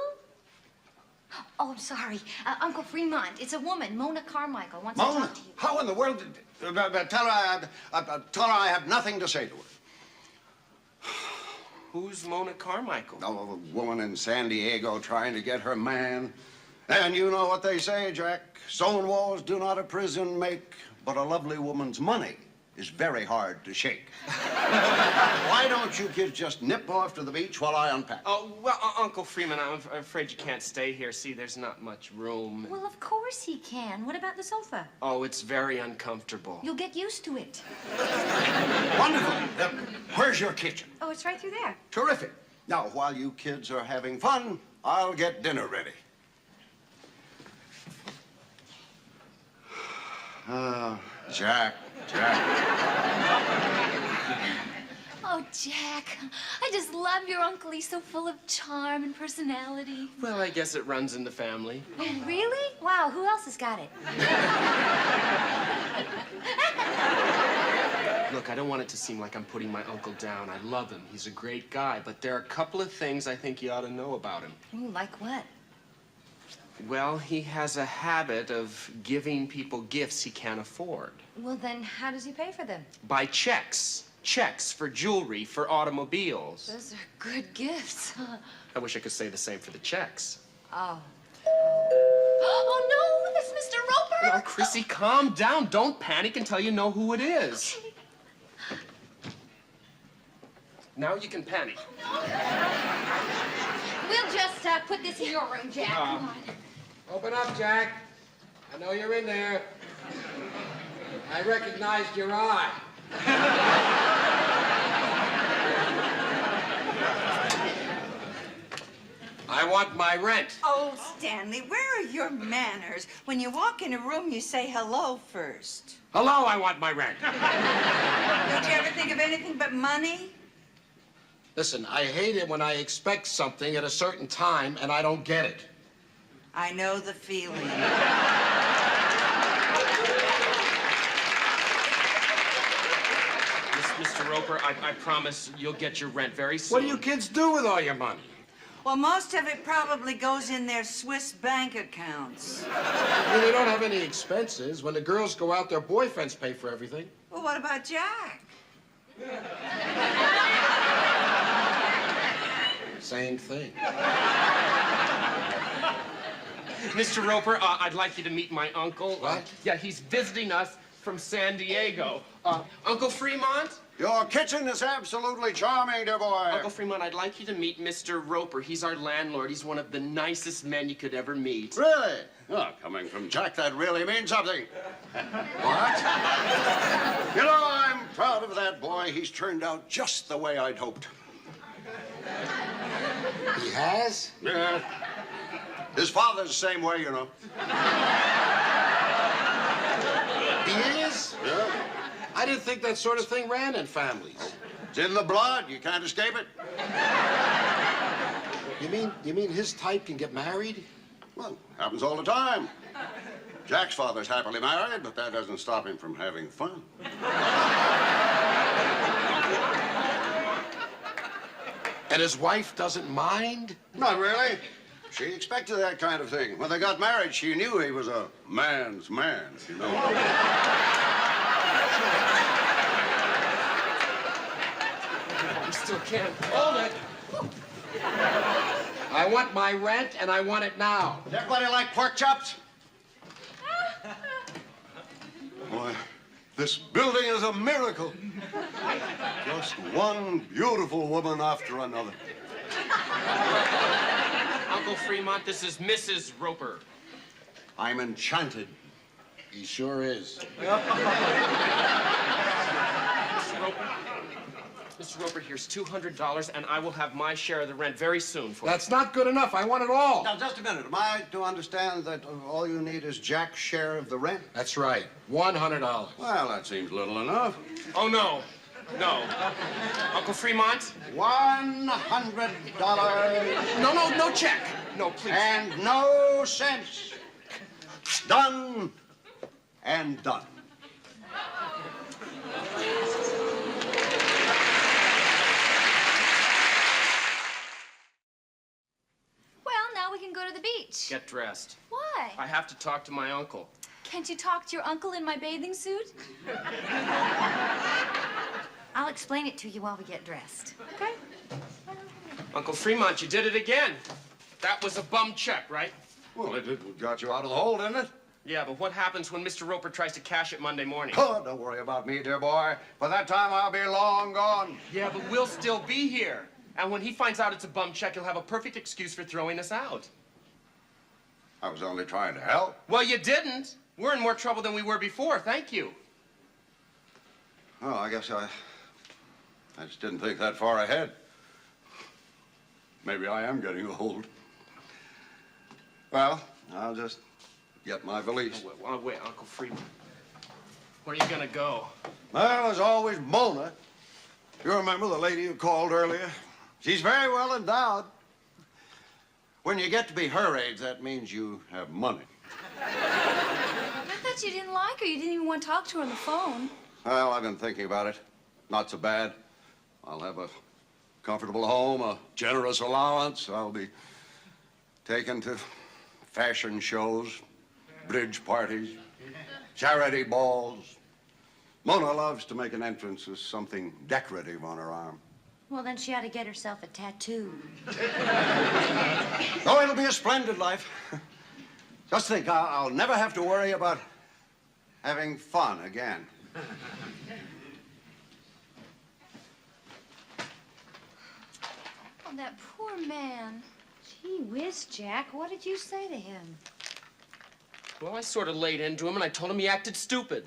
Oh, I'm sorry. Uncle Fremont. It's a woman, Mona Carmichael, wants to Mona? talk to you. How in the world did... tell her I have nothing to say to her. Who's Mona Carmichael? Oh, a woman in San Diego trying to get her man. And you know what they say, Jack. Stone walls do not a prison make, but a lovely woman's money is very hard to shake. Why don't you kids just nip off to the beach while I unpack? Oh, well, Uncle Freeman, I'm afraid you can't stay here. See, there's not much room. Well, of course he can. What about the sofa? Oh, it's very uncomfortable. You'll get used to it. Wonderful. Where's your kitchen? Oh, it's right through there. Terrific. Now, while you kids are having fun, I'll get dinner ready. Jack. Oh, Jack, I just love your uncle. He's so full of charm and personality. Well, I guess it runs in the family. Oh, really? Wow, who else has got it? Look, I don't want it to seem like I'm putting my uncle down. I love him. He's a great guy. But there are a couple of things I think you ought to know about him. Ooh, like what? Well, he has a habit of giving people gifts he can't afford. Well, then how does he pay for them? By checks. Checks for jewelry, for automobiles. Those are good gifts. I wish I could say the same for the checks. Oh. Oh, no, it's Mr. Roper. Now, Chrissy, calm down. Don't panic until you know who it is. Now you can panic. We'll just put this in your room, Jack. Come on. Open up, Jack. I know you're in there. I recognized your eye. I want my rent. Oh, Stanley, where are your manners? When you walk in a room, you say hello first. Hello, I want my rent. Don't you ever think of anything but money? Listen, I hate it when I expect something at a certain time and I don't get it. I know the feeling. Mr. Roper, I promise you'll get your rent very soon. What do you kids do with all your money? Well, most of it probably goes in their Swiss bank accounts. Well, they don't have any expenses. When the girls go out, their boyfriends pay for everything. Well, what about Jack? Same thing. Mr. Roper, I'd like you to meet my uncle. What? Yeah, he's visiting us from San Diego. Uncle Fremont? Your kitchen is absolutely charming, dear boy. Uncle Fremont, I'd like you to meet Mr. Roper. He's our landlord. He's one of the nicest men you could ever meet. Really? Oh, coming from Jack, that really means something. What? You know, I'm proud of that boy. He's turned out just the way I'd hoped. He has? Yeah. His father's the same way, you know. He is? Yeah. I didn't think that sort of thing ran in families. It's in the blood. You can't escape it. You mean his type can get married? Well, happens all the time. Jack's father's happily married, but that doesn't stop him from having fun. And his wife doesn't mind? Not really. She expected that kind of thing. When they got married, she knew he was a man's man, you know. You still can't hold it. I want my rent, and I want it now. Does everybody like pork chops? Boy, this building is a miracle. Just one beautiful woman after another. Uncle Fremont, this is Mrs. Roper. I'm enchanted. He sure is. Mr. Roper, here's $200, and I will have my share of the rent very soon for That's not good enough. I want it all. Now, just a minute. Am I to understand that all you need is Jack's share of the rent? That's right. $100. Well, that seems little enough. Oh, no. No. Uncle Fremont? $100. No check. No, please. And no cents. Done and done. Now we can go to the beach. Get dressed. Why? I have to talk to my uncle. Can't you talk to your uncle in my bathing suit? I'll explain it to you while we get dressed. Okay. Uncle Fremont, you did it again. That was a bum check, right? Well, it got you out of the hole, didn't it? Yeah, but what happens when Mr. Roper tries to cash it Monday morning? Oh, don't worry about me, dear boy. By that time, I'll be long gone. Yeah, but we'll still be here. And when he finds out it's a bum check, he'll have a perfect excuse for throwing us out. I was only trying to help. Well, you didn't. We're in more trouble than we were before. Thank you. Oh, I guess I just didn't think that far ahead. Maybe I am getting old. Well, I'll just get my valise. Oh, wait, Uncle Fremont. Where are you gonna go? Well, there's always Mona. You remember the lady who called earlier? She's very well endowed. When you get to be her age, that means you have money. I thought you didn't like her. You didn't even want to talk to her on the phone. Well, I've been thinking about it. Not so bad. I'll have a comfortable home, a generous allowance. I'll be taken to fashion shows, bridge parties, charity balls. Mona loves to make an entrance with something decorative on her arm. Well, then she ought to get herself a tattoo. Oh, it'll be a splendid life. Just think, I'll never have to worry about having fun again. Oh, that poor man. Gee whiz, Jack. What did you say to him? Well, I sort of laid into him, and I told him he acted stupid.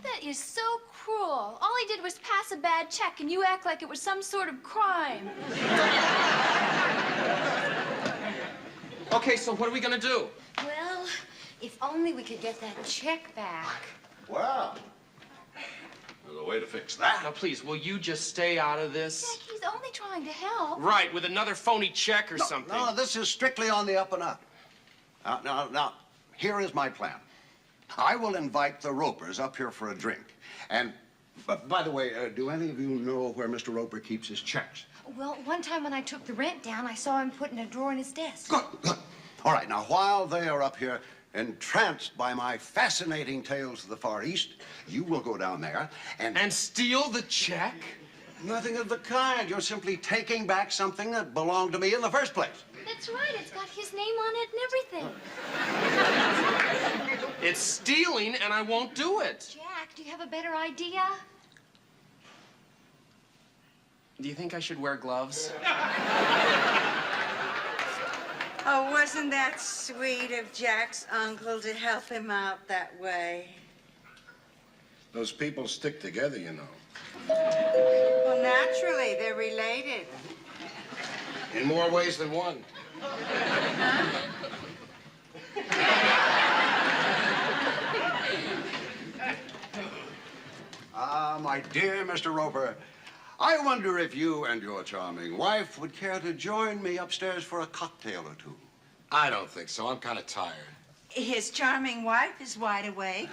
That is so cruel. All he did was pass a bad check, and you act like it was some sort of crime. Okay, so what are we gonna do? Well, if only we could get that check back. Well, there's a way to fix that. Now, please, will you just stay out of this? Jack, he's only trying to help. Right, with another phony check or something. No, this is strictly on the up and up. Now, here is my plan. I will invite the Ropers up here for a drink. And, by the way, do any of you know where Mr. Roper keeps his checks? Well, one time when I took the rent down, I saw him put in a drawer in his desk. Good. All right, now, while they are up here, entranced by my fascinating tales of the Far East, you will go down there and... And steal the check? Nothing of the kind. You're simply taking back something that belonged to me in the first place. That's right. It's got his name on it and everything. It's stealing, and I won't do it. Jack, do you have a better idea? Do you think I should wear gloves? Oh, wasn't that sweet of Jack's uncle to help him out that way? Those people stick together, you know. Well, naturally, they're related. In more ways than one. My dear Mr. Roper, I wonder if you and your charming wife would care to join me upstairs for a cocktail or two. I don't think so. I'm kind of tired. His charming wife is wide awake.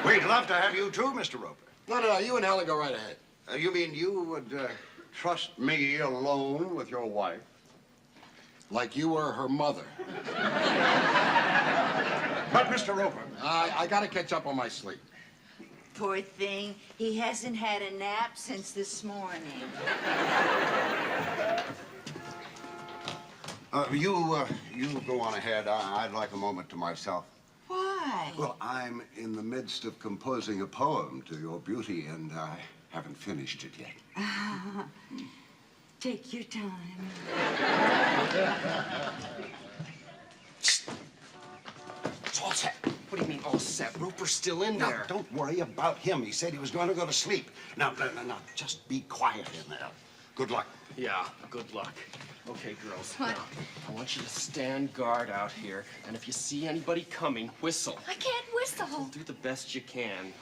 We'd love to have you too, Mr. Roper. No. You and Helen go right ahead. You mean you would trust me alone with your wife? Like you were her mother. But, Mr. Roper... I gotta catch up on my sleep. Poor thing. He hasn't had a nap since this morning. You go on ahead. I'd like a moment to myself. Why? Well, I'm in the midst of composing a poem to your beauty, and I haven't finished it yet. Take your time. It's all set. What do you mean all set? Roper's still in there. Now, don't worry about him. He said he was going to go to sleep. Now, just be quiet in there. Good luck. Yeah, good luck. Okay, girls. What? Now, I want you to stand guard out here, and if you see anybody coming, whistle. I can't whistle. Do the best you can.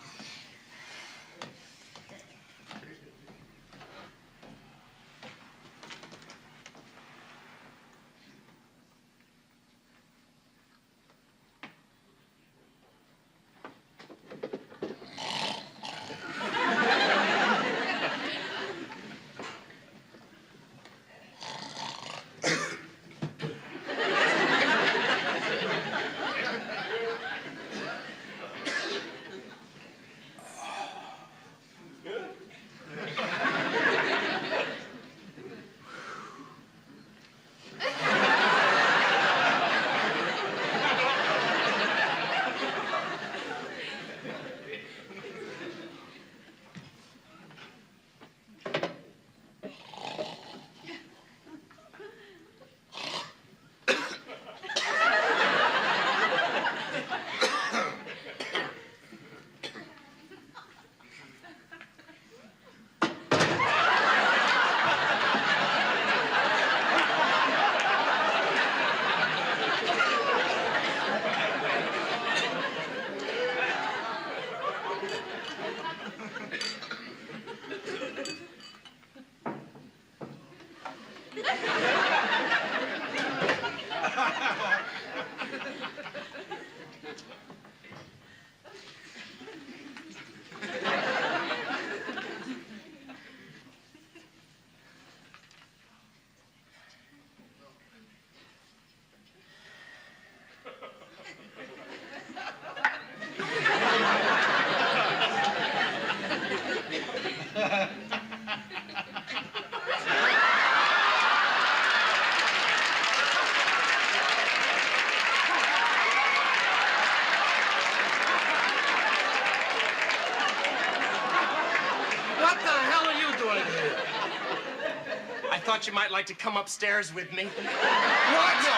I thought you might like to come upstairs with me. What? No.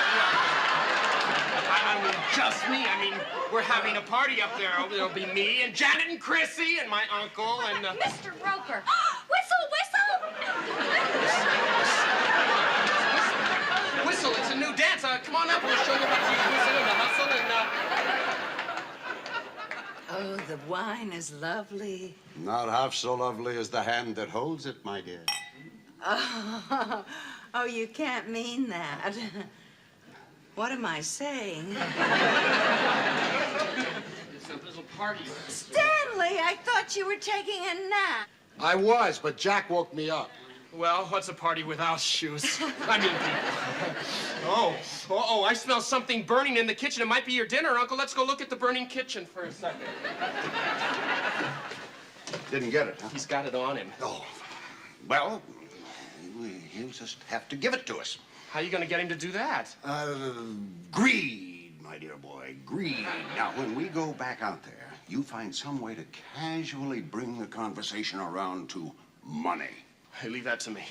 I mean, just me. I mean, we're having a party up there. There'll be me and Janet and Chrissy and my uncle and... Mr. Roper! Whistle, whistle! Whistle, it's a new dance. Come on up, we'll show you how to whistle and the hustle and... Oh, the wine is lovely. Not half so lovely as the hand that holds it, my dear. Oh, you can't mean that. What am I saying? It's a little party. Stanley, I thought you were taking a nap. I was, but Jack woke me up. Well, what's a party without shoes? I mean, oh, I smell something burning in the kitchen. It might be your dinner, Uncle. Let's go look at the burning kitchen for a second. Didn't get it, huh? He's got it on him. Oh, well, he'll just have to give it to us. How are you going to get him to do that? Greed, my dear boy, greed. Now, when we go back out there, you find some way to casually bring the conversation around to money. Hey, leave that to me.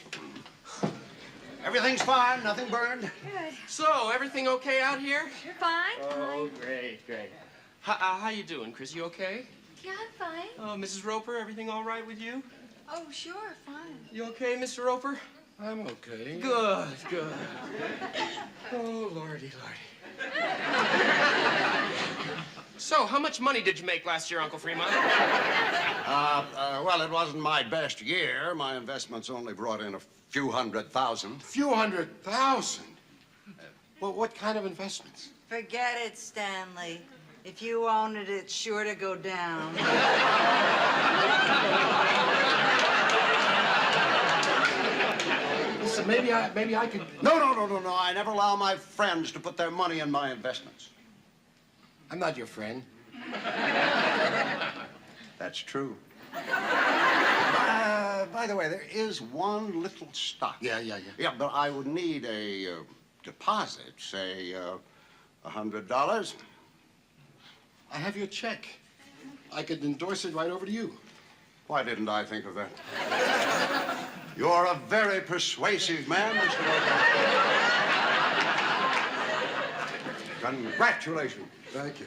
Everything's fine, nothing burned. Good. So, everything okay out here? You're fine. Oh, great. How you doing, Chris? You okay? Yeah, I'm fine. Oh, Mrs. Roper, everything all right with you? Oh, sure, fine. You okay, Mr. Roper? I'm okay. Good. Oh, lordy. So, how much money did you make last year, Uncle Fremont? Well, it wasn't my best year. My investments only brought in a few $100,000. Few $100,000? Well, what kind of investments? Forget it, Stanley. If you own it, it's sure to go down. Listen, maybe I could... No. I never allow my friends to put their money in my investments. I'm not your friend. That's true. By the way, there is one little stock. Yeah. Yeah, but I would need a deposit, say, $100. I have your check. I could endorse it right over to you. Why didn't I think of that? You're a very persuasive man, Mr. Roper. Congratulations. Thank you.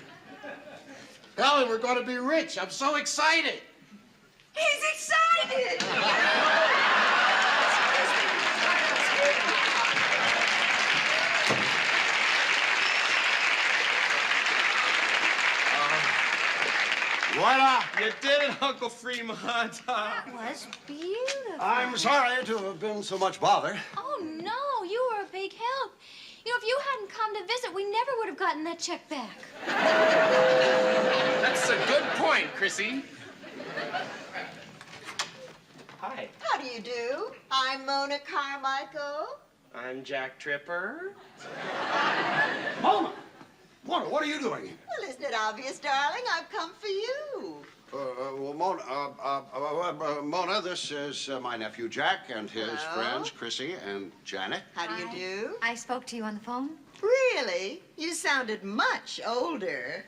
Ellen, we're going to be rich. I'm so excited. He's excited! Voila! You did it, Uncle Fremont. That was beautiful. I'm sorry to have been so much bother. Oh, no, you were a big help. You know, if you hadn't come to visit, we never would have gotten that check back. That's a good point, Chrissy. Hi. How do you do? I'm Mona Carmichael. I'm Jack Tripper. Mona, what are you doing here? Well, isn't it obvious, darling? I've come for you. Well, Mona, this is my nephew Jack and his friends, Chrissy and Janet. How do you do? I spoke to you on the phone. Really? You sounded much older.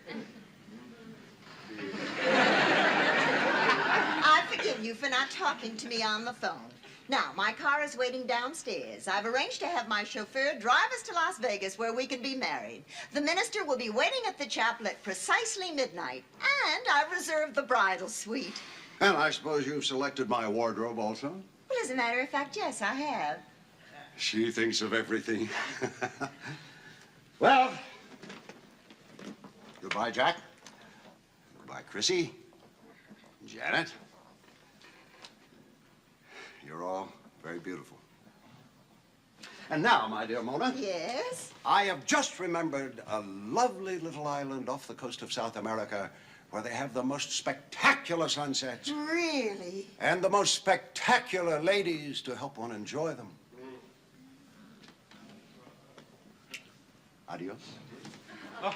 I forgive you for not talking to me on the phone. Now, my car is waiting downstairs. I've arranged to have my chauffeur drive us to Las Vegas where we can be married. The minister will be waiting at the chapel at precisely midnight. And I've reserved the bridal suite. And I suppose you've selected my wardrobe also? Well, as a matter of fact, yes, I have. She thinks of everything. Well, goodbye, Jack. Goodbye, Chrissy. Janet. You're all very beautiful. And now, my dear Mona. Yes? I have just remembered a lovely little island off the coast of South America where they have the most spectacular sunsets. Really? And the most spectacular ladies to help one enjoy them. Adios. Adios!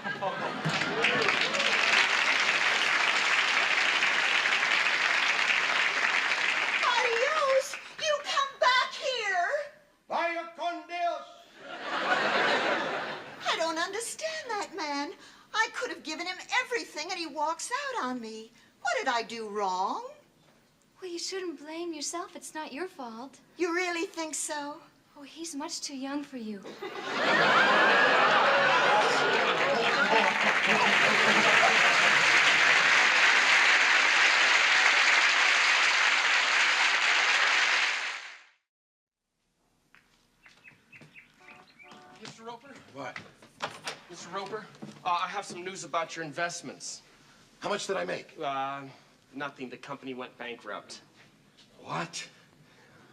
You come back here! Vaya con Dios! I don't understand that man. I could have given him everything and he walks out on me. What did I do wrong? Well, you shouldn't blame yourself. It's not your fault. You really think so? Oh, he's much too young for you. Mr. Roper? What? Mr. Roper, I have some news about your investments. How much did I make? Nothing. The company went bankrupt. What?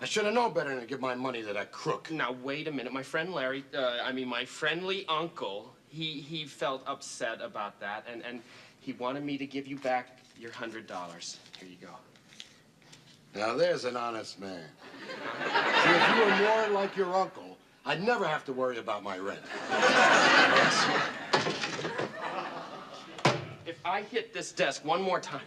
I should have known better than to give my money to that crook. Now, wait a minute. My friend Larry, my friendly uncle, he felt upset about that, and he wanted me to give you back your $100. Here you go. Now, there's an honest man. See, if you were more like your uncle, I'd never have to worry about my rent. If I hit this desk one more time...